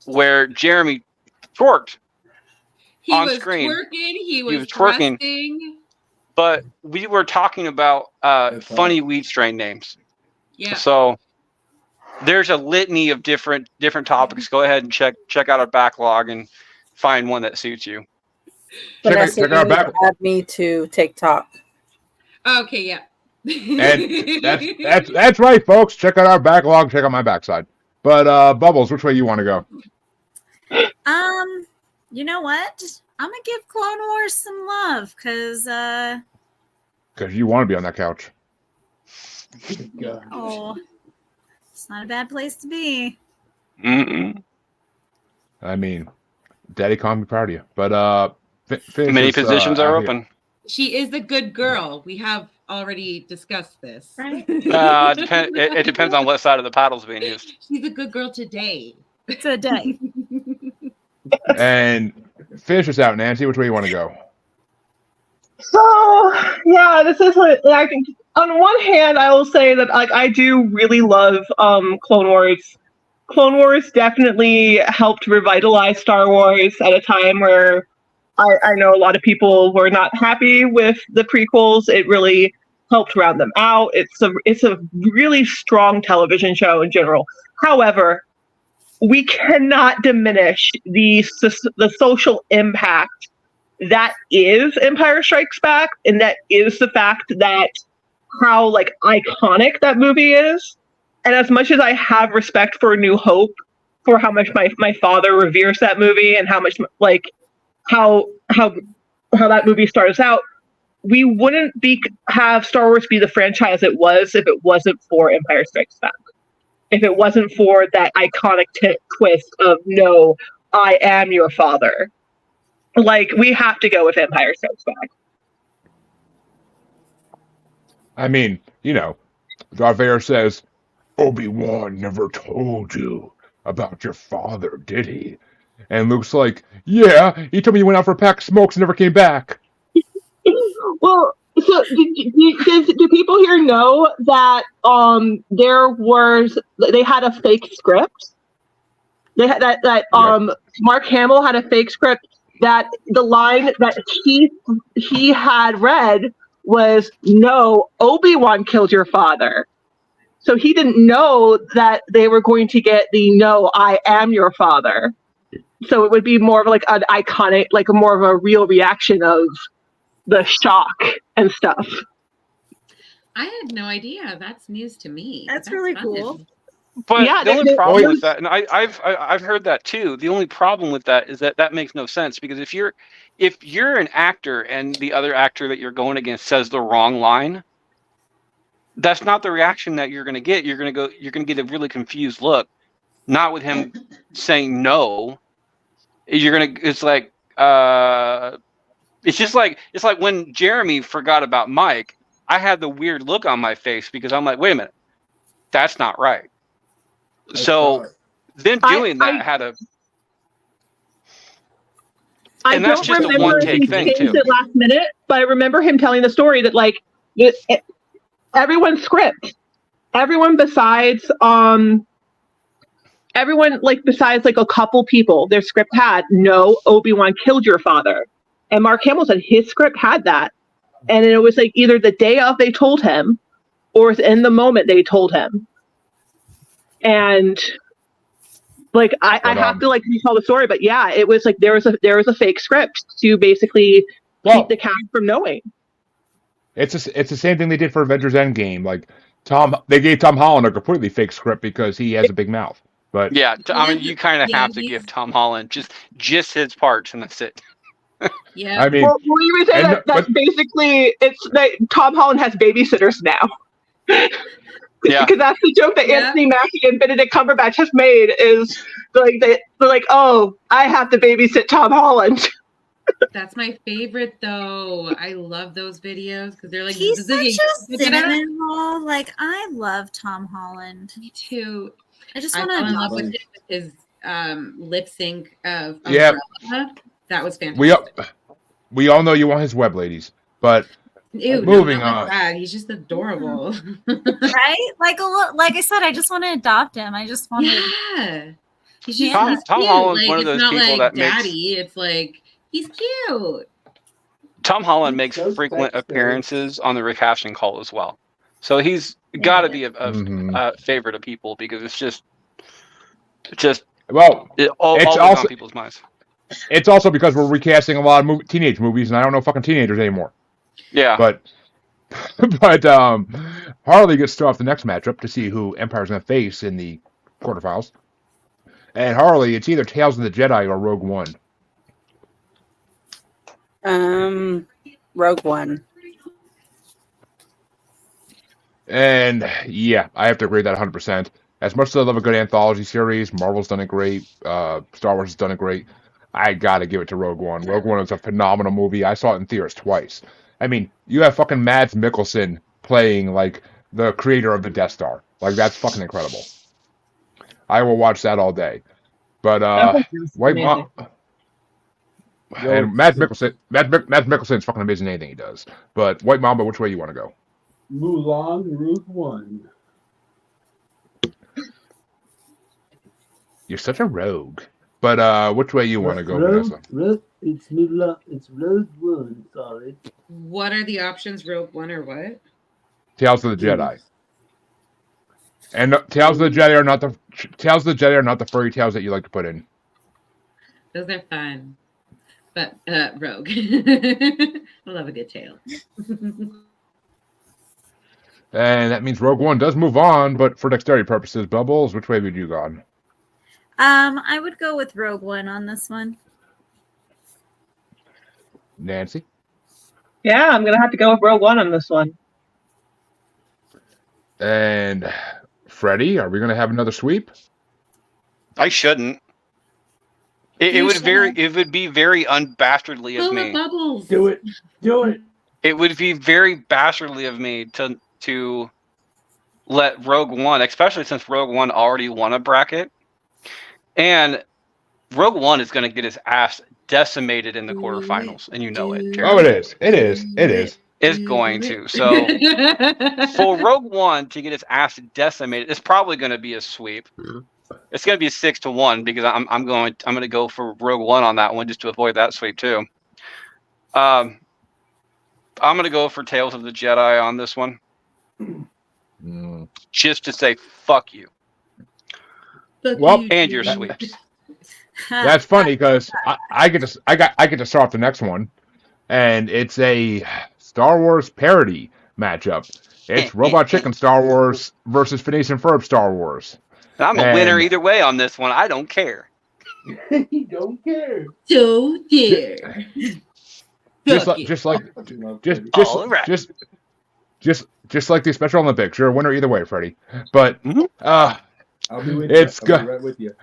where Jeremy twerked. He On was screen. twerking. He was twerking. twerking. But we were talking about That's funny weed strain names. Yeah. So there's a litany of different topics. Go ahead and check out our backlog and find one that suits you. Vanessa, check you our need back. to add me to TikTok. Okay. Yeah. And that's right, folks. Check out our backlog. Check out my backside. But Bubbles, which way you want to go? You know what? I'm gonna give Clone Wars some love because Because you want to be on that couch. God. oh, it's not a bad place to be. Mm-mm. I mean, Daddy can't be proud of you. But Many positions are open. She is a good girl. We have already discussed this. Right. It depends on what side of the paddle's being used. She's a good girl today. Today. And finish us out, Nancy. Which way you want to go? So yeah, this is like on one hand, I will say that like I do really love Clone Wars. Clone Wars definitely helped revitalize Star Wars at a time where I know a lot of people were not happy with the prequels. It really helped round them out. It's a really strong television show in general. However, we cannot diminish the social impact that is Empire Strikes Back, and that is the fact that how like iconic that movie is. And as much as I have respect for A New Hope, for how much my father reveres that movie and how much like how that movie starts out, we wouldn't have Star Wars be the franchise it was if it wasn't for Empire Strikes Back. If it wasn't for that iconic twist of no, I am your father. Like, we have to go with Empire Strikes Back. I mean, Darth Vader says, Obi-Wan never told you about your father, did he? And Luke's like, yeah, he told me you went out for a pack of smokes and never came back. Well, so do people here know that they had a fake script? They had that Mark Hamill had a fake script that the line that he had read was, no, Obi-Wan killed your father. So he didn't know that they were going to get the no, I am your father. So it would be more of like an iconic, like more of a real reaction of the shock and stuff. I had no idea. That's news to me. That's really fun. cool. But Yeah, the only problem there's- with that, and I've heard that too. The only problem with that is that makes no sense, because if you're an actor and the other actor that you're going against says the wrong line, that's not the reaction that you're going to get. You're going to get a really confused look, not with him saying no. It's like when Jeremy forgot about Mike, I had the weird look on my face because I'm like, wait a minute, that's not right. So them doing that had a. I And that's don't just a remember if one-take he thing, changed too. it last minute, but I remember him telling the story that like everyone's script, everyone besides like a couple people, their script had no, Obi-Wan killed your father, and Mark Hamill said his script had that, and it was like either the day of they told him, or in the moment they told him, and. Like I have to like retell the story, but yeah, it was like there was a fake script to basically keep the cast from knowing. It's the same thing they did for Avengers Endgame. Like they gave Tom Holland a completely fake script because he has a big mouth. But Yeah, I mean, you kind of Yeah, have to he's- give Tom Holland just his parts, and that's it. Yeah. I mean, Well, you would say and- that that's basically it's that Tom Holland has babysitters now. Yeah. Because that's the joke that Yeah. Anthony Mackie and Benedict Cumberbatch have made is like they're like, oh, I have to babysit Tom Holland. That's my favorite though. I love those videos because they're like, He's such a look at that. cinnamon. Like I love Tom Holland. Me too. I just I want fell in to. love with him with his lip sync of Yep. Umbrella. That was fantastic. we all know you want his web ladies, but Ew, moving not like on. that. He's just adorable. Right? Like like I said, I just want to adopt him. I just want to. Yeah. He's just Tom- he's Tom cute. Holland's like, one of it's those not people like that makes- daddy. It's like he's cute. Tom Holland makes So frequent sexy. appearances on the recasting call as well. So he's got to be a Mhm. favorite of people because it's just Well, always also- on people's minds. it's also because we're recasting a lot of teenage movies, and I don't know fucking teenagers anymore. Yeah. But Harley gets to start off the next matchup to see who Empire's going to face in the quarterfinals. And Harley, it's either Tales of the Jedi or Rogue One. Rogue One. And yeah, I have to agree with that 100%. As much as I love a good anthology series, Marvel's done it great, Star Wars has done it great, I gotta give it to Rogue One. Rogue One is a phenomenal movie. I saw it in theaters twice. I mean, you have fucking Mads Mikkelsen playing like the creator of the Death Star. Like that's fucking incredible. I will watch that all day. But White Mom and Mads Mikkelsen's fucking amazing in anything he does. But White Mamba, which way you want to go? Mulan, Rouge One. You're such a rogue. But which way you want to go, Vanessa? It's Mulan. It's Rogue One. Sorry. What are the options? Rogue One or what? Tales of the Jedi. And Tales of the Jedi are not the furry tales that you like to put in. Those are fun. But Rogue. I love a good tale. And that means Rogue One does move on, but for dexterity purposes, Bubbles, which way would you gone? I would go with Rogue One on this one. Nancy? Yeah, I'm gonna have to go with Rogue One on this one. And Freddie, are we going to have another sweep? I shouldn't. It You would shouldn't. it would be very unbastardly of Full of me. bubbles. Do it. Do it. It would be very bastardly of me to let Rogue One, especially since Rogue One already won a bracket, and Rogue One is going to get his ass decimated in the quarterfinals, and you know it. Jared. Oh, it is. It is. It is. Is going to. So for Rogue One to get his ass decimated, it's probably going to be a sweep. It's going to be 6-1 because I'm going to go for Rogue One on that one just to avoid that sweep too. I'm going to go for Tales of the Jedi on this one, just to say fuck you Well, and your sweeps. That's funny because I get to start off the next one, and it's a Star Wars parody matchup. It's Robot Chicken Star Wars versus Phineas and Ferb Star Wars. I'm a And- winner either way on this one. I don't care. He don't care. So dear. Just Fuck like you. just like Love just Freddie. just All right. just like the Special Olympics. You're a winner either way, Freddie. But I'll be with It's you. I'll be good. right with you.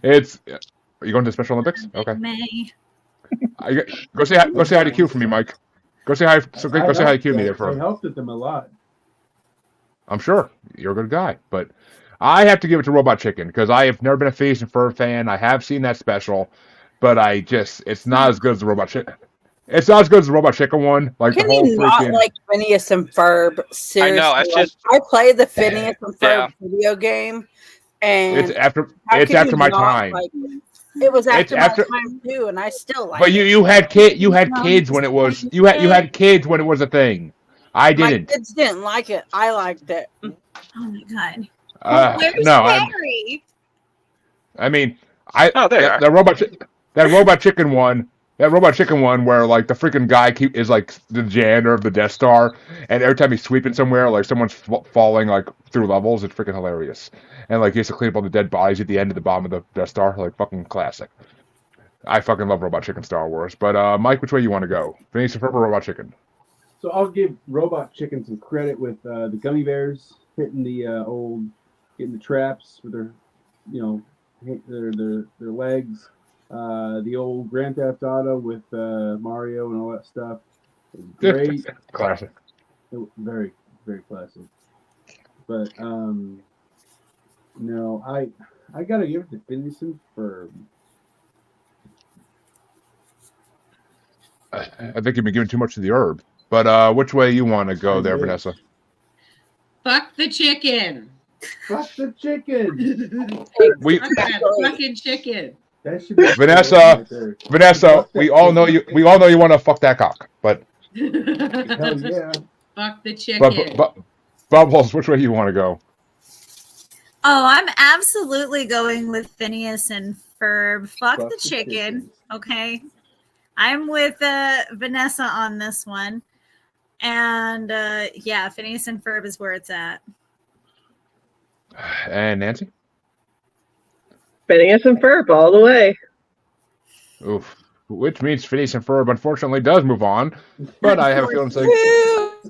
it's are you going to the Special Olympics? Okay. May. Go say hi to Q for me, Mike. Go say hi. Go say hi to Q me there I for. helped with them a lot. I'm sure you're a good guy, but I have to give it to Robot Chicken because I have never been a Phineas and Ferb fan. I have seen that special, but it's not as good as the Robot Chicken. It's not as good as the Robot Chicken one. Like Can the whole you not freaking. like Phineas and Ferb? Seriously, it's like, just- I played the Phineas and Ferb Yeah. video game, and It's after. how It's could after you my not time. like it? It was It's after my after- time too, and I still like But it. you had kids when it was you had kids when it was a thing. I My didn't. kids didn't like it. I liked it. Oh my god. Where's No, Harry? I mean, Oh, there you are. that robot chicken one. That Robot Chicken one where, like, the freaking guy is, like, the janitor of the Death Star, and every time he's sweeping somewhere, like, someone's falling, like, through levels, it's freaking hilarious. And, like, he has to clean up all the dead bodies at the end of the bottom of the Death Star, like, fucking classic. I fucking love Robot Chicken Star Wars. But Mike, which way you want to go? Phineas and Ferb or Robot Chicken? So I'll give Robot Chicken some credit with the gummy bears hitting the getting the traps with their, their legs. The old Grand Theft Auto with Mario and all that stuff. It was great. Classic. Very, very classic. But no, I gotta give it to Phineas and Ferb. I think you've been giving too much to the herb. But which way you want to go there, Vanessa? Fuck the chicken. Fuck the chicken. Fuck that fucking chicken. That should be Vanessa, we all know you. We all know you want to fuck that cock. But hell yeah. Fuck the chicken. But Bubbles, which way you want to go? Oh, I'm absolutely going with Phineas and Ferb. Fuck the chicken. Okay. I'm with Vanessa on this one. And yeah, Phineas and Ferb is where it's at. And Nancy? Phineas and Ferb all the way. Oof. Which means Phineas and Ferb unfortunately does move on. But I have a feeling saying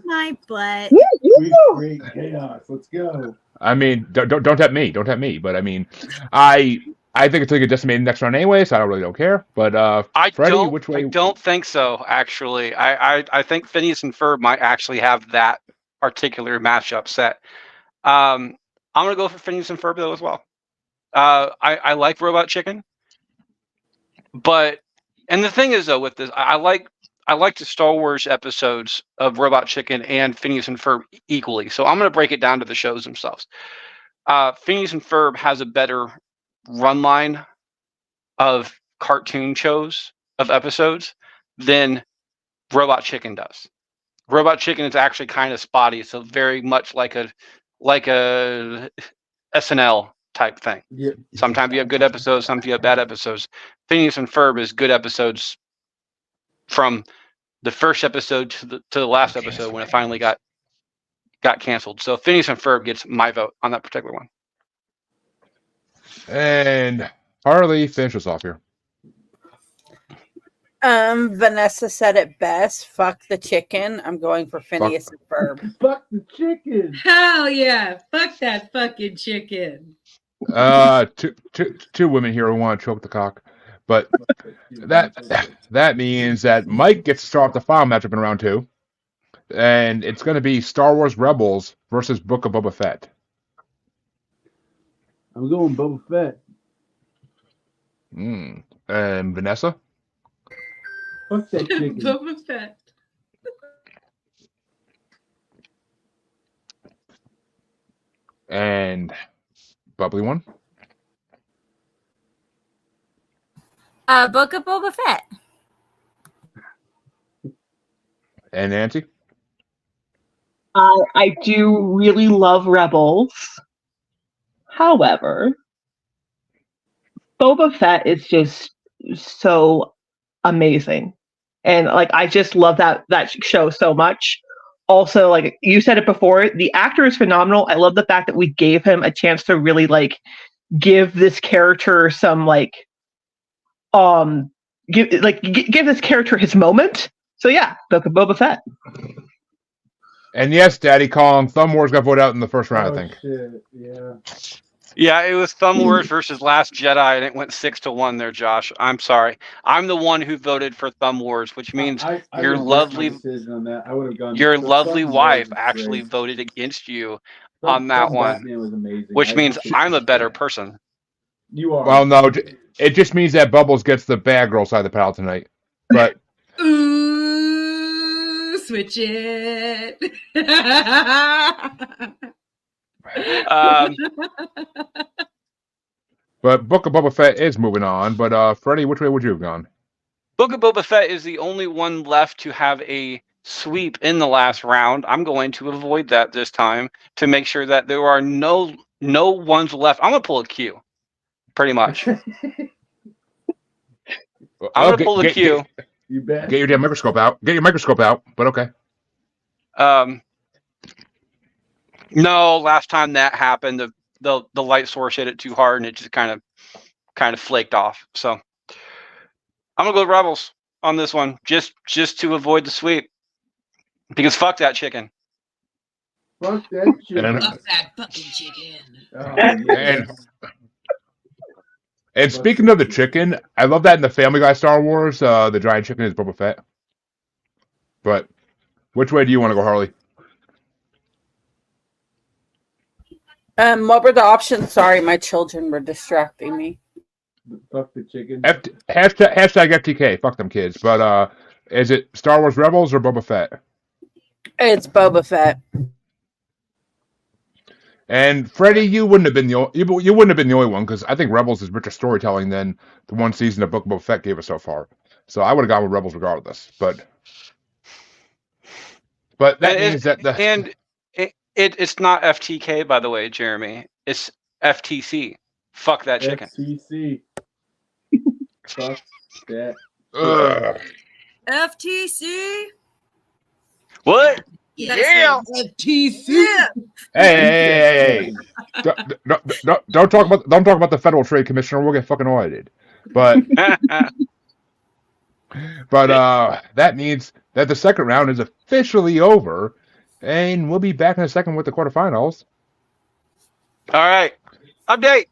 my butt. Great chaos. Let's go. I mean, don't at me. Don't at me. But I mean, I think it's like a decimated next round anyway, so I don't really care. But Freddie, which way? I don't think so. Actually, I think Phineas and Ferb might actually have that particular matchup set. I'm gonna go for Phineas and Ferb though as well. I like Robot Chicken, but the thing is though with this, I like the Star Wars episodes of Robot Chicken and Phineas and Ferb equally. So I'm gonna break it down to the shows themselves. Phineas and Ferb has a better run line of cartoon shows of episodes than Robot Chicken does. Robot Chicken is actually kind of spotty, so very much like a SNL type thing. Yeah. Sometimes you have good episodes, sometimes you have bad episodes. Phineas and Ferb is good episodes from the first episode to the last episode when it finally got canceled. So Phineas and Ferb gets my vote on that particular one. And Harley, finish us off here. Vanessa said it best. Fuck the chicken. I'm going for Phineas and Ferb. Fuck the chicken. Hell yeah. Fuck that fucking chicken. Two women here who want to choke the cock. But that means that Mike gets to start off the final matchup in round 2. And it's going to be Star Wars Rebels versus Book of Boba Fett. I'm going Boba Fett. And Vanessa? Fuck that chicken. Boba Fett. And Bubbly One? Book of Boba Fett. And Nancy? I do really love Rebels. However, Boba Fett is just so amazing. And like I just love that show so much. Also, like you said it before, the actor is phenomenal. I love the fact that we gave him a chance to really like give this character some give this character his moment. So yeah, Book of Boba Fett. And yes, Daddy Kong, Thumb Wars got voted out in the first round, I think. Shit. Yeah. Yeah, it was Thumb Wars versus Last Jedi, and it went 6-1 there, Josh. I'm sorry. I'm the one who voted for Thumb Wars, which means your lovely wife actually voted against you on that one, which means I'm a better person. You are. Well, no, it just means that Bubbles gets the bad girl side of the panel tonight. But Ooh, switch it. But Book of Boba Fett is moving on. But Freddie, which way would you have gone? Book of Boba Fett is the only one left to have a sweep in the last round. I'm going to avoid that this time to make sure that there are no ones left. I'm gonna pull a Q, pretty much. I'm gonna pull a Q. You bet. Get your damn microscope out. Get your microscope out. But okay. No, last time that happened, the light source hit it too hard and it just kind of flaked off. So I'm gonna go Rebels on this one, just to avoid the sweep, because fuck that chicken. Fuck that chicken. Fuck that fucking chicken. Oh, And yes. and speaking of the chicken, I love that in the Family Guy Star Wars, the giant chicken is Boba Fett. But which way do you want to go, Harley? What were the options? Sorry, my children were distracting me. Fuck the chicken. Hashtag FTK. Fuck them kids. But is it Star Wars Rebels or Boba Fett? It's Boba Fett. And Freddie, you wouldn't have been the you wouldn't have been the only one, because I think Rebels is richer storytelling than the one season of Book of Boba Fett gave us so far. So I would have gone with Rebels regardless. But that means that it's not FTK, by the way, Jeremy. It's FTC. Fuck that chicken. FTC. Fuck that. Ugh. FTC. What? Yeah. FTC. Yeah. Hey. Don't talk about the Federal Trade Commissioner. We'll get fucking audited. But that means that the second round is officially over, and we'll be back in a second with the quarterfinals. All right. Update.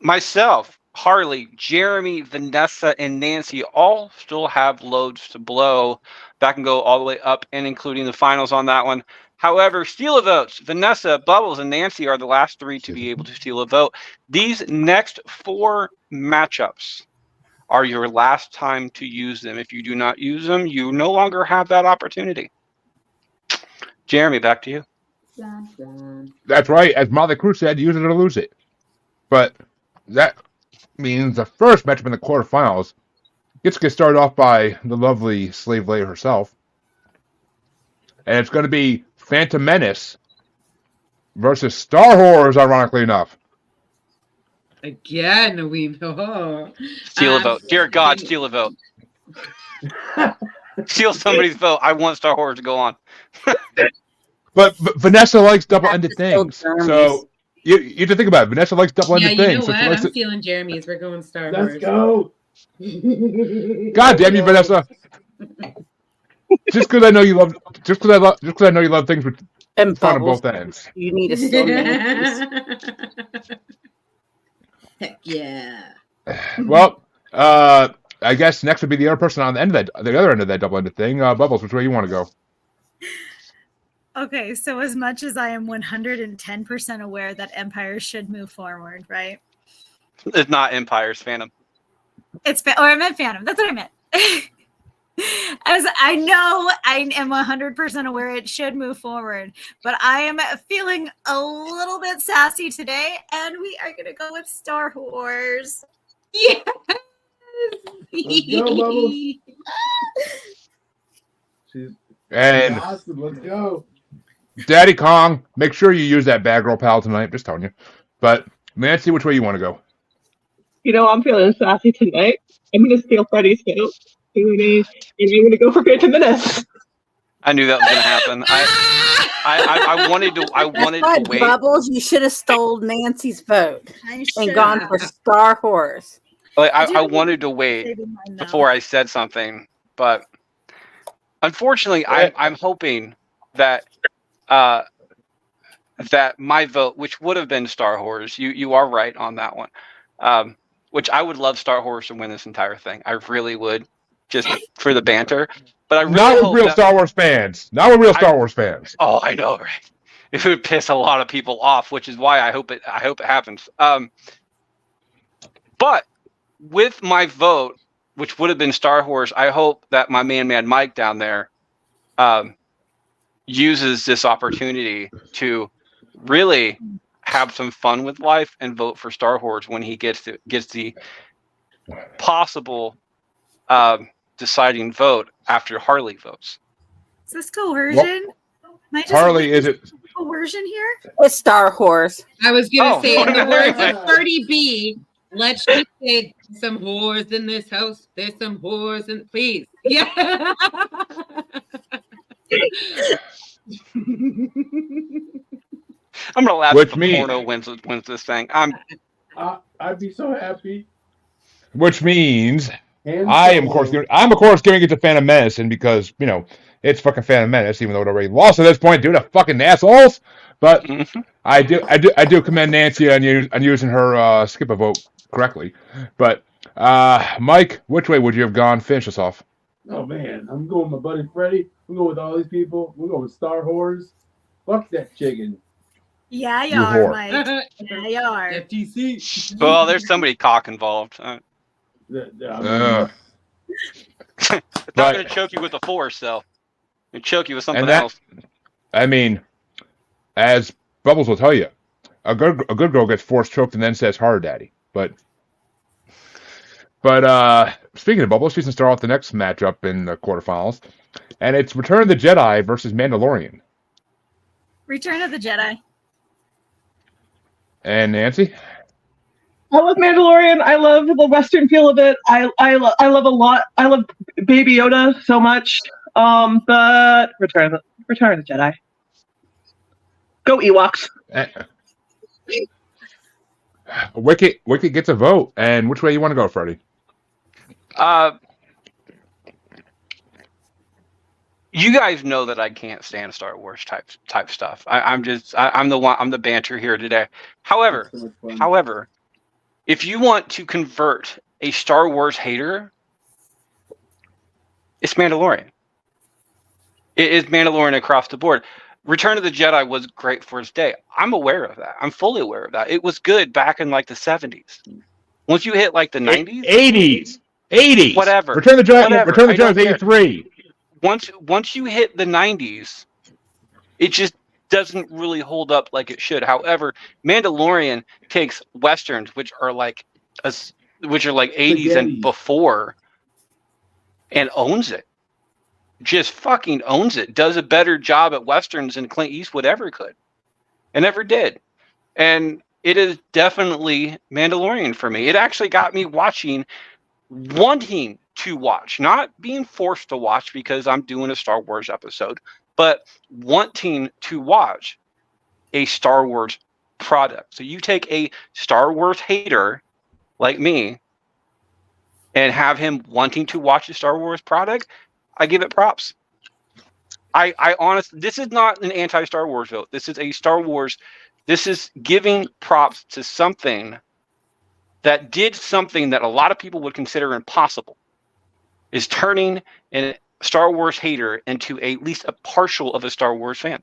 Myself, Harley, Jeremy, Vanessa, and Nancy all still have loads to blow. That can go all the way up and including the finals on that one. However, steal a votes. Vanessa, Bubbles, and Nancy are the last three to be able to steal a vote. These next 4 matchups are your last time to use them. If you do not use them, you no longer have that opportunity. Jeremy, back to you. That's right. As Molly Cruz said, use it or lose it. But that means the first matchup in the quarterfinals gets to get started off by the lovely Slave Leia herself. And it's going to be Phantom Menace versus Star Wars, ironically enough. Again, we know. Steal a vote. Dear God, steal a vote. Steal somebody's vote. I want Star Wars to go on. But Vanessa likes double-ended things. So you have to think about it. Vanessa likes double-ended Yeah, you things. know So what? I'm stealing Jeremy's. We're going Star Wars. Let's go. God damn you, Vanessa! Just because I know you love, things with And fun on Bubbles, both ends. you need to steal Nancy's. Heck yeah. Well, I guess next would be the other person on the other end of that double-ended thing. Bubbles, which way you want to go? Okay, so as much as I am 110% aware that Empire should move forward, right? It's not Empire's Phantom. I meant Phantom. That's what I meant. As I know, I am 100% aware it should move forward, but I am feeling a little bit sassy today, and we are going to go with Star Wars. Yes. Let's go, Bubbles. And awesome. Let's go. Daddy Kong, make sure you use that bad girl pal tonight. Just telling you. But Nancy, which way you want to go? You know, I'm feeling sassy tonight. I'm going to steal Freddie's vote. And I'm going to go for Phantom Menace. I knew that was going to happen. I wanted to wait. Bubbles, you should have stole Nancy's vote I and gone for Star Wars. Like, I wanted to wait before I said something, but unfortunately, I'm hoping that that my vote, which would have been Star Wars, you are right on that one. Which I would love Star Wars to win this entire thing. I really would, just for the banter. But I really Not hope with real Star Wars fans. Not with real Star Wars fans. Oh, I know, right? It would piss a lot of people off, which is why I hope it happens. But with my vote, which would have been Star Wars, I hope that my man Mike down there uses this opportunity to really have some fun with life and vote for Star Wars when he gets the possible deciding vote after Harley votes. Is this coercion? Harley, is it coercion here? It's Star Wars. I was going to say, in the words anyway. of 30B, let's just say some whores in this house. There's some whores in, please. Yeah. I'm gonna laugh Which if the means- porno wins this thing. I'd be so happy. which means Han I am, of course, Solo. giving it to Phantom Menace, and because it's fucking Phantom Menace, even though it already lost at this point due to fucking assholes. But Mhm. I do commend Nancy on using her skip a vote correctly. But Mike, which way would you have gone? Finish us off. Oh man, I'm going with my buddy Freddie. I'm going with all these people. We're going with Star Wars. Fuck that chicken. Yeah, you You are, whore. Mike. Yeah, you are. FTC. Well, there's somebody cock involved. I mean, Uh, It's not But- going to choke you with the Force, though. It'll choke you with something And that- else. I mean, as Bubbles will tell you, a good girl gets force choked and then says "hard daddy." But speaking of Bubbles, she's gonna start off the next matchup in the quarterfinals, and it's Return of the Jedi versus Mandalorian. Return of the Jedi. And Nancy, I love Mandalorian. I love the Western feel of it. I love a lot. I love Baby Yoda so much. But Return of the Jedi. Go Ewoks. Wicket gets a vote. And which way you want to go, Freddie? You guys know that I can't stand Star Wars type stuff. I'm the banter here today. However, so much fun. if you want to convert a Star Wars hater, it's Mandalorian. It is Mandalorian across the board. Return of the Jedi was great for its day. I'm aware of that. I'm fully aware of that. It was good back in like the 70s. Once you hit like the 90s, 80s, whatever. Return of the Jedi. Whatever. Return of I the Jedi don't was 83. Once you hit the 90s, it just doesn't really hold up like it should. However, Mandalorian takes westerns, which are like 80s Spaghetti. and before, and owns it. Just fucking owns it. Does a better job at westerns than Clint Eastwood ever could, and ever did. And it is definitely Mandalorian for me. It actually got me wanting to watch, not being forced to watch because I'm doing a Star Wars episode, but wanting to watch a Star Wars product. So you take a Star Wars hater like me and have him wanting to watch a Star Wars product, I give it props. I honestly, this is not an anti-Star Wars vote. This is a Star Wars. This is giving props to something that did something that a lot of people would consider impossible, is turning a Star Wars hater into at least a partial of a Star Wars fan.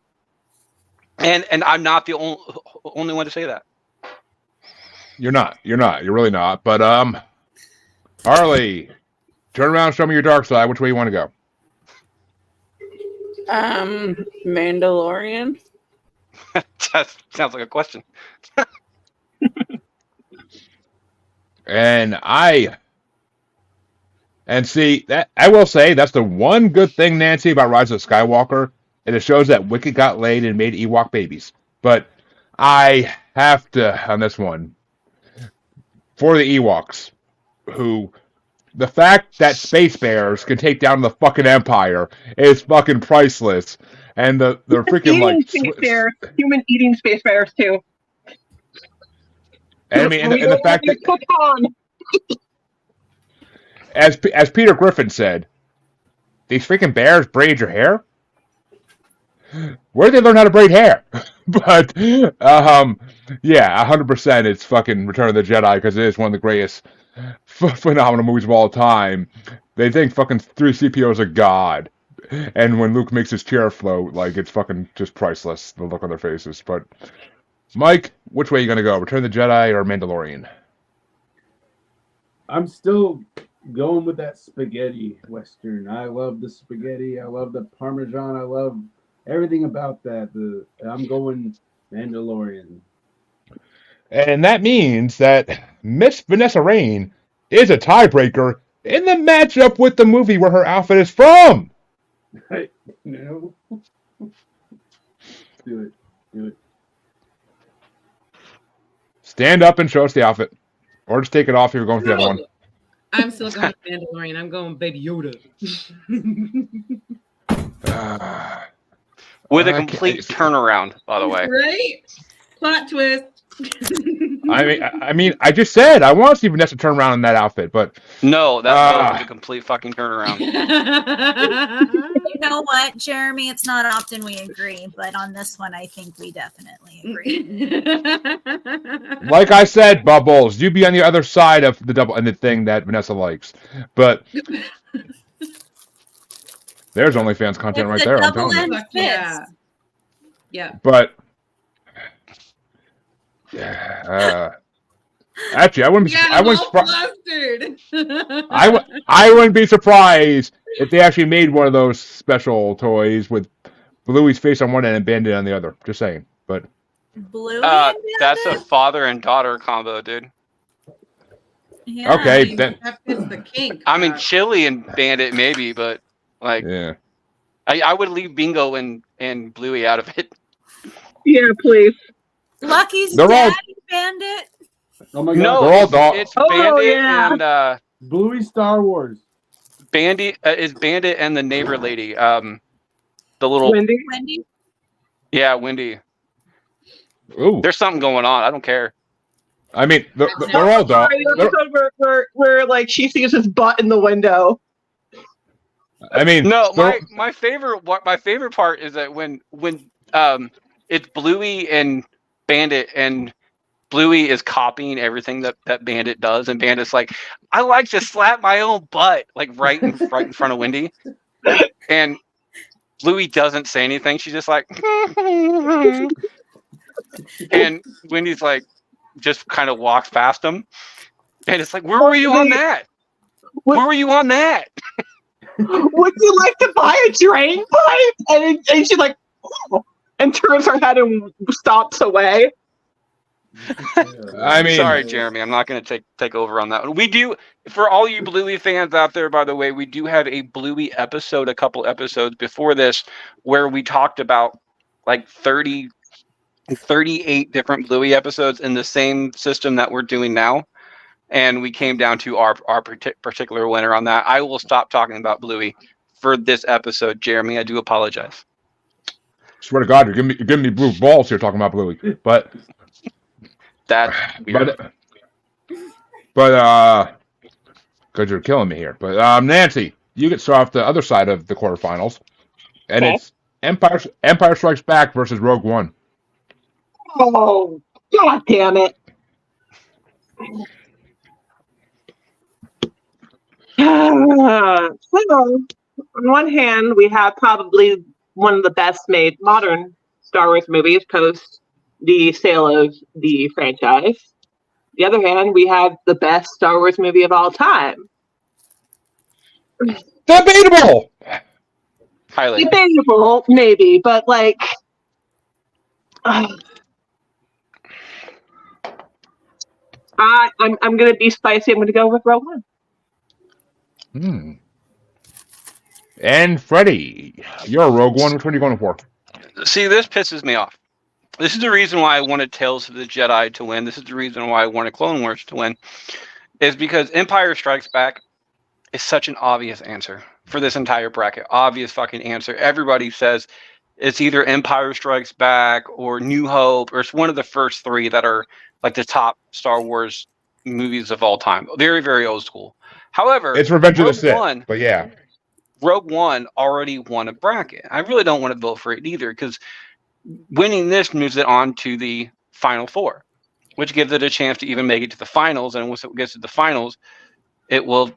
And I'm not the only one to say that. You're not. You're really not. But Harley, turn around, show me your dark side. Which way you want to go? Mandalorian. That sounds like a question. And see that I will say that's the one good thing, Nancy, about Rise of Skywalker, and it shows that Wicket got laid and made Ewok babies. But I have to on this one for the Ewoks, who the fact that space bears can take down the fucking Empire is fucking priceless, and the freaking like space bears, human eating space bears too. and I mean, and the fact that as Peter Griffin said, these freaking bears braid your hair. Where did they learn how to braid hair? But yeah, 100%. It's fucking Return of the Jedi because it is one of the greatest phenomenal movies of all time. They think fucking 3CPO is a god, and when Luke makes his chair float, like it's fucking just priceless. The look on their faces. But Mike, which way are you gonna go? Return of the Jedi or Mandalorian? I'm still going with that spaghetti western. I love the spaghetti. I love the Parmesan. I love everything about that. I'm going Mandalorian. And that means that Miss Vanessa Rain is a tiebreaker in the matchup with the movie where her outfit is from. No. Do it. Stand up and show us the outfit. Or just take it off if you're going for the other one. I'm still going Mandalorian. I'm going Baby Yoda. With a complete turnaround, by the way. Right? Plot twist. I mean, I just said I want to see Vanessa turn around in that outfit, but No, that was a complete fucking turnaround. You know what, Jeremy? It's not often we agree, but on this one, I think we definitely agree. like I said, Bubbles, you be on the other side of the double-ended thing that Vanessa likes. But there's OnlyFans content right there. I'm telling you. Fuck yeah. Yeah. But actually, I wouldn't. Yeah, I wouldn't. flustered. I wouldn't be surprised if they actually made one of those special toys with Bluey's face on one end and Bandit on the other. Just saying. But Blue. That's a father and daughter combo, dude. Yeah. okay, then. That fits the kink. I mean, Chili and Bandit maybe, but like, Yeah. I would leave Bingo and Bluey out of it. Yeah, please. Lucky's They're all- daddy bandit. Oh my god. No, They're all dog. it's Oh, Bandit yeah. and Bluey Star Wars. Bandit is Bandit and the neighbor lady. The little Wendy. Wendy. yeah, Wendy. Ooh. There's something going on. I don't care. I mean, they're all dog. Sorry, the episode where like she sees his butt in the window. I mean, No, they're- my favorite part is that when it's Bluey and Bandit and Bluey is copying everything that Bandit does, and Bandit's like, I like to slap my own butt, like right in front of Wendy, and Bluey doesn't say anything. She's just like, and Wendy's like, just kind of walks past him, and it's like, where were you on that? Where were you on that? Would you like to buy a drain pipe? And she's like, oh, and turns her head and stomps away. I mean, Sorry, Jeremy, I'm not going to take over on that one. We do, for all you Bluey fans out there, by the way, we do have a Bluey episode, a couple episodes before this, where we talked about like 38 different Bluey episodes in the same system that we're doing now. And we came down to our particular winner on that. I will stop talking about Bluey for this episode, Jeremy. I do apologize. swear to God, you're giving me blue balls here talking about Bluey. But That's weird. But because you're killing me here. But Nancy, you get started off the other side of the quarterfinals, and Okay. it's Empire Strikes Back versus Rogue One. Oh, god damn it. So, on one hand, we have probably one of the best made modern Star Wars movies post the sale of the franchise. The other hand, we have the best Star Wars movie of all time. Debatable. Highly. Debatable, maybe, but like, I'm gonna be spicy. I'm gonna go with Rogue One. And Freddie, you're a Rogue One. Which one are you going for? See, this pisses me off. This is the reason why I wanted Tales of the Jedi to win. This is the reason why I wanted Clone Wars to win. Is because Empire Strikes Back is such an obvious answer for this entire bracket. Obvious fucking answer. Everybody says it's either Empire Strikes Back or New Hope, or it's one of the first three that are like the top Star Wars movies of all time. Very, very old school. However, It's Revenge of the Rogue Sith. One- But yeah. Rogue One already won a bracket. I really don't want to vote for it either, because winning this moves it on to the final four, which gives it a chance to even make it to the finals. And once it gets to the finals, it will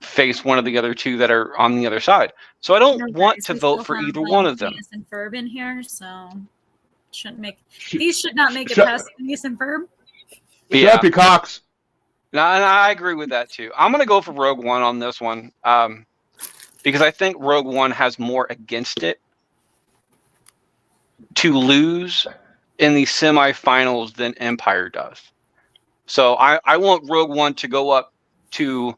face one of the other two that are on the other side. So I don't want to vote for either one of them. Phineas and Ferb in here, so shouldn't make Sh- these should not make it shut- past Phineas and Ferb. Yeah, Shut up, you cocks. no, and I agree with that too. I'm going to go for Rogue One on this one, because I think Rogue One has more against it to lose in the semifinals than Empire does. So I want Rogue One to go up to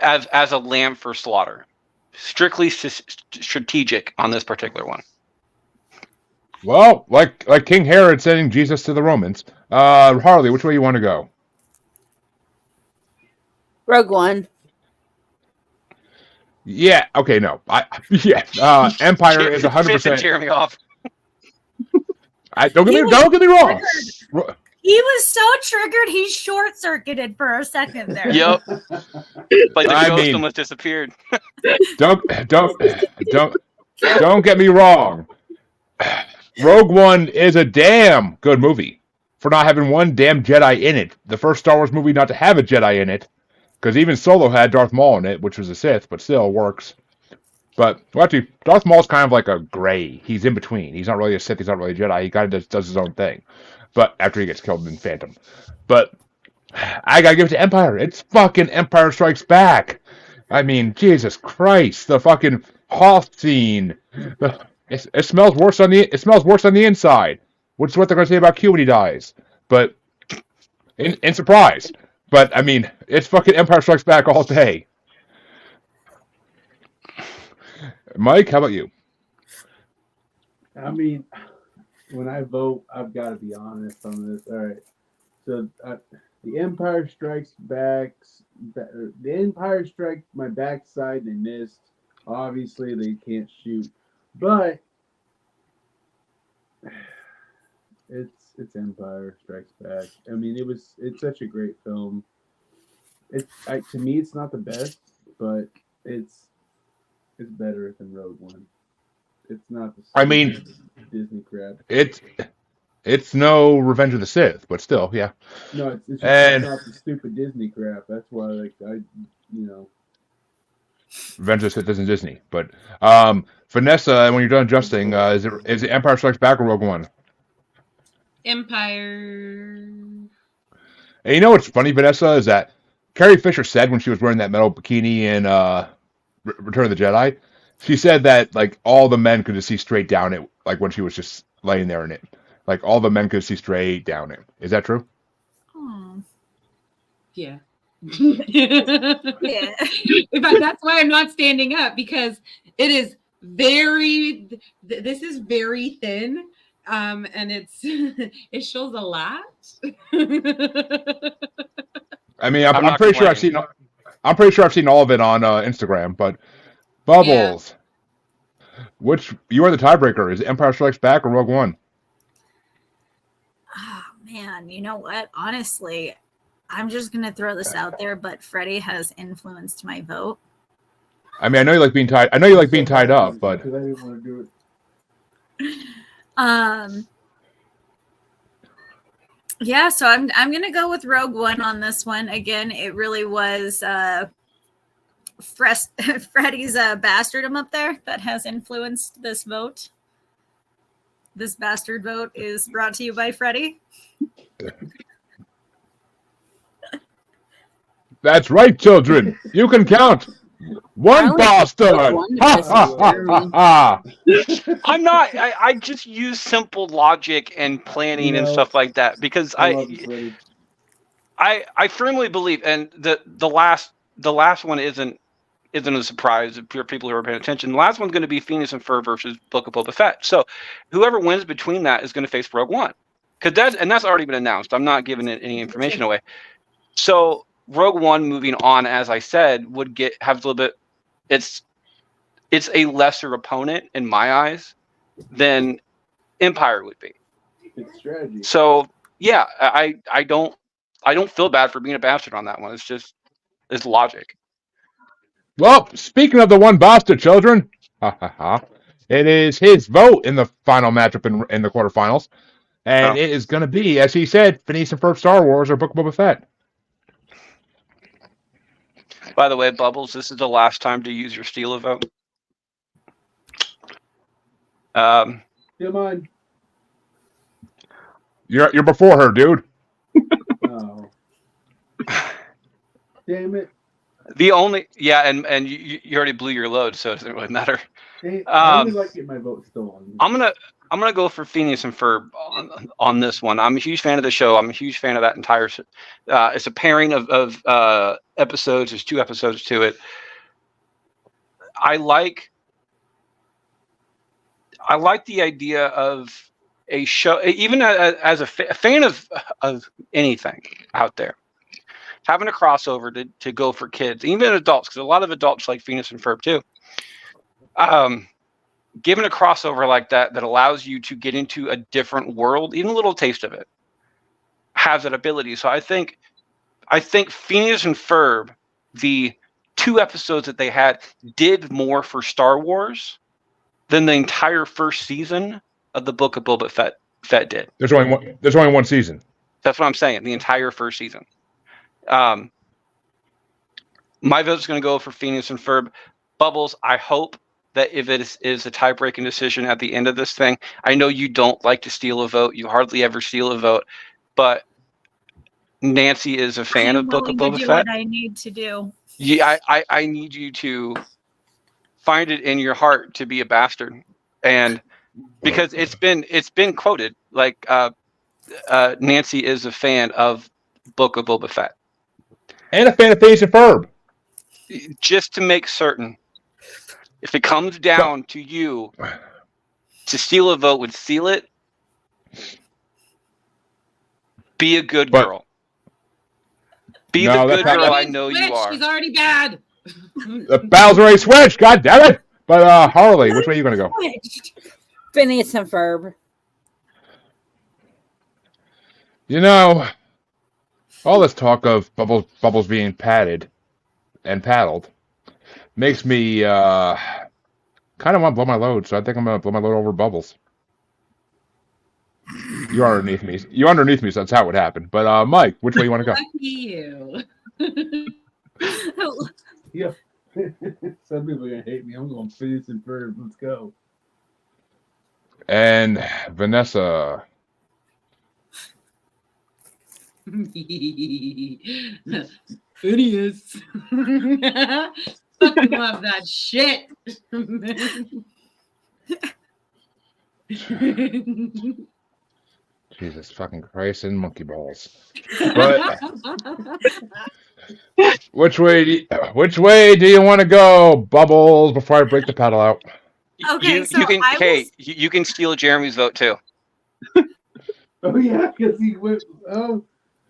as a lamb for slaughter, strictly strategic on this particular one. Well, like King Herod sending Jesus to the Romans. Harley, which way you want to go? Rogue One. Yeah. Okay. No. Empire is 100%. Jeremy off. Don't get me wrong. He was so triggered, he short circuited for a second there. Yep. Like the I ghost mean- almost disappeared. Don't get me wrong. Rogue One is a damn good movie for not having one damn Jedi in it. The first Star Wars movie not to have a Jedi in it, because even Solo had Darth Maul in it, which was a Sith, but still works. But well, actually, Darth Maul's kind of like a gray. He's in between. He's not really a Sith. He's not really a Jedi. He kind of does his own thing. But after he gets killed in Phantom, but I gotta give it to Empire. It's fucking Empire Strikes Back. I mean, Jesus Christ, the fucking Hoth scene. It smells worse on the inside, which is what they're gonna say about Q when he dies. But in surprise. But I mean, it's fucking Empire Strikes Back all day. Mike, how about you? I mean, when I vote, I've got to be honest on this. All right. So the Empire Strikes Back. The Empire Strikes my backside. They missed. Obviously, they can't shoot. But it's Empire Strikes Back. I mean, it's such a great film. To me, it's not the best, but it's better than Rogue One. It's not the I mean, Disney crap. It's no Revenge of the Sith, but still, yeah. No, it's And- not the stupid Disney crap. That's why, like, Revenge of the Sith isn't Disney, but Vanessa, when you're done adjusting, is it Empire Strikes Back or Rogue One? Empire. And you know what's funny, Vanessa, is that Carrie Fisher said when she was wearing that metal bikini in Return of the Jedi, she said that like all the men could just see straight down it, like when she was just laying there in it, like all the men could see straight down it. Is that true? Oh. Yeah. Yeah. In fact, that's why I'm not standing up, because it is very. This is very thin, and it shows a lot. I mean, I'm I'm not pretty sure I've complaining. seen. I'm pretty sure I've seen all of it on Instagram, but Bubbles, which you are the tiebreaker? Is it Empire Strikes Back or Rogue One? Oh, man, you know what? Honestly, I'm just going to throw this out there, but Freddie has influenced my vote. I mean, I know you like being tied. I know you like being tied up, but because I didn't want to do it. Yeah, so I'm gonna go with Rogue One on this one. Again, it really was Freddie's bastardom up there that has influenced this vote. This bastard vote is brought to you by Freddie. that's right, children. You can count. One bastard. Ha, ha, ha, ha, ha. I'm not. I just use simple logic and planning and No. stuff like that because love it, Freddie. I firmly believe, and the last one isn't a surprise for people who are paying attention. The last one's going to be Phineas and Ferb versus Book of Boba Fett. So whoever wins between that is going to face Rogue One, because that's already been announced. I'm not giving it any information away. So Rogue One, moving on, as I said, have a little bit. It's a lesser opponent in my eyes than Empire would be. It's strategy. So yeah, I don't feel bad for being a bastard on that one. It's logic. Well, speaking of the one bastard, children, ha, ha, ha, it is his vote in the final matchup in the quarterfinals, and it is going to be, as he said, Phineas and Ferb Star Wars or Book of Boba Fett. By the way, Bubbles, this is the last time to use your steal a vote. Come on. You're before her, dude. Oh. Damn it. The only and you already blew your load, so it doesn't really matter. Hey, I really like getting my vote stolen. I'm gonna go for Phineas and Ferb on this one. I'm a huge fan of the show. I'm a huge fan of that entire. It's a pairing of episodes. There's 2 episodes to it. I like the idea of a show, even as a fan of anything out there, having a crossover to go for kids, even adults, because a lot of adults like Phineas and Ferb too. Given a crossover like that allows you to get into a different world, even a little taste of it, has that ability. So I think Phineas and Ferb, the 2 episodes that they had, did more for Star Wars than the entire first season of the Book of Boba Fett did. There's only one season. That's what I'm saying. The entire first season. My vote's going to go for Phineas and Ferb. Bubbles, I hope that if it is a tie-breaking decision at the end of this thing, I know you don't like to steal a vote. You hardly ever steal a vote. But Nancy is a fan of Book of Boba do Fett. what I need to do. Yeah, I need you to find it in your heart to be a bastard. And because it's been quoted, like Nancy is a fan of Book of Boba Fett. And a fan of Phineas and Ferb. Just to make certain, if it comes down to you to steal a vote, would steal it. Be a good girl. Be the good girl I know you are. She's already bad. The battle's already switched. God damn it! But Harley, which way are you going to go? Phineas and Ferb. You know, all this talk of bubbles being padded and paddled makes me kind of want to blow my load, so I think I'm going to blow my load over Bubbles. You're underneath me. You're underneath me, so that's how it would happen. But Mike, which way you want to go? Lucky you. Yeah. Some people are gonna hate me. I'm going Phineas and Ferb. Let's go. And Vanessa. Phineas. Fucking love that shit. Jesus fucking Christ and monkey balls. But which way do you want to go, Bubbles? Before I break the paddle out. Okay, you can steal Jeremy's vote too. Oh yeah, because he went. Oh,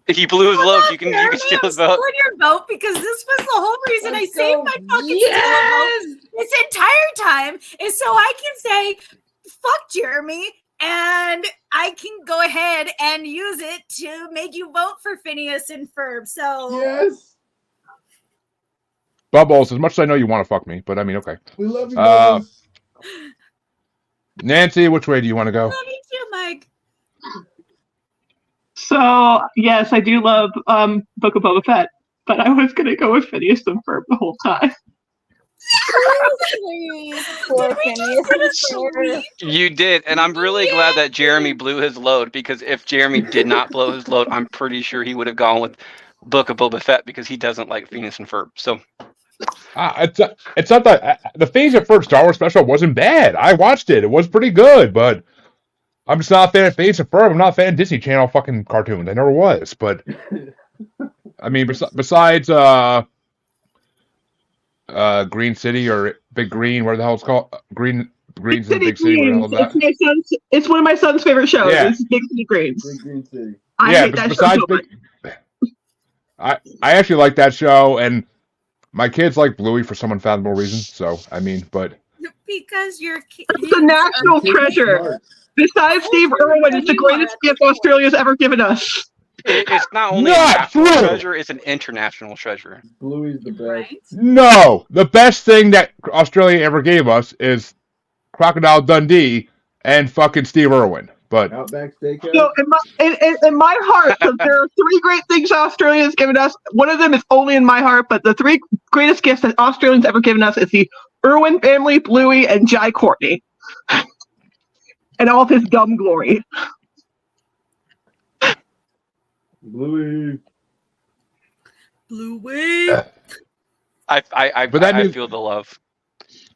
he blew his load. You can steal his vote. Stealing your vote because this was the whole reason I Let's saved go. my fucking vote this entire time is so I can say fuck Jeremy and I can go ahead and use it to make you vote for Phineas and Ferb. So yes. Bubbles, as much as I know you want to fuck me, but I mean, okay. We love you, Bubbles. Nancy, which way do you want to go? love you too, Mike. So yes, I do love Book of Boba Fett, but I was gonna go with Phineas and Ferb the whole time. Poor Phineas and Ferb. You did, and I'm really glad that Jeremy blew his load, because if Jeremy did not blow his load, I'm pretty sure he would have gone with Book of Boba Fett because he doesn't like Phineas and Ferb. So it's not that the Phineas and Ferb Star Wars special wasn't bad. I watched it; it was pretty good, but I'm just not a fan of Phineas and Ferb. I'm not a fan of Disney Channel fucking cartoons. I never was, but I mean, besides Green City or Big Green, where the hell it's called, Green's in the Big City. Where the hell that? It's one of my son's favorite shows. Yeah. It's Big City Greens. Big Green City. I hate that show so much. I actually like that show, and my kids like Bluey for some unfathomable reason. So I mean, but Because you're It's a national treasure. Besides Steve Irwin, it's the greatest gift Australia's ever given us. it's not only Not a national true. treasure; it's an international treasure. Bluey's the best. right. no, the best thing that Australia ever gave us is Crocodile Dundee and fucking Steve Irwin. But Outback Steakhouse. So in my heart, so there are 3 great things Australia has given us. One of them is only in my heart, but the 3 greatest gifts that Australians ever given us is the Irwin family, Bluey, and Jai Courtney. And all of his dumb glory. Bluey. I feel the love.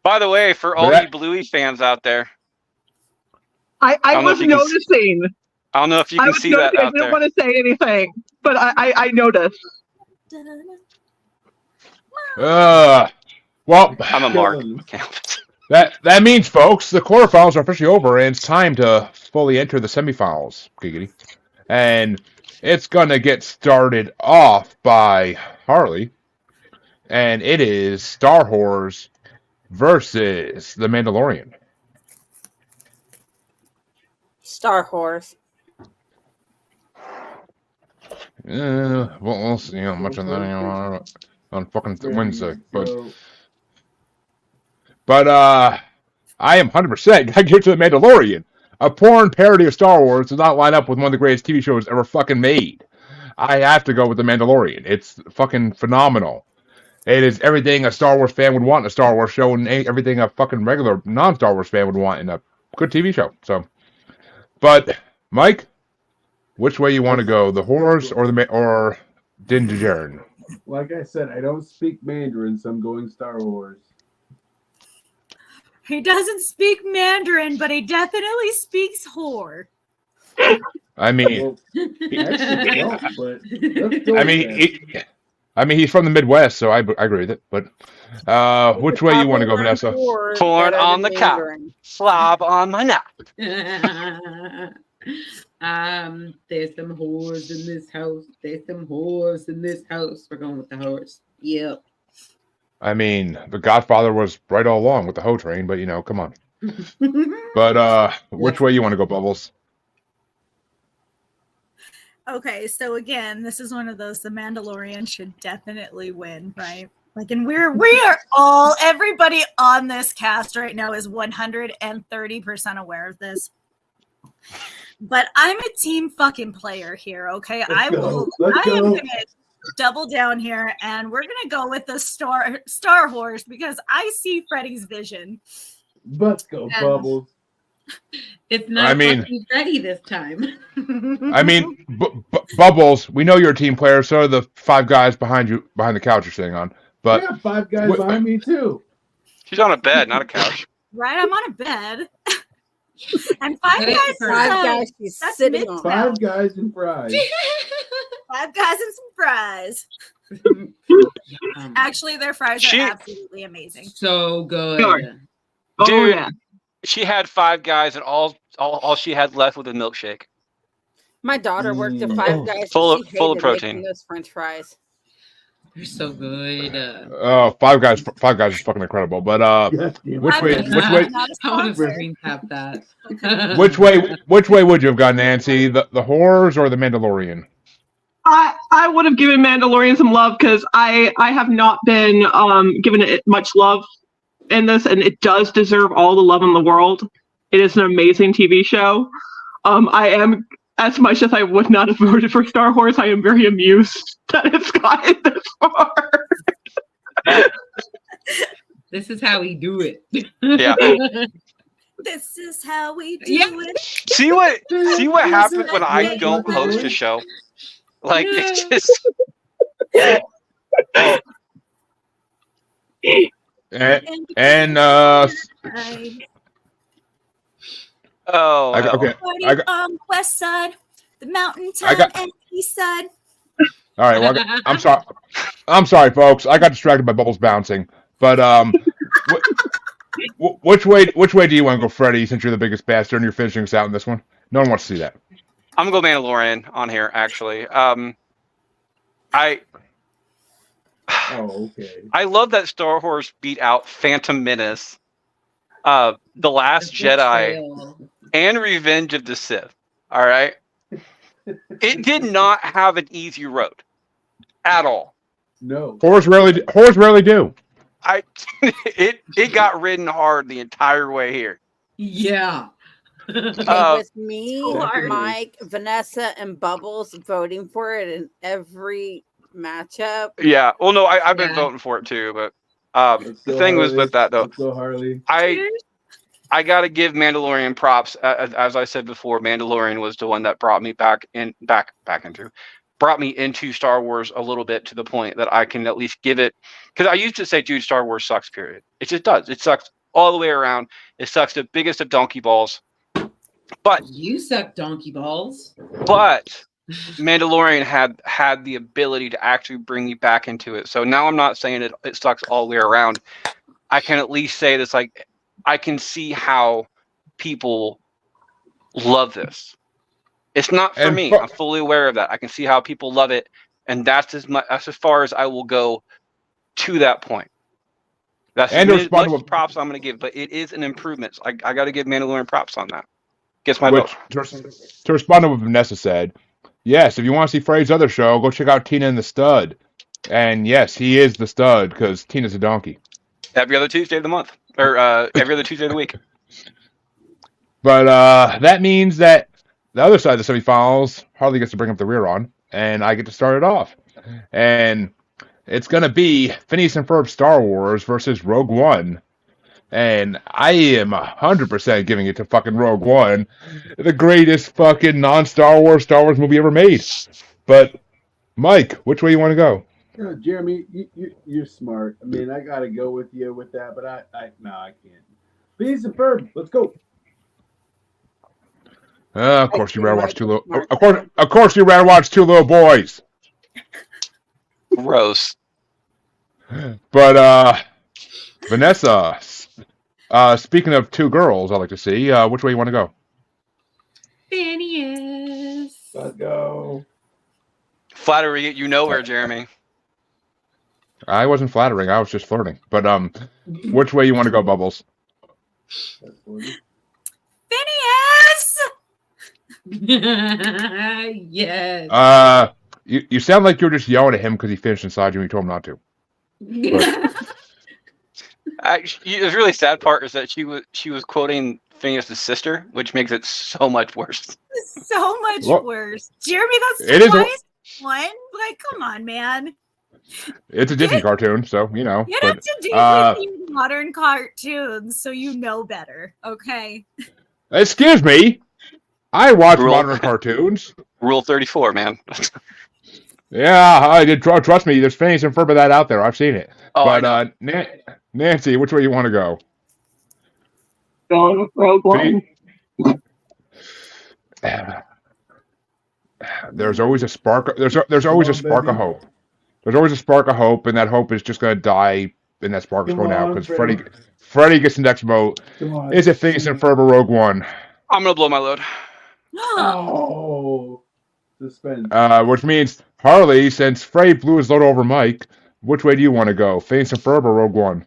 By the way, for all you Bluey fans out there, I was noticing. I don't know if you can see that I out didn't there. want to say anything, but I noticed. well, I'm a mark. that means, folks, the quarterfinals are officially over, and it's time to fully enter the semifinals. Giggity. And it's gonna get started off by Harley, and it is Star Wars versus the Mandalorian. Star Horse. We'll see how much on that on fucking Wednesday. But I am 100% gotta give it to the Mandalorian. A porn parody of Star Wars does not line up with one of the greatest TV shows ever fucking made. I have to go with the Mandalorian. It's fucking phenomenal. It is everything a Star Wars fan would want in a Star Wars show, and everything a fucking regular non-Star Wars fan would want in a good TV show. So, but Mike, which way you want to go, the horrors or Din Djarin? Like I said, I don't speak Mandarin, so I'm going Star Wars. He doesn't speak Mandarin, but he definitely speaks whore. I mean, Actually, don't, but let's go I with mean, that. he's from the Midwest, so I agree with it. But which way you want to go, Vanessa? Porn on the cow. Slob on my nap. There's some whores in this house. There's some whores in this house. We're going with the whores. Yep. I mean, The Godfather was right all along with the hoe train, but come on. But which way you want to go, Bubbles? Okay, so again, this is one of those. The Mandalorian should definitely win, right? Like, and we are all, everybody on this cast right now is 130% aware of this. But I'm a team fucking player here, okay? I am gonna double down here, and we're gonna go with the Star Wars because I see Freddy's vision. Let's go, Bubbles. It's not Freddy this time. I mean, Bubbles, we know you're a team player, so are the 5 guys behind the couch you're sitting on. But I got 5 guys behind me too. She's on a bed, not a couch. Right, I'm on a bed. And 5 guys she's sitting on. 5 guys and fries. 5 guys and some fries. Actually, their fries are absolutely amazing. So good. Oh, Dude, yeah. she had 5 guys, and all she had left was a milkshake. My daughter worked at 5 guys. Full making of protein. Those French fries. They're so good. Five guys is fucking incredible. But which way have that? which way would you have gone, Nancy? The horrors or the Mandalorian? I would have given Mandalorian some love because I have not been given it much love in this, and it does deserve all the love in the world. It is an amazing TV show. I am, as much as I would not have voted for Star Wars, I am very amused that it's gotten this far. This is how we do it. Yeah. This is how we do it. See what happens when I don't host a show? Like, it's just. Okay. On the west side, the mountain top, and east side. All right. Well, I'm sorry, folks. I got distracted by Bubbles bouncing. But which way do you want to go, Freddy? Since you're the biggest bastard and you're finishing us out in this one, no one wants to see that. I'm gonna go Mandalorian on here. Actually, I love that Star Wars beat out Phantom Menace, The Last Jedi, and Revenge of the Sith. All right, it did not have an easy road at all. No, horrors rarely do. It got ridden hard the entire way here. Yeah. With me, Mike, Vanessa, and Bubbles voting for it in every matchup. Yeah. Well, no, I've been voting for it too, but the thing was with that though. Let's go, Harley. I got to give Mandalorian props. As I said before, Mandalorian was the one that brought me brought me into Star Wars a little bit, to the point that I can at least give it, because I used to say, dude, Star Wars sucks, period. It just does. It sucks all the way around. It sucks the biggest of donkey balls. But you suck donkey balls. But Mandalorian had the ability to actually bring me back into it. So now I'm not saying it sucks all the way around. I can at least say this, like, I can see how people love this. It's not for me. I'm fully aware of that. I can see how people love it, and that's as far as I will go to that point. That's as much props I'm going to give, but it is an improvement. So I got to give Mandalorian props on that. Guess my vote. To respond to what Vanessa said, yes, if you want to see Frey's other show, go check out Tina and the Stud. And yes, he is the stud because Tina's a donkey. Every other Tuesday of the month, or every other Tuesday of the week. But that means that the other side of the semifinals, Harley gets to bring up the rear on, and I get to start it off. And it's going to be Phineas and Ferb Star Wars versus Rogue One. And I am 100% giving it to fucking Rogue One, the greatest fucking non-Star Wars movie ever made. But, Mike, which way you want to go? Jeremy, you're smart. I mean, I gotta go with you with that, but I can't. Phineas and Ferb, let's go. Of course, you rather watch two little. Of course, you rather watch two little boys. Gross. But Vanessa, speaking of two girls, I like to see. Which way you want to go? Phineas. Let's go. Flattery, you know her, Jeremy. I wasn't flattering. I was just flirting. But which way you want to go, Bubbles? Phineas! Yes. You sound like you're just yelling at him because he finished inside you and you told him not to. The really sad part is that she was quoting Phineas' sister, which makes it so much worse. So much worse. Jeremy, that's It is twice one. Like, come on, man. It's a Disney cartoon, so you know. You but, have to do with these modern cartoons, so you know better. Okay. Excuse me. I watch modern cartoons. Rule 34, man. Yeah, I did. Trust me, there's Phineas and Ferb of that out there. I've seen it. Oh, but Nancy, which way you want to go? Going with Rogue One. There's always a spark. There's always a spark of hope. There's always a spark of hope, and that hope is just going to die, and that spark is going out because Freddie gets the next vote. Is it Phineas and Ferb or Rogue One? I'm gonna blow my load. Oh, suspense. Which means Harley, since Frey blew his load over Mike, which way do you want to go? Phineas and Ferb or Rogue One?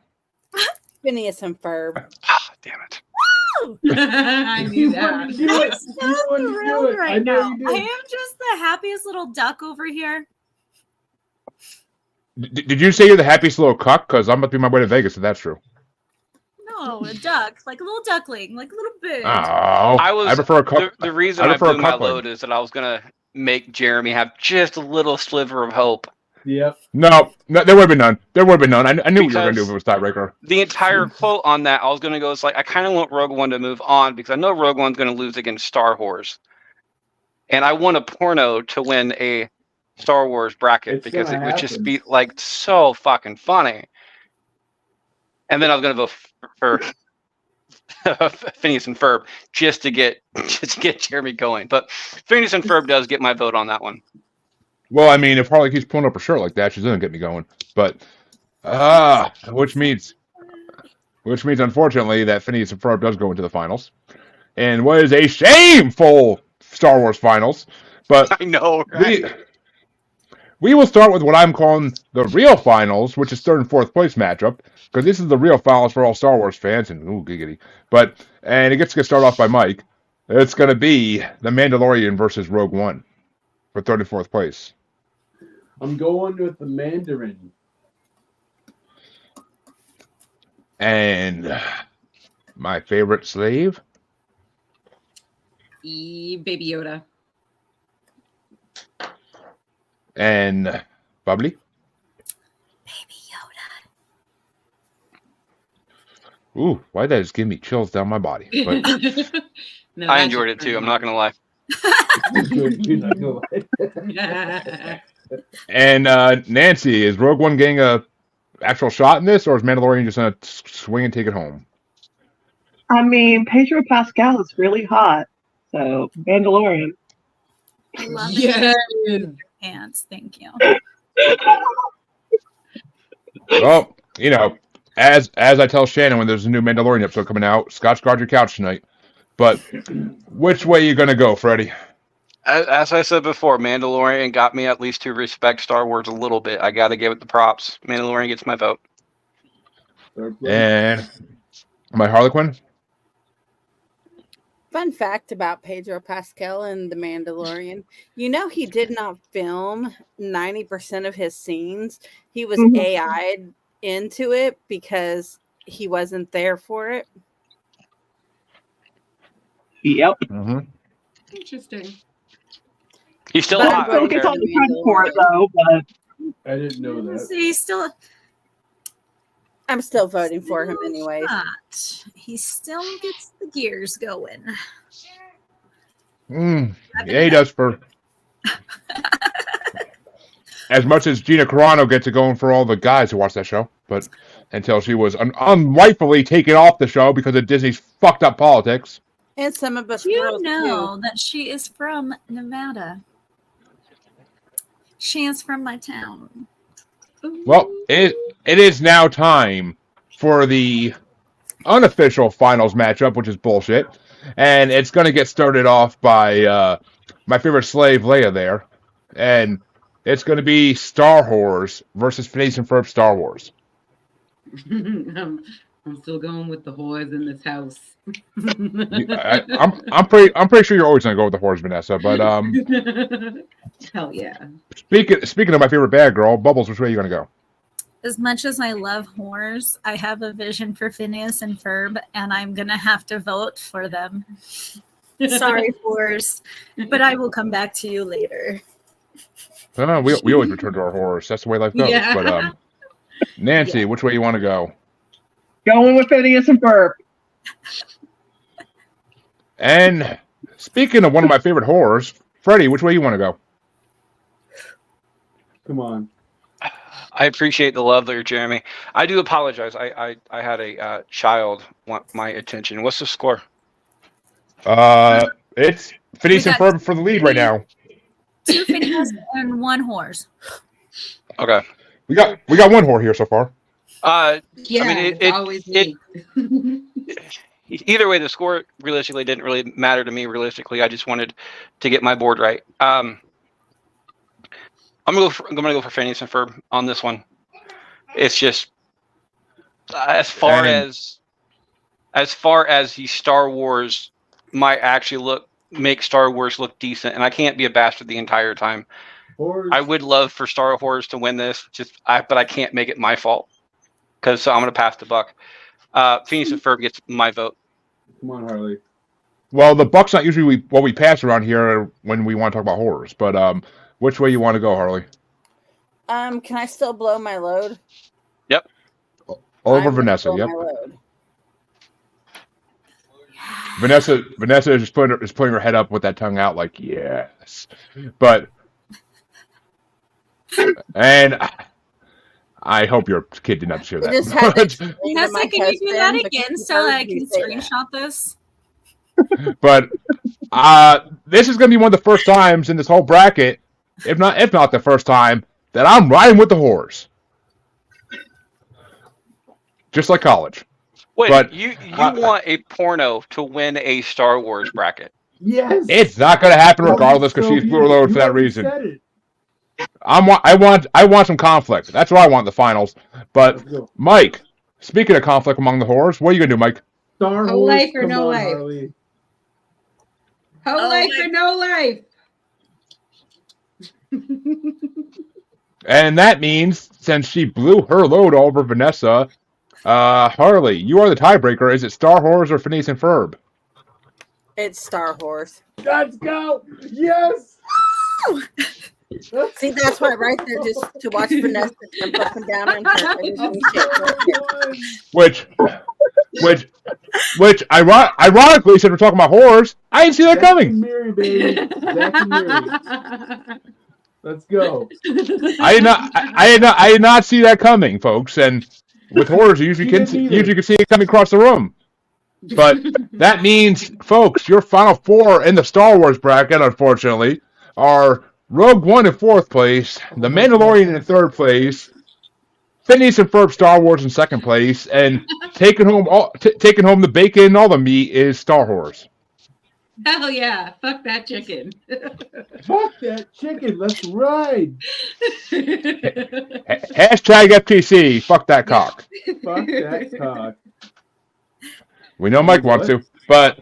Phineas and Ferb. Ah, damn it. I knew that. I'm so thrilled right now. I am just the happiest little duck over here. Did you say you're the happiest little cuck? Because I'm about to be on my way to Vegas, if that's true. No, a duck, like a little duckling, like a little bird. Oh, I prefer a cuck. The reason I blew my load is that I was gonna make Jeremy have just a little sliver of hope. Yep. No, there would have been none. There would have been none. I knew what you were going to do if it was tiebreaker. The entire quote on that, I was going to go, it's like, I kind of want Rogue One to move on because I know Rogue One's going to lose against Star Wars. And I want a porno to win a Star Wars bracket because it would just be, like, so fucking funny. And then I was going to vote for Phineas and Ferb just to get Jeremy going. But Phineas and Ferb does get my vote on that one. Well, I mean, if Harley keeps pulling up her shirt like that, she's gonna get me going. But which means unfortunately that Phineas and Ferb does go into the finals, and what is a shameful Star Wars finals. But I know, right? We will start with what I'm calling the real finals, which is third and fourth place matchup, because this is the real finals for all Star Wars fans. And ooh, giggity! And it gets to get started off by Mike. It's gonna be the Mandalorian versus Rogue One for third and fourth place. I'm going with the Mandarin. And my favorite slave? Baby Yoda. And Bubbly? Baby Yoda. Ooh, why did that just give me chills down my body? But No, I enjoyed it too, I'm not going to lie. You're not gonna and Nancy, is Rogue One getting a actual shot in this, or is Mandalorian just gonna swing and take it home? I mean, Pedro Pascal is really hot, so Mandalorian. I love Yes. it. Pants, thank you. Well, you know, as I tell Shannon when there's a new Mandalorian episode coming out, Scotch guard your couch tonight. But which way you gonna go, Freddie? As I said before, Mandalorian got me at least to respect Star Wars a little bit. I got to give it the props. Mandalorian gets my vote. And my Harlequin? Fun fact about Pedro Pascal and The Mandalorian. You know, he did not film 90% of his scenes. He was Mhm. AI'd into it because he wasn't there for it. Yep. Mm-hmm. Interesting. He's still But I hot. I still don't gets care. all the credit for it though, but I didn't know that. He's still I'm still voting for him anyways. hot. He still gets the gears going. Yeah, he does for as much as Gina Carano gets it going for all the guys who watch that show, but until she was unrightfully taken off the show because of Disney's fucked up politics. And some of us Do you girls know that she is from Nevada? She is from my town. Well, it is now time for the unofficial finals matchup, which is bullshit, and it's going to get started off by my favorite slave Leia there, and it's going to be Star Wars versus Phineas and Ferb Star Wars. I'm still going with the whores in this house. I'm pretty sure you're always going to go with the horse, Vanessa. But Hell yeah. speaking of my favorite bad girl, Bubbles, which way are you going to go? As much as I love whores, I have a vision for Phineas and Ferb, and I'm going to have to vote for them. Sorry, whores, but I will come back to you later. We always return to our horrors. That's the way life goes. Yeah. But Nancy, which way you want to go? going with Phineas and Ferb. And speaking of one of my favorite horrors, Freddie, which way you want to go? Come on. I appreciate the love there, Jeremy. I do apologize. I had a child want my attention. What's the score? It's Phineas and Ferb for the lead right now. 2 Phineas and 1 horse. Okay. We got one whore here so far. Yeah, I mean, it's always me. Either way, the score realistically didn't really matter to me. Realistically, I just wanted to get my board right. I'm gonna go for Phineas and Ferb on this one. It's just as far as the Star Wars might actually make Star Wars look decent, and I can't be a bastard the entire time. Horse. I would love for Star Wars to win this, but I can't make it my fault because I'm gonna pass the buck. Phineas and Ferb gets my vote. Come on, Harley. Well, the buck's not usually what we pass around here when we want to talk about horrors, but which way you want to go, Harley? Can I still blow my load? Yep. Over I'm gonna Vanessa. blow Yep. my load. Vanessa is just putting her head up with that tongue out, like yes, but and I hope your kid did not hear I just had to that. explain to my Vanessa, can you do that husband again because so he I heard can you say that. screenshot this? But this is going to be one of the first times in this whole bracket, if not the first time, that I'm riding with the horse, just like college. Wait, But, you want a porno to win a Star Wars bracket? Yes. It's not going to happen regardless because So she's you- blue load you for that already reason. said it. I want some conflict. That's what I want in the finals. But Let's go. Mike, speaking of conflict among the whores, what are you going to do, Mike? Star No Wars. life or Come no on, life? Harley. Whole Oh, life wait. or no life. And that means since she blew her load all over Vanessa, Harley, you are the tiebreaker. Is it Star Wars or Phineas and Ferb? It's Star Wars. Let's go. Yes. See, that's why right there, just to watch Vanessa jump up and down and turn everything shake. Which ironically, since we're talking about horrors, I didn't see that Zack coming. and Mary, baby. Zack and Mary. Let's go. I did not see that coming, folks. And with horrors, you usually can see it coming across the room. But that means, folks, your final 4 in the Star Wars bracket, unfortunately, are Rogue One in 4th place, The Mandalorian in 3rd place, Phineas and Ferb Star Wars in 2nd place, and taking home the bacon and all the meat is Star Wars. Hell yeah. Fuck that chicken. Fuck that chicken. Let's ride. Hashtag FTC. Fuck that cock. Fuck that cock. We know Mike wants to, but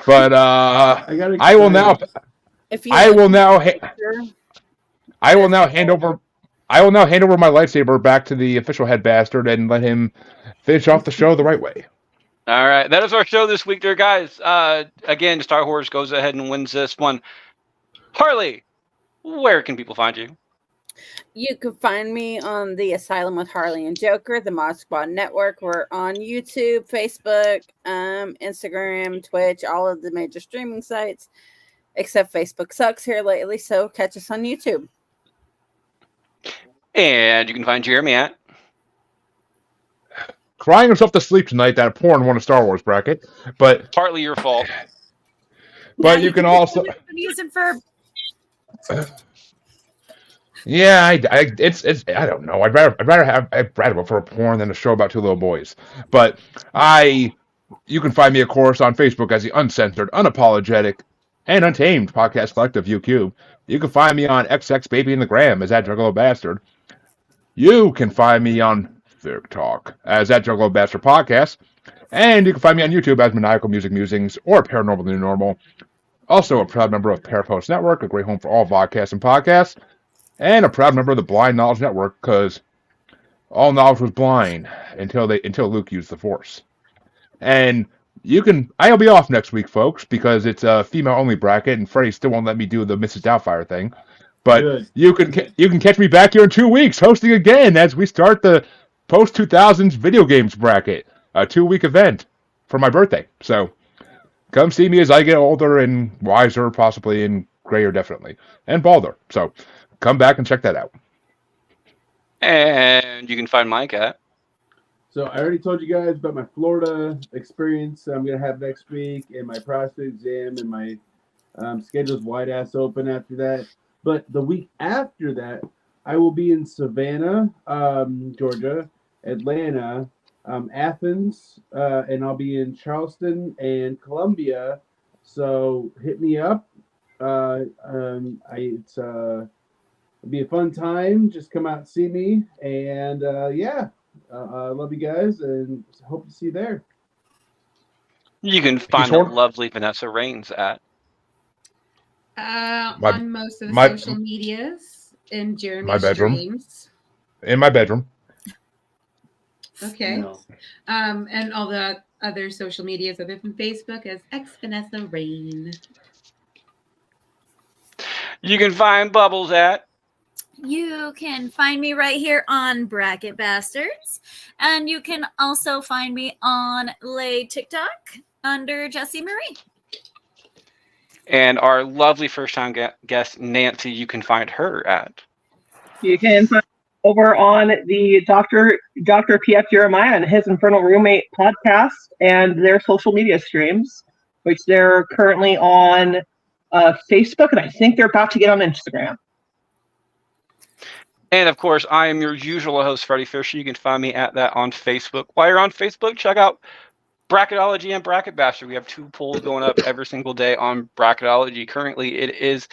But I will now. If you I look will in now. the picture, I will now hand over. I will now hand over my lightsaber back to the official head bastard and let him finish off the show the right way. All right, that is our show this week, there, guys. Again, Star Wars goes ahead and wins this one. Harley, where can people find you? you can find me on the Asylum with Harley and Joker, the Mod Squad Network. We're on YouTube, Facebook, Instagram, Twitch, all of the major streaming sites, except Facebook sucks here lately, so catch us on YouTube. And you can find Jeremy at Crying himself to sleep tonight that a porn won a Star Wars bracket, but partly your fault. But you can also. Using Ferb. Yeah, it's I don't know. I'd rather vote for a porn than a show about two little boys. But you can find me, of course, on Facebook as the uncensored, unapologetic, and untamed podcast collective UCube. You can find me on XX Baby in the Gram as that Juggalo Bastard. You can find me on Ferb Talk as that Juggalo Bastard Podcast, and you can find me on YouTube as Maniacal Music Musings or Paranormal New Normal. Also a proud member of Parapost Network, a great home for all vodcasts and podcasts. And a proud member of the Blind Knowledge Network, because all knowledge was blind until Luke used the Force. And I'll be off next week, folks, because it's a female-only bracket, and Freddie still won't let me do the Mrs. Doubtfire thing. But Good. you can catch me back here in 2 weeks, hosting again as we start the post-2000s video games bracket, a 2-week event for my birthday. So come see me as I get older and wiser, possibly, and grayer, definitely, and balder. So come back and check that out. And you can find Mike at. So I already told you guys about my Florida experience I'm going to have next week and my prostate exam, and my schedule's wide ass open after that. But the week after that, I will be in Savannah, Georgia, Atlanta, Athens, and I'll be in Charleston and Columbia. So hit me up. It'll be a fun time. Just come out and see me. And I love you guys and hope to see you there. You can find the lovely Vanessa Rains at. On most of the social medias in Jeremy's streams. In my bedroom. Okay. No. And all the other social medias other than Facebook as Vanessa Rain. You can find Bubbles at. You can find me right here on Bracket Bastards. And you can also find me on Lay TikTok under Jessie Marie. And our lovely first-time guest, Nancy, you can find her at. You can find over on the Dr. P.F. Jeremiah and his Infernal Roommate podcast and their social media streams, which they're currently on Facebook, and I think they're about to get on Instagram. And, of course, I am your usual host, Freddie Fisher. You can find me at that on Facebook. While you're on Facebook, check out Bracketology and Bracket Bastard. We have 2 polls going up every single day on Bracketology. Currently, it is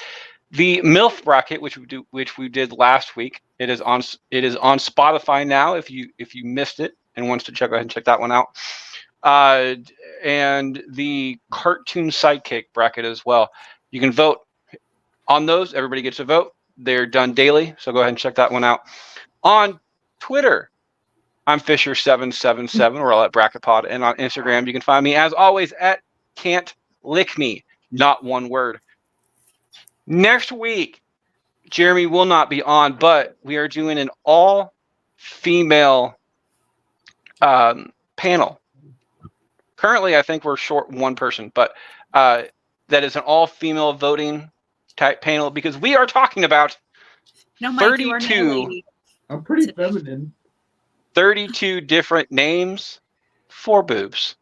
the MILF bracket, which we did last week. It is on Spotify now. If you missed it and wants to go ahead and check that one out. And the Cartoon Sidekick bracket as well. You can vote on those. Everybody gets a vote. They're done daily, so go ahead and check that one out. On Twitter, I'm Fisher777. We're all at BracketPod. And on Instagram, you can find me, as always, at Can't Lick Me. Not one word. Next week, Jeremy will not be on, but we are doing an all-female panel. Currently, I think we're short one person, but that is an all-female voting type panel because we are talking about No, Mike, you are not a 32. lady. I'm pretty feminine. 32 different names for boobs.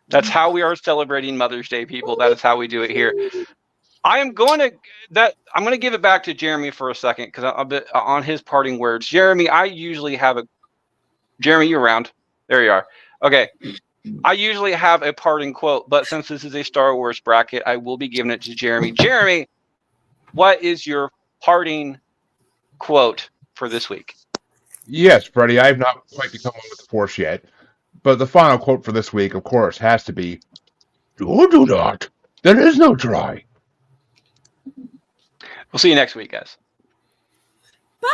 That's how we are celebrating Mother's Day, people. That is how we do it here. I'm going to give it back to Jeremy for a second because I'm a bit on his parting words. Jeremy, Jeremy, you're around. There you are. Okay. I usually have a parting quote, but since this is a Star Wars bracket, I will be giving it to Jeremy. Jeremy, what is your parting quote for this week? Yes, Freddie, I have not quite become one with the Force yet, but the final quote for this week, of course, has to be, You do not. There is no try. We'll see you next week, guys. Bye.